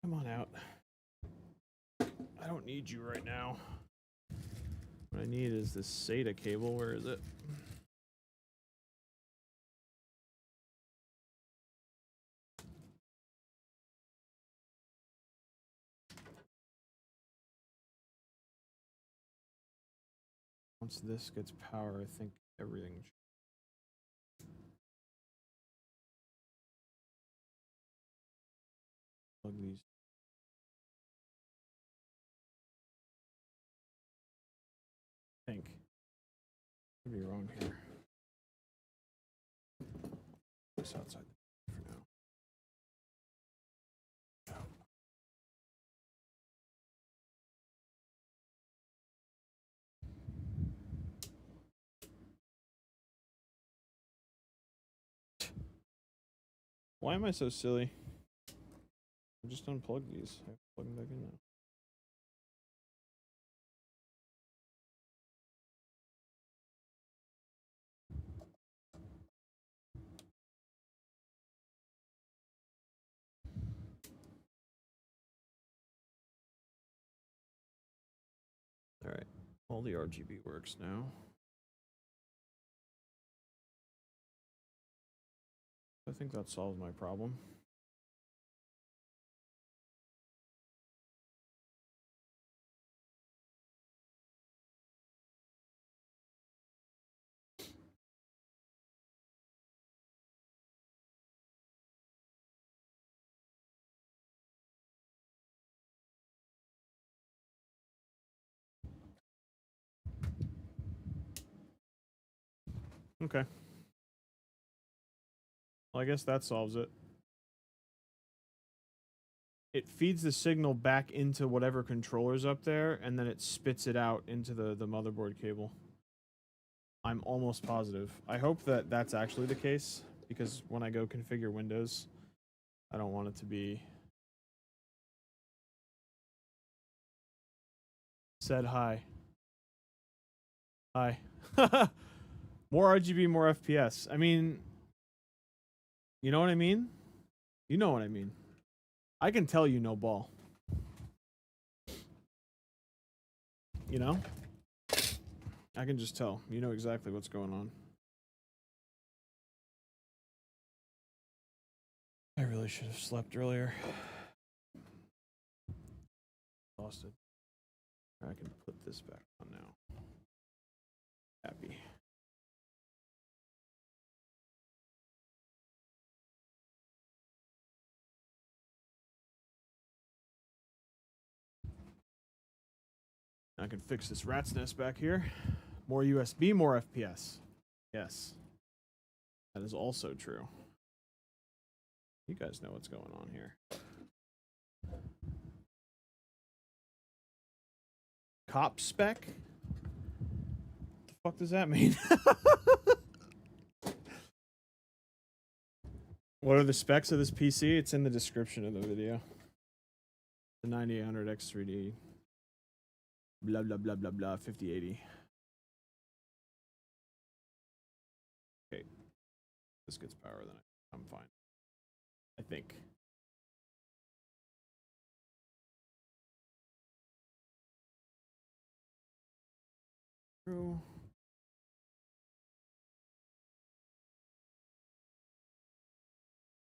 Come on out. I don't need you right now. What I need is this SATA cable. Where is it? Once this gets power, I think everything. Plug these. I think. Could be wrong here. This outside for now. Why am I so silly? I just unplugged these. I have to plug them back in now. All right, all the RGB works now. I think that solves my problem. Okay. Well, I guess that solves it. It feeds the signal back into whatever controller's up there, and then it spits it out into the motherboard cable. I'm almost positive. I hope that that's actually the case, because when I go configure Windows, I don't want it to be... Said hi. Hi. More RGB, more FPS. I mean... You know what I mean? You know what I mean. I can tell you no ball. You know? I can just tell. You know exactly what's going on. I really should have slept earlier. Exhausted. I can put this back on now. Happy. I can fix this rat's nest back here. More USB, more FPS. Yes. That is also true. You guys know what's going on here. Cop spec? What the fuck does that mean? What are the specs of this PC? It's in the description of the video. The 9800X3D. Blah, blah, blah, blah, blah, 5080. Okay. This gets power, then I'm fine. I think. True.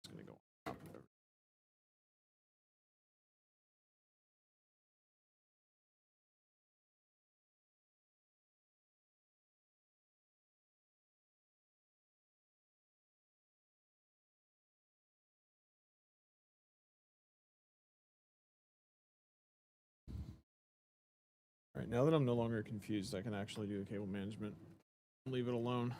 It's gonna go on. All right, now that I'm no longer confused, I can actually do the cable management. Leave it alone.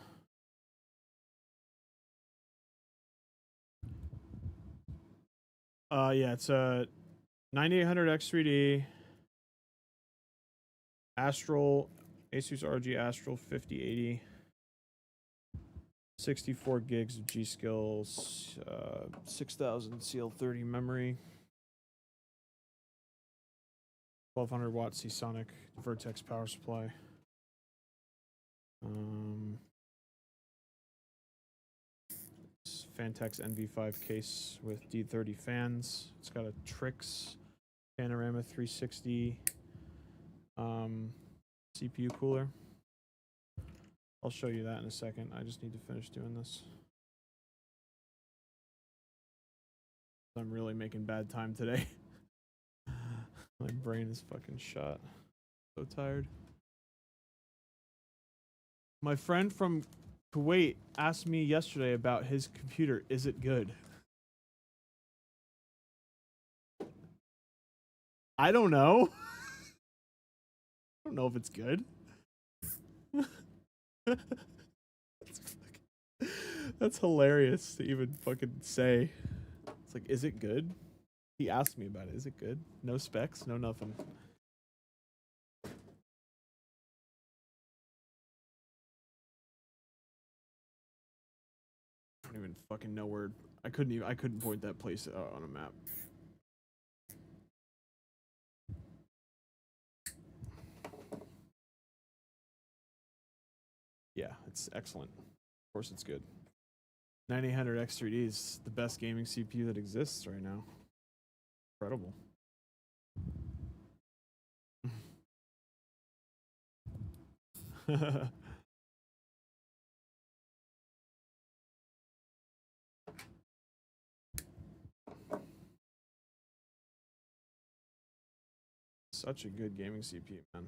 Yeah, it's a 9800X3D Astral, Asus RG Astral 5080, 64 gigs of G.Skill, 6000 CL30 memory, 1200 watt Seasonic VERTEX power supply. Phanteks NV5 case with D30 fans. It's got a TRYX Panorama 360 CPU cooler. I'll show you that in a second. I just need to finish doing this. I'm really making bad time today. My brain is fucking shot. So tired. My friend from Kuwait asked me yesterday about his computer. Is it good? I don't know. I don't know if it's good. That's hilarious to even fucking say. It's like, is it good? He asked me about it. Is it good? No specs, no nothing. don't even fucking know where. I couldn't point that place on a map. Yeah, it's excellent. Of course it's good. 9800 X3D is the best gaming CPU that exists right now. Incredible. Such a good gaming CPU, man.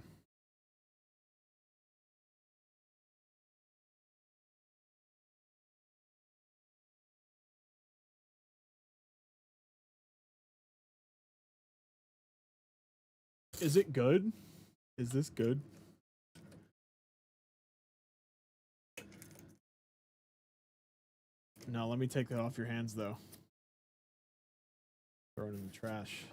Is it good? Is this good? No, let me take that off your hands, though. Throw it in the trash.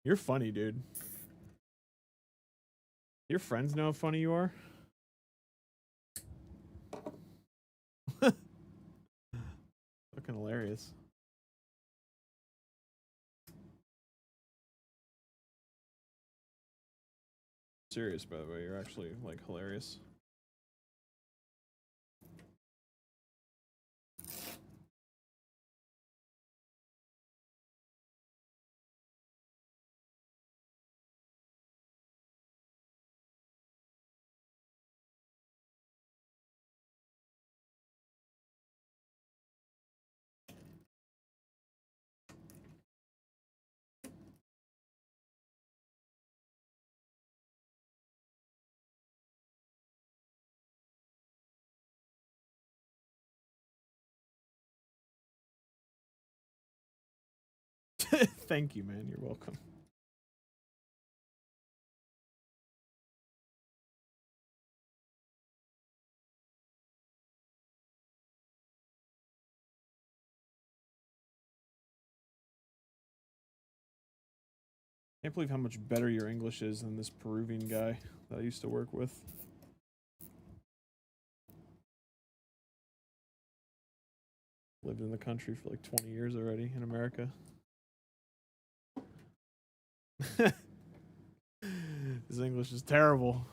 You're funny, dude. Your friends know how funny you are? Fucking hilarious. Serious, by the way, you're actually, like, hilarious. Thank you, man. You're welcome. Can't believe how much better your English is than this Peruvian guy that I used to work with. Lived in the country for like 20 years already in America. His English is terrible.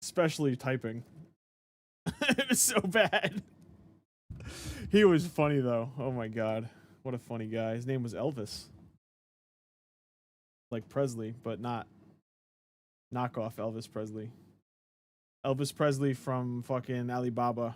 Especially typing. It was so bad. He was funny though. Oh my god. What a funny guy. His name was Elvis. Like Presley, but not knockoff Elvis Presley. Elvis Presley from fucking Alibaba.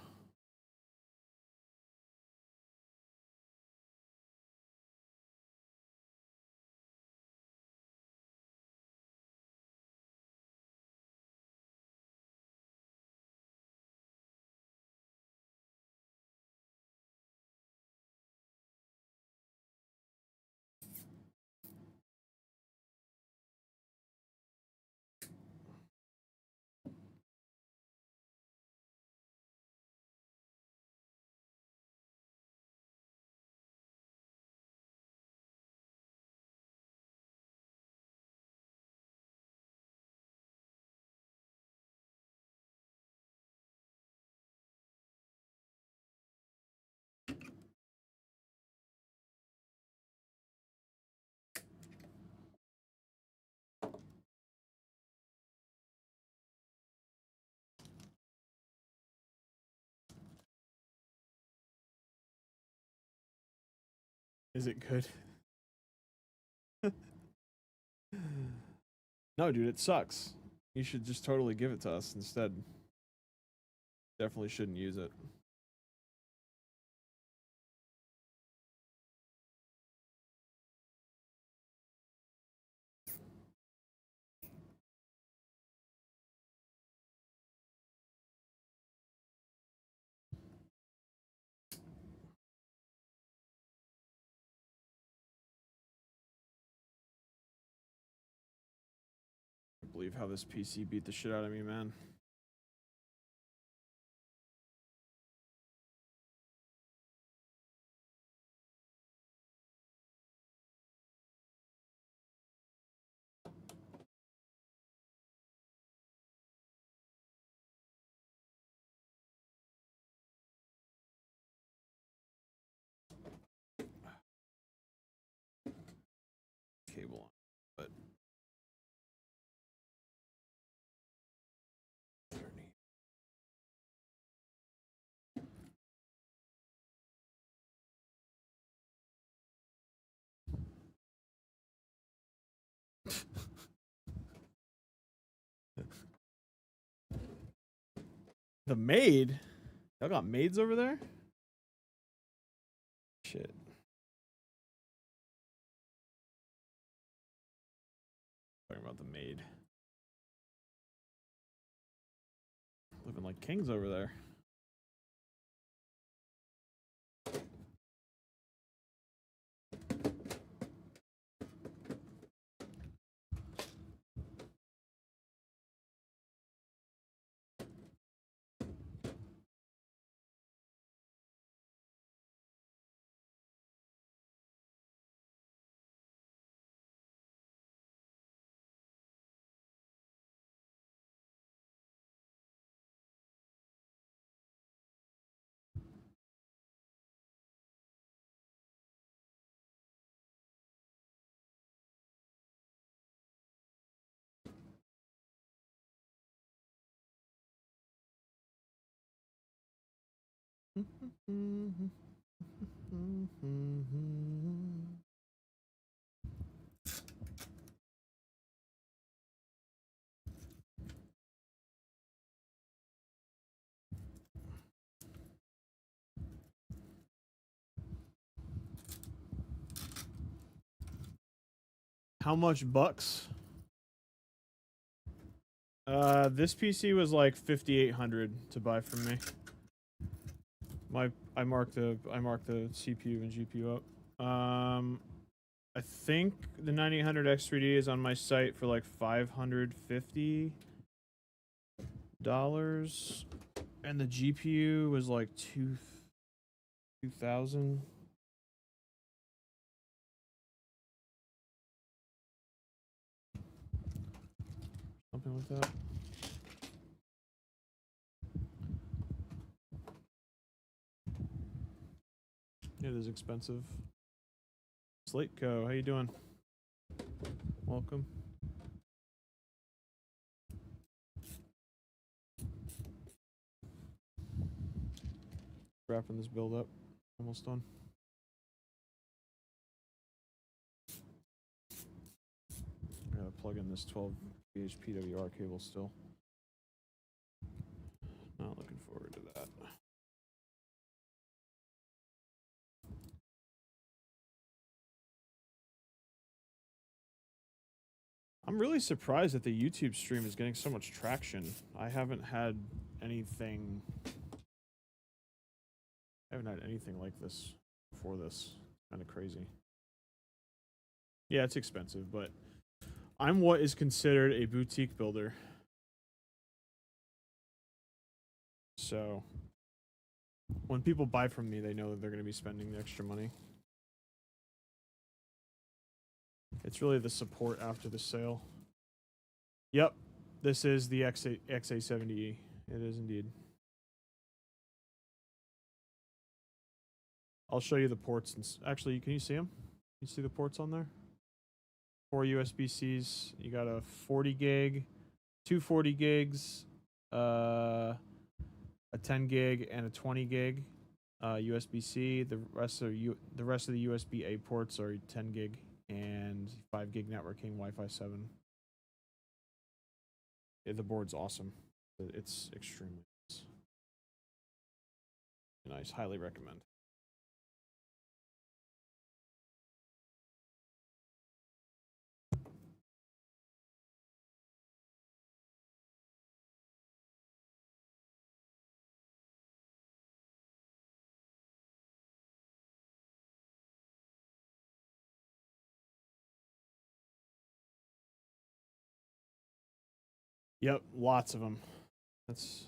Is it good? No, dude, it sucks. You should just totally give it to us instead. Definitely shouldn't use it. I can't believe how this PC beat the shit out of me, man. Cable on, but the maid? Y'all got maids over there? Shit. Talking about the maid. Living like kings over there. How much bucks? This PC was like 5,800 to buy from me. I marked the CPU and GPU up. I think the 9800 X3D is on my site for like $550, and the GPU was like 2,000. Something like that. It is expensive. Slateco, how you doing? Welcome. Wrapping this build up. Almost done. I gotta plug in this 12 VH PWR cable still. Not looking forward to that. I'm really surprised that the YouTube stream is getting so much traction. I haven't had anything like this before this. Kind of crazy. Yeah, it's expensive, but I'm what is considered a boutique builder. So when people buy from me, they know that they're going to be spending the extra money. It's really the support after the sale. Yep, this is the XA70E. It is indeed. I'll show you the ports. Actually, can you see them? You see the ports on there? 4 USB-Cs. You got a 40 gig, 2 40 gigs, a 10 gig, and a 20 gig USB-C. The rest of the USB-A ports are 10 gig and 5 gig networking, Wi-Fi 7. Yeah, the board's awesome. It's extremely nice. Nice, highly recommend. Yep, lots of them. That's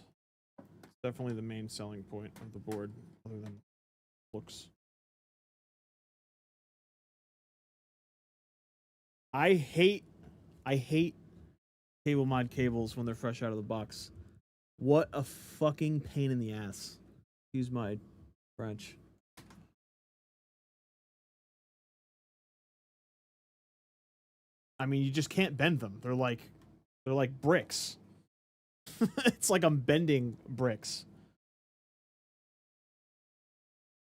definitely the main selling point of the board, other than looks. I hate cable mod cables when they're fresh out of the box. What a fucking pain in the ass. Excuse my French. I mean, you just can't bend them. They're like bricks. It's like I'm bending bricks.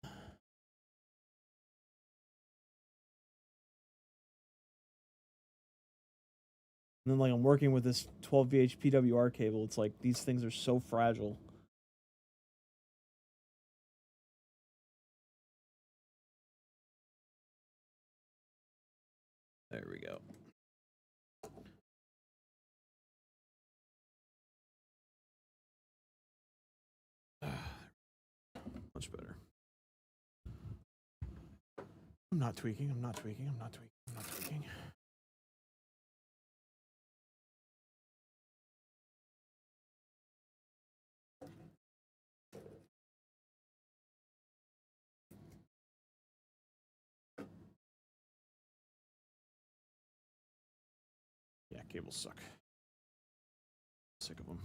And then like I'm working with this 12VH PWR cable. It's like these things are so fragile. There we go. Much better. I'm not tweaking. I'm not tweaking. I'm not tweaking. I'm not tweaking. Yeah, cables suck. Sick of them.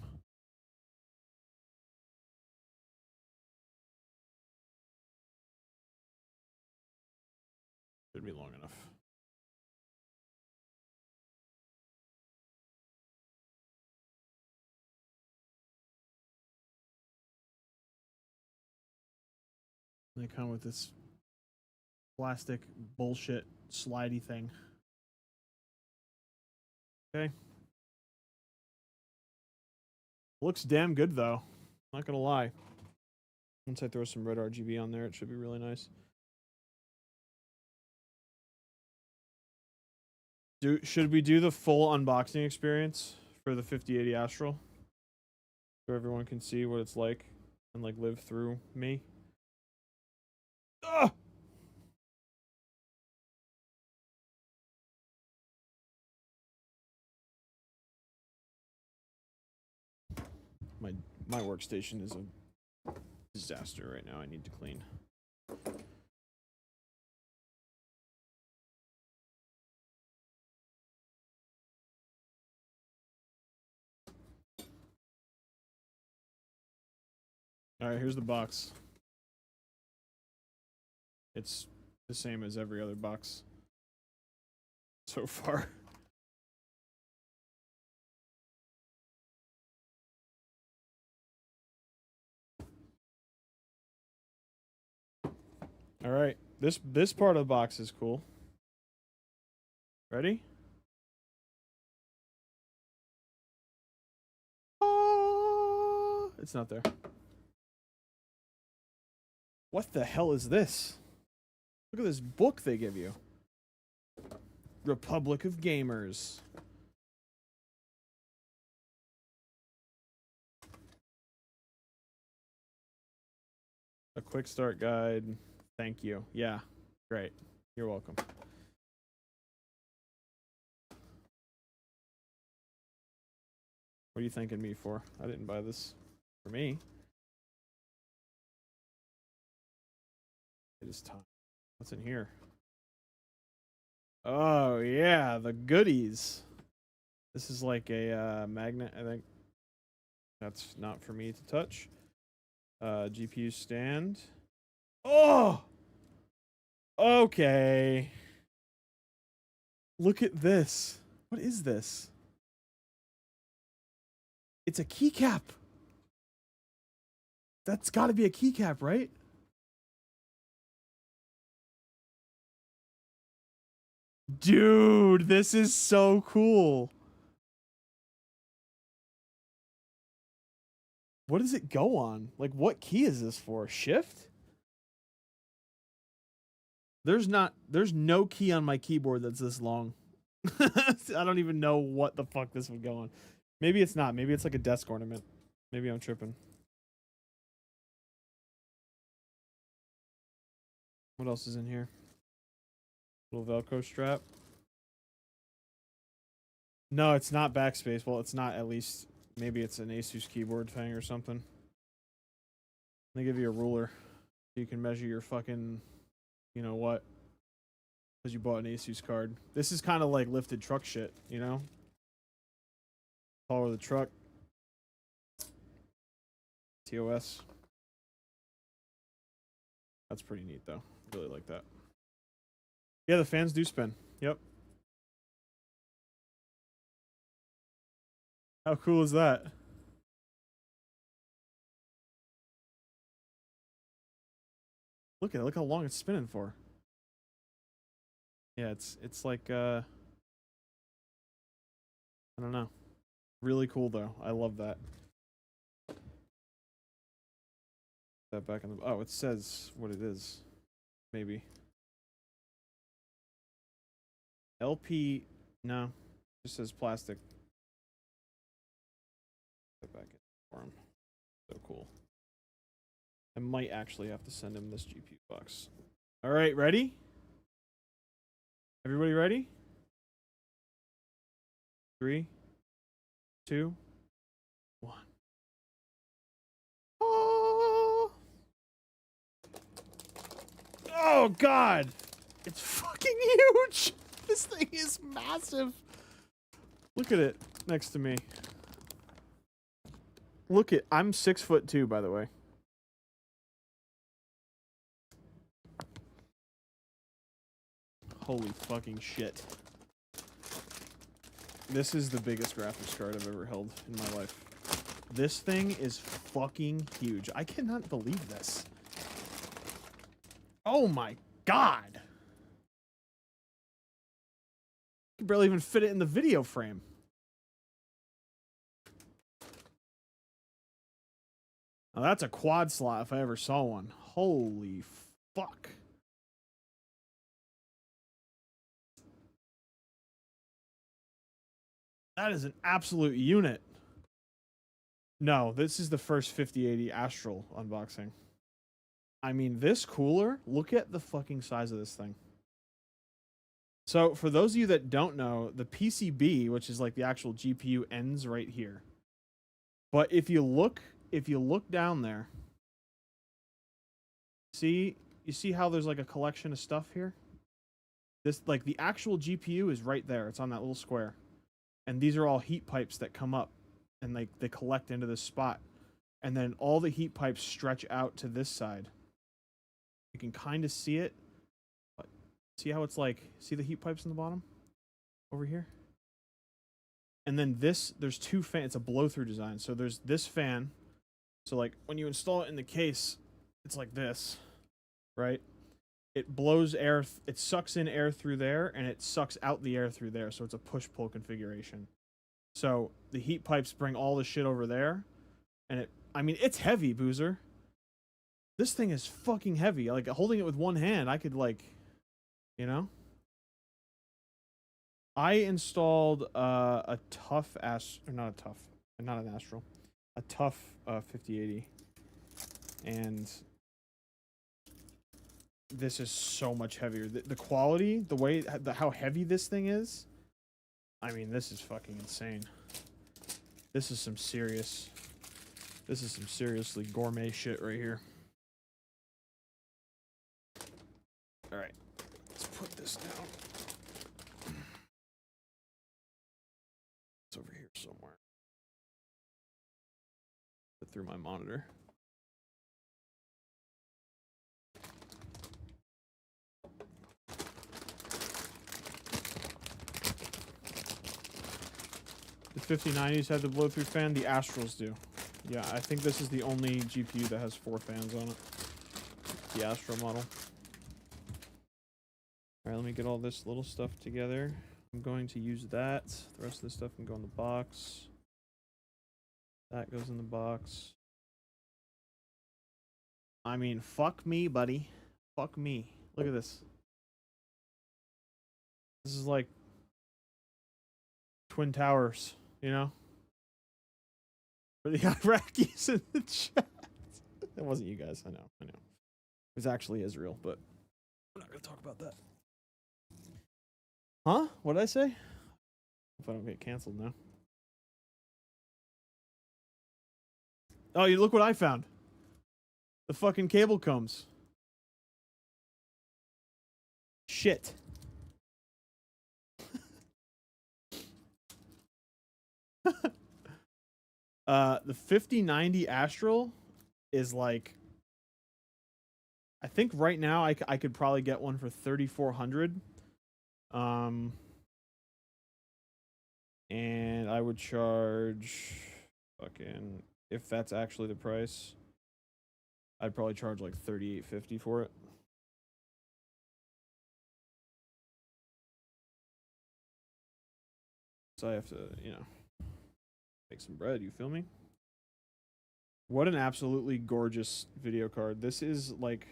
Should be long enough. They come with this plastic bullshit slidey thing. Okay. Looks damn good though. Not gonna lie. Once I throw some red RGB on there, it should be really nice. Should we do the full unboxing experience for the 5080 Astral? So everyone can see what it's like and like live through me. Ugh! My workstation is a disaster right now. I need to clean. All right, here's the box. It's the same as every other box so far. All right, this part of the box is cool. Ready? Oh, it's not there. What the hell is this? Look at this book they give you. Republic of Gamers. A quick start guide. Thank you. Yeah, great. You're welcome. What are you thanking me for? I didn't buy this for me. It is time. What's in here? Oh, yeah, the goodies. This is like a magnet, I think. That's not for me to touch. GPU stand. Oh! Okay. Look at this. What is this? It's a keycap. That's got to be a keycap, right? Dude, this is so cool. What does it go on? Like, what key is this for? Shift? There's no key on my keyboard that's this long. I don't even know what the fuck this would go on. Maybe it's not. Maybe it's like a desk ornament. Maybe I'm tripping. What else is in here? Little Velcro strap. No, it's not backspace. Well, it's not, at least. Maybe it's an Asus keyboard thing or something. They give you a ruler so you can measure your fucking, you know what? Because you bought an Asus card. This is kind of like lifted truck shit, you know? Taller the truck. TOS. That's pretty neat, though. Really like that. Yeah, the fans do spin. Yep. How cool is that? Look at it. Look how long it's spinning for. Yeah, it's like I don't know. Really cool though. I love that. That back in the it says what it is. Maybe. LP no. It just says plastic. Put that back in for him. So cool. I might actually have to send him this GPU box. Alright, ready? Everybody ready? 3, 2, 1. Oh god! It's fucking huge! This thing is massive! Look at it next to me. Look at, I'm 6'2", by the way. Holy fucking shit. This is the biggest graphics card I've ever held in my life. This thing is fucking huge. I cannot believe this. Oh my god! You can barely even fit it in the video frame. Now that's a quad slot if I ever saw one. Holy fuck. That is an absolute unit. No, this is the first 5080 Astral unboxing. I mean, this cooler, look at the fucking size of this thing. So, for those of you that don't know, the PCB, which is like the actual GPU, ends right here. But if you look down there, you see how there's like a collection of stuff here? This, like, the actual GPU is right there. It's on that little square. And these are all heat pipes that come up and they collect into this spot. And then all the heat pipes stretch out to this side. You can kind of see it. But see how it's like, see the heat pipes in the bottom? Over here? And then there's two fans. It's a blow-through design. So there's this fan. So like when you install it in the case, it's like this, right? It blows air, it sucks in air through there, and it sucks out the air through there. So it's a push-pull configuration. So the heat pipes bring all the shit over there, and I mean, it's heavy, Boozer. This thing is fucking heavy. Like, holding it with one hand, I could, like, you know? I installed a tough not an Astral, a tough 5080, and this is so much heavier. The quality, the way, how heavy this thing is, I mean, this is fucking insane. This is some seriously gourmet shit right here. All right, let's put this down. It's over here somewhere. Put through my monitor. The 5090s have the blow-through fan. The Astrals do. Yeah, I think this is the only GPU that has 4 fans on it. The Astral model. Alright, let me get all this little stuff together. I'm going to use that. The rest of this stuff can go in the box. That goes in the box. I mean, fuck me, buddy. Fuck me. Look at this. This is like Twin Towers, you know? For the Iraqis in the chat. That wasn't you guys. I know. It was actually Israel, but we're not going to talk about that. Huh? What did I say? Hope I don't get canceled now. Oh, you look what I found. The fucking cable comes. Shit. The 5090 Astral is like, I think right now I could probably get one for 3,400. And I would charge fucking, if that's actually the price, I'd probably charge like $3,850 for it. So I have to, you know, make some bread, you feel me? What an absolutely gorgeous video card. This is like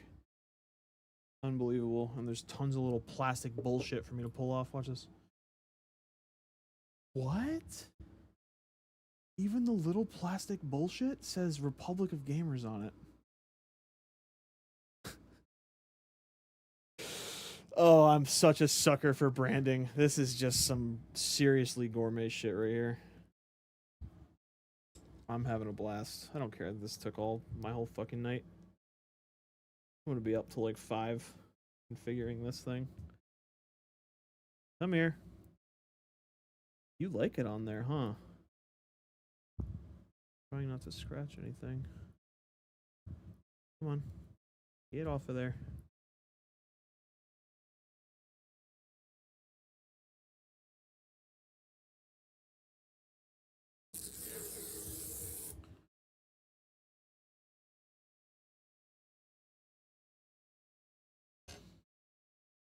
unbelievable. And there's tons of little plastic bullshit for me to pull off. Watch this. What? Even the little plastic bullshit says Republic of Gamers on it. Oh, I'm such a sucker for branding. This is just some seriously gourmet shit right here. I'm having a blast. I don't care that this took my whole fucking night. I'm gonna be up till like 5 configuring this thing. Come here. You like it on there, huh? Trying not to scratch anything. Come on. Get off of there.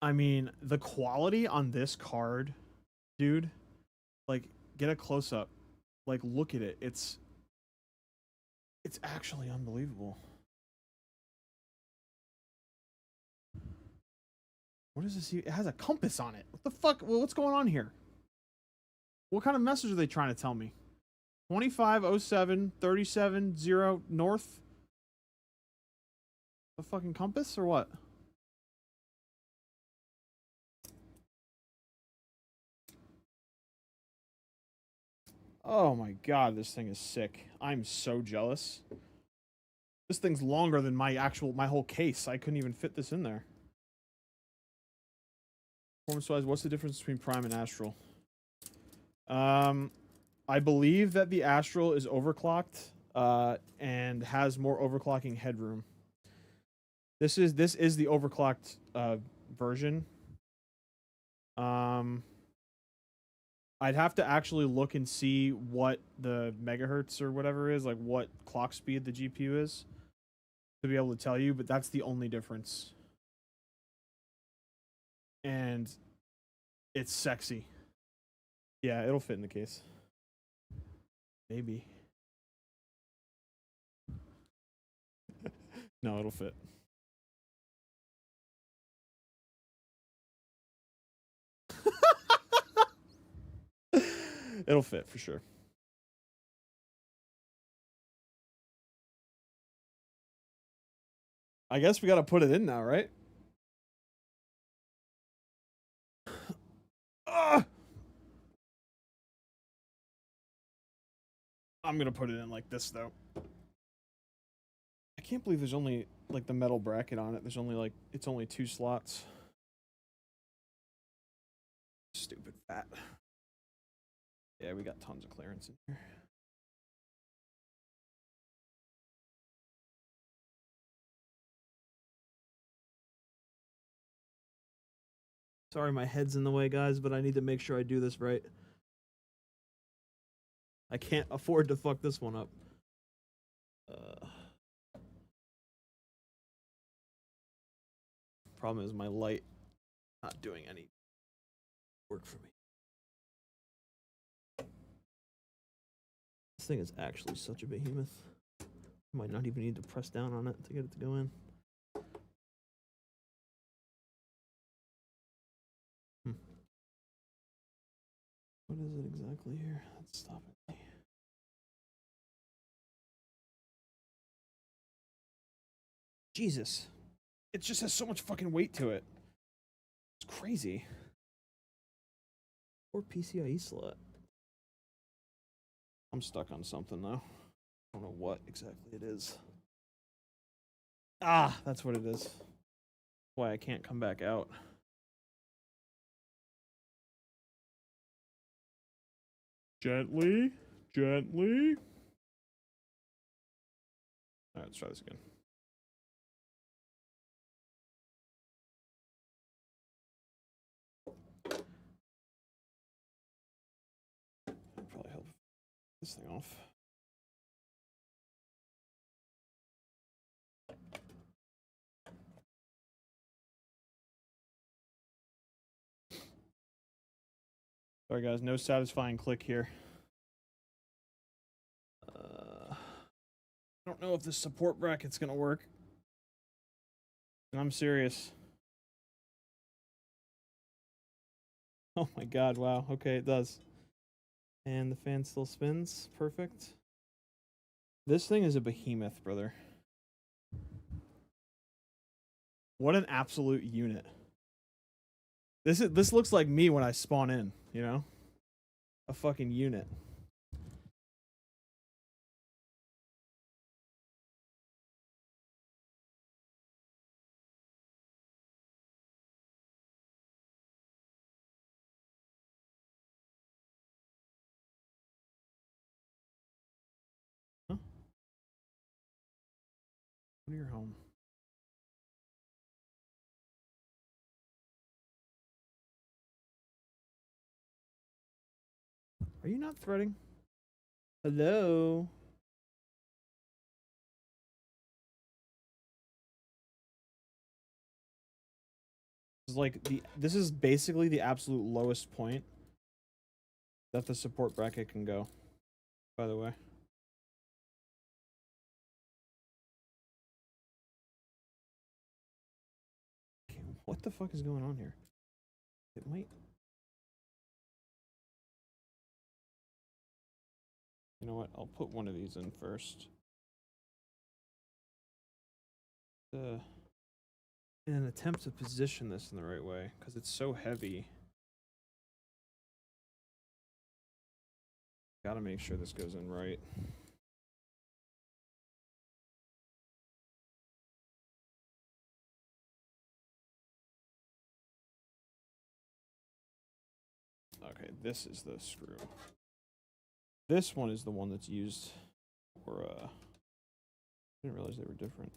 I mean, the quality on this card, dude, like, get a close-up. Like, look at it. It's actually unbelievable. What is this? It has a compass on it. What the fuck? Well, what's going on here? What kind of message are they trying to tell me? 2507 370 north? A fucking compass or what? Oh my god, this thing is sick. I'm so jealous. This thing's longer than my whole case. I couldn't even fit this in there. Performance-wise, what's the difference between Prime and Astral? I believe that the Astral is overclocked and has more overclocking headroom. This is the overclocked version. I'd have to actually look and see what the megahertz or whatever is, like what clock speed the GPU is, to be able to tell you, but that's the only difference. And it's sexy. Yeah, it'll fit in the case. Maybe. No, it'll fit. It'll fit for sure. I guess we got to put it in now, right? I'm going to put it in like this, though. I can't believe there's only, like, the metal bracket on it. There's only, like, it's only 2 slots. Stupid fat. Yeah, we got tons of clearance in here. Sorry my head's in the way, guys, but I need to make sure I do this right. I can't afford to fuck this one up. Problem is my light not doing any work for me. This thing is actually such a behemoth. Might not even need to press down on it to get it to go in. What is it exactly here? Let's stop it. Jesus. It just has so much fucking weight to it. It's crazy. Or PCIe slot. I'm stuck on something though. I don't know what exactly it is. Ah, that's what it is. Why I can't come back out. Gently, gently. All right, let's try this again. That'll probably help this thing off. Sorry guys, no satisfying click here. I don't know if this support bracket's gonna work. And I'm serious. Oh my god, wow. Okay, it does. And the fan still spins. Perfect. This thing is a behemoth, brother. What an absolute unit. This looks like me when I spawn in, you know? A fucking unit. Huh? Go to your home. Are you not threading? Hello? This is basically the absolute lowest point that the support bracket can go, by the way. Okay, what the fuck is going on here? It might... You know what? I'll put one of these in first. In an attempt to position this in the right way, because it's so heavy. Gotta make sure this goes in right. Okay, this is the screw. This one is the one that's used for, I didn't realize they were different.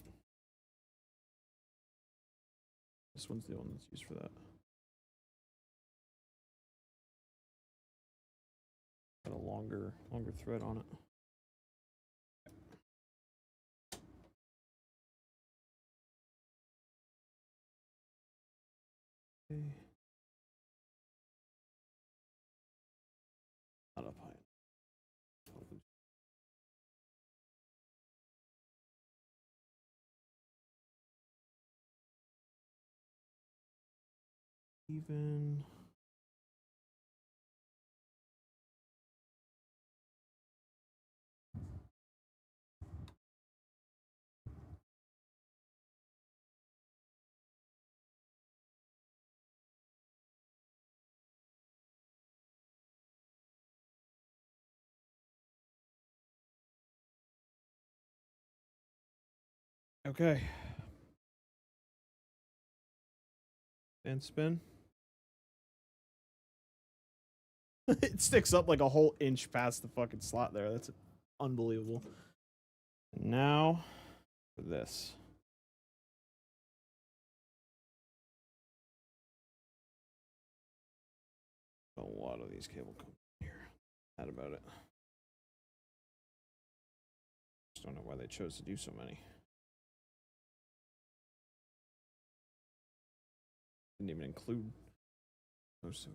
This one's the one that's used for that. Got a longer thread on it. Okay. Not up high. Even. Okay. And spin. It sticks up like a whole inch past the fucking slot there. That's unbelievable. And now for this. A lot of these cable come here. That about it. Just don't know why they chose to do so many. Didn't even include most of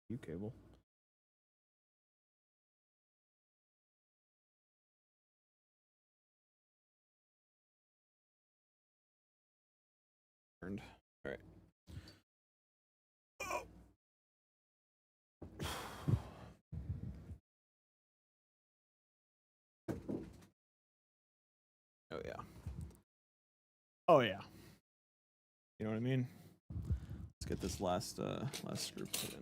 U cable. All right. Oh yeah. Oh yeah. You know what I mean? Let's get this last screw put in.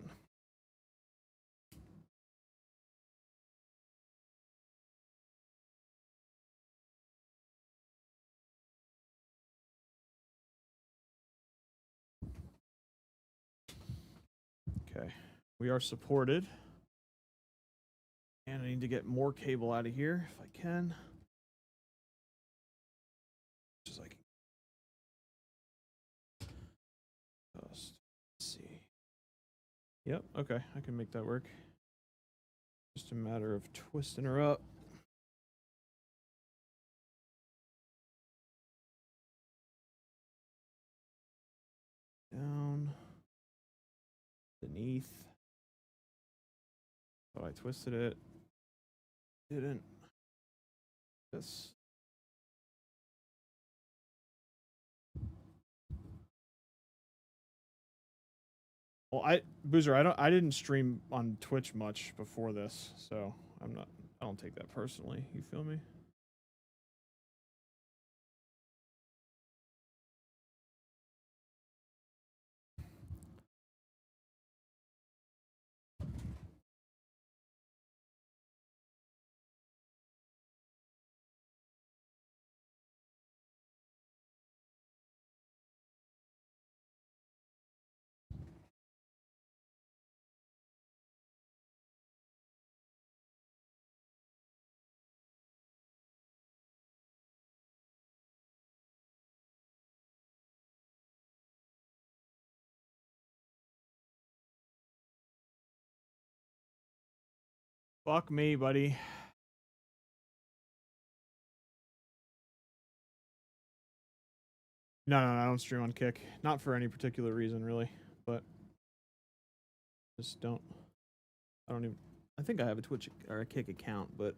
Okay, we are supported. And I need to get more cable out of here if I can. Just like let's see. Yep, okay, I can make that work. Just a matter of twisting her up. Down. Beneath. Oh, I twisted it. Didn't. This. Well, Boozer, I didn't stream on Twitch much before this, so I don't take that personally. You feel me? Fuck me, buddy. No, I don't stream on Kick. Not for any particular reason, really, but just don't. I don't even. I think I have a Twitch or a Kick account, but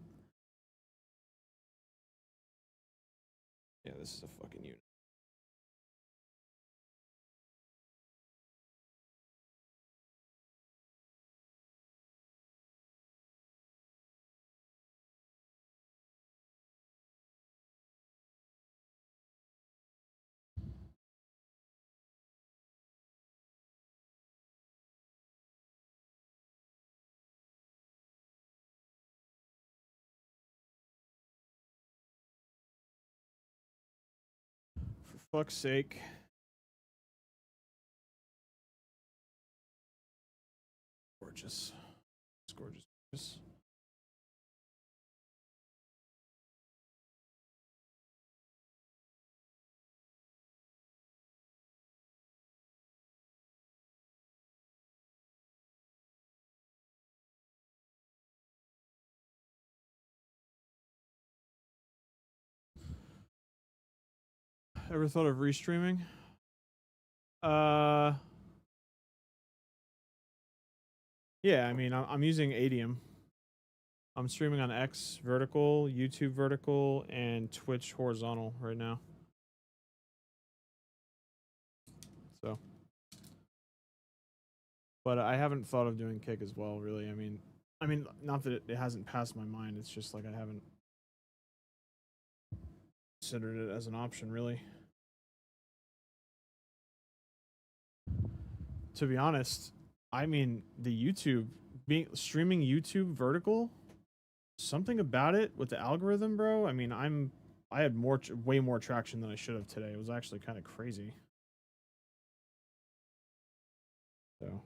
yeah, this is a fucking unit. For fuck's sake. Gorgeous. It's gorgeous. Gorgeous. Ever thought of restreaming? Yeah, I mean, I'm using Adium. I'm streaming on X vertical, YouTube vertical, and Twitch horizontal right now. So, but I haven't thought of doing Kick as well, really. I mean, not that it hasn't passed my mind. It's just like I haven't considered it as an option, really. To be honest, I mean, the YouTube streaming YouTube vertical, something about it with the algorithm, bro. I mean, I had way more traction than I should have today. It was actually kind of crazy. So.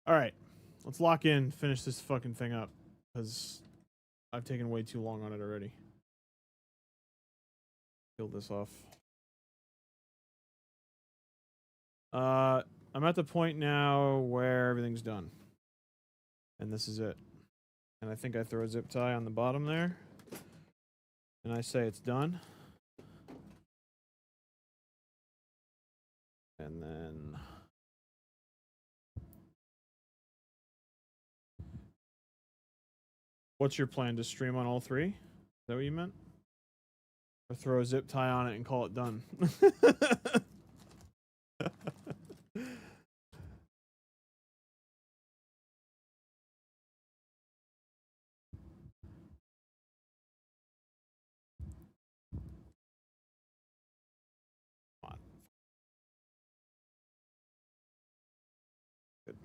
All right, let's lock in, finish this fucking thing up, because I've taken way too long on it already. Kill this off. I'm at the point now where everything's done. And this is it. And I think I throw a zip tie on the bottom there. And I say it's done. And then what's your plan? To stream on all three? Is that what you meant? Or throw a zip tie on it and call it done? Good.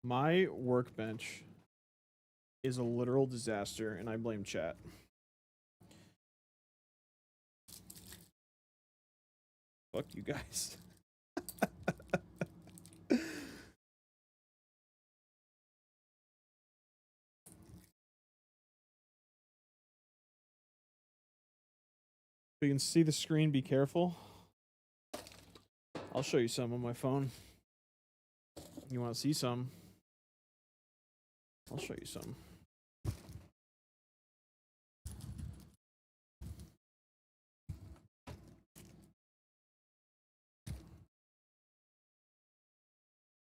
My workbench is a literal disaster, and I blame chat. Fuck you guys. You can see the screen, be careful. I'll show you some on my phone. You want to see some? I'll show you some.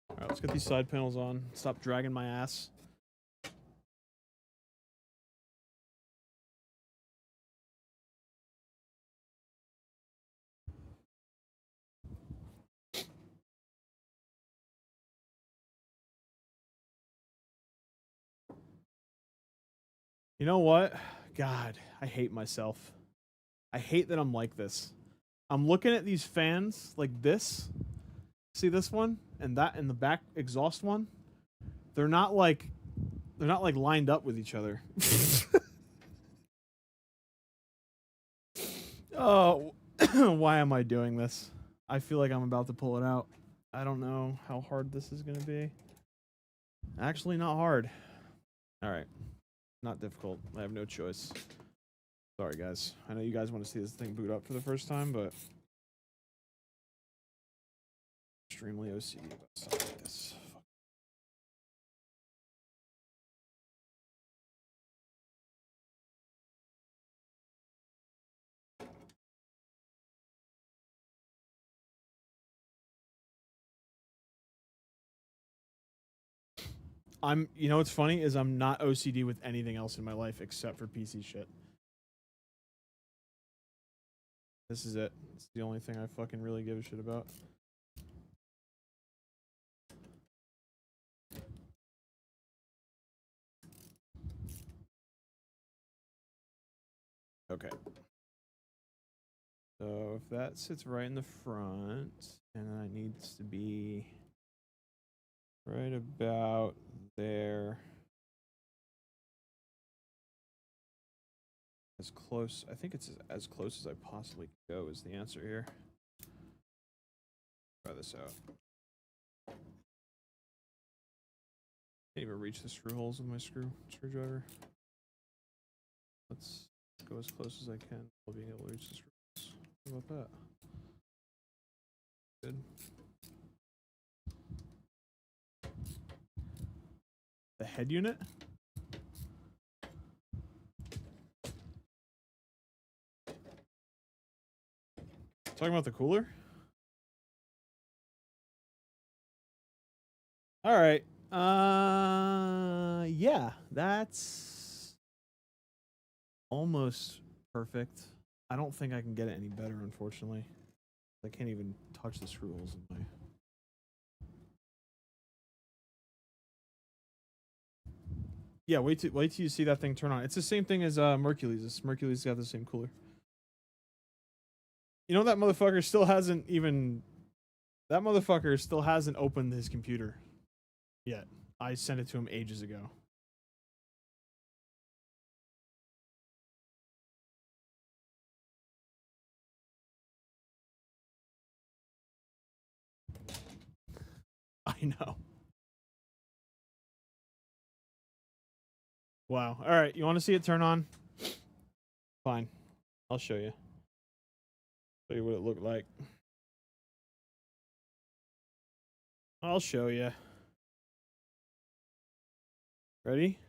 Alright, let's get these side panels on. Stop dragging my ass. You know what? God, I hate myself. I hate that I'm like this. I'm looking at these fans like this. See this one? And that in the back exhaust one? They're not like lined up with each other. Oh, why am I doing this? I feel like I'm about to pull it out. I don't know how hard this is going to be. Actually, not hard. All right. Not difficult. I have no choice. Sorry, guys. I know you guys want to see this thing boot up for the first time, but extremely OCD about stuff like this. You know what's funny is I'm not OCD with anything else in my life except for PC shit. This is it. It's the only thing I fucking really give a shit about. Okay. So if that sits right in the front, and then it needs to be right about there. As close, I think it's as close as I possibly can go is the answer here. Try this out. Can't even reach the screw holes with my screwdriver. Let's go as close as I can while being able to reach the screw holes. How about that? Good. The head unit? Talking about the cooler? All right. Yeah, that's almost perfect. I don't think I can get it any better, unfortunately. I can't even touch the screw holes in my... Yeah, wait till you see that thing turn on. It's the same thing as Mercury's. Mercury's got the same cooler. You know, that motherfucker still hasn't even... That motherfucker still hasn't opened his computer yet. I sent it to him ages ago. I know. Wow. All right, you want to see it turn on? Fine. I'll show you. Show you what it looked like. I'll show you. Ready?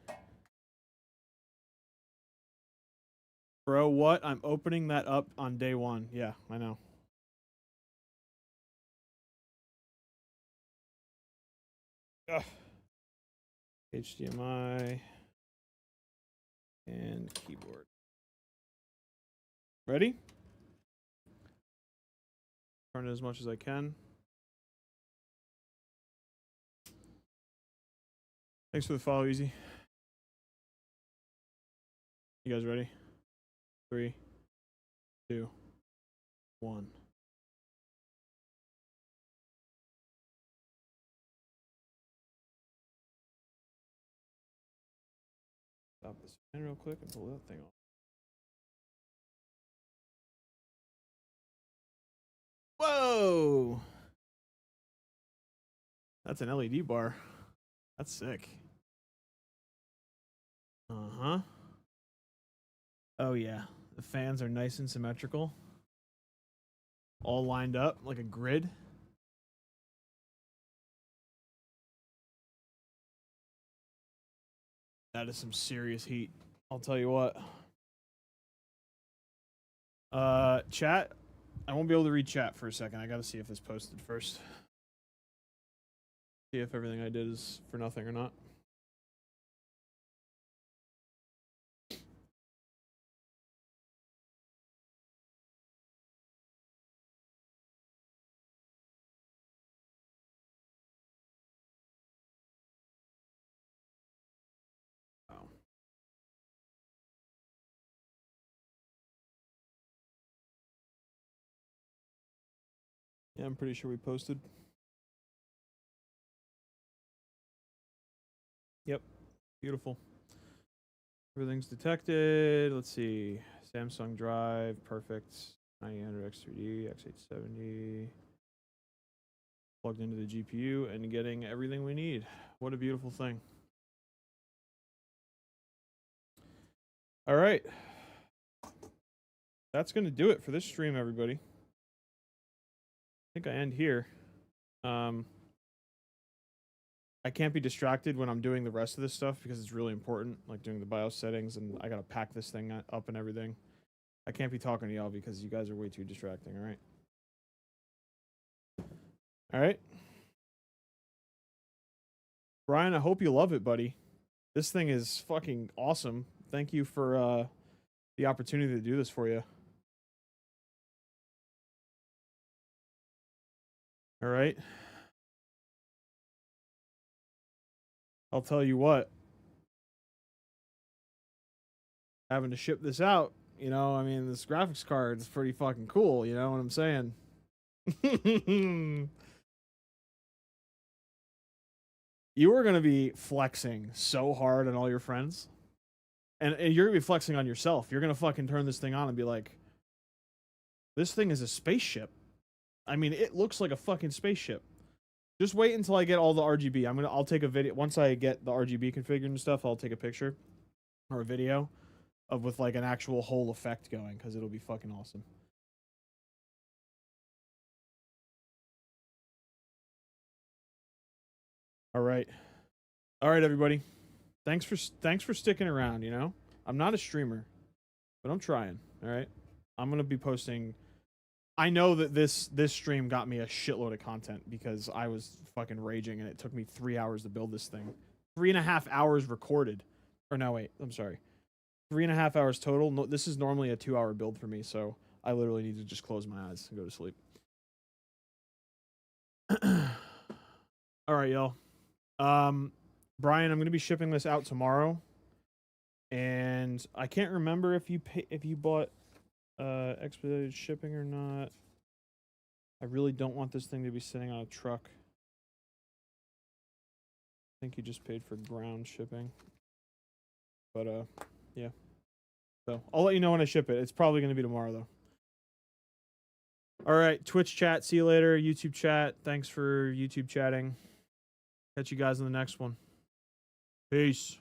Bro, what? I'm opening that up on day one. Yeah, I know. Ugh. HDMI and keyboard. Ready? Turn it as much as I can. Thanks for the follow, Easy. You guys ready? 3, 2, 1. Stop this fan real quick and pull that thing off. Whoa! That's an LED bar. That's sick. Uh-huh. Oh yeah. The fans are nice and symmetrical. All lined up like a grid. That is some serious heat. I'll tell you what. Chat. I won't be able to read chat for a second. I gotta see if this posted first. See if everything I did is for nothing or not. Wow. Yeah, I'm pretty sure we posted. Yep. Beautiful. Everything's detected. Let's see. Samsung Drive. Perfect. 9000 X3D, X870. Plugged into the GPU and getting everything we need. What a beautiful thing. All right. That's going to do it for this stream, everybody. I think I end here. I can't be distracted when I'm doing the rest of this stuff because it's really important, like doing the BIOS settings, and I gotta pack this thing up and everything. I can't be talking to y'all because you guys are way too distracting, alright? Alright? Brian, I hope you love it, buddy. This thing is fucking awesome. Thank you for the opportunity to do this for you. Alright? I'll tell you what. Having to ship this out, you know, I mean, this graphics card is pretty fucking cool, you know what I'm saying? You are going to be flexing so hard on all your friends. And you're going to be flexing on yourself. You're going to fucking turn this thing on and be like, this thing is a spaceship. I mean, it looks like a fucking spaceship. Just wait until I get all the RGB. I'll take a video. Once I get the RGB configured and stuff, I'll take a picture or a video of with like an actual whole effect going, because it'll be fucking awesome. All right. All right, everybody. Thanks for sticking around, you know? I'm not a streamer, but I'm trying, all right? I'm going to be posting. I know that this stream got me a shitload of content because I was fucking raging and it took me 3 hours to build this thing. 3.5 hours recorded. Or no, wait, I'm sorry. 3.5 hours total. No, this is normally a 2-hour build for me, so I literally need to just close my eyes and go to sleep. All right, y'all. Brian, I'm going to be shipping this out tomorrow. And I can't remember if you bought expedited shipping or not. I really don't want this thing to be sitting on a truck. I think you just paid for ground shipping. But yeah. So I'll let you know when I ship it. It's probably going to be tomorrow though. All right, Twitch chat, see you later. YouTube chat, thanks for YouTube chatting. Catch you guys in the next one. Peace.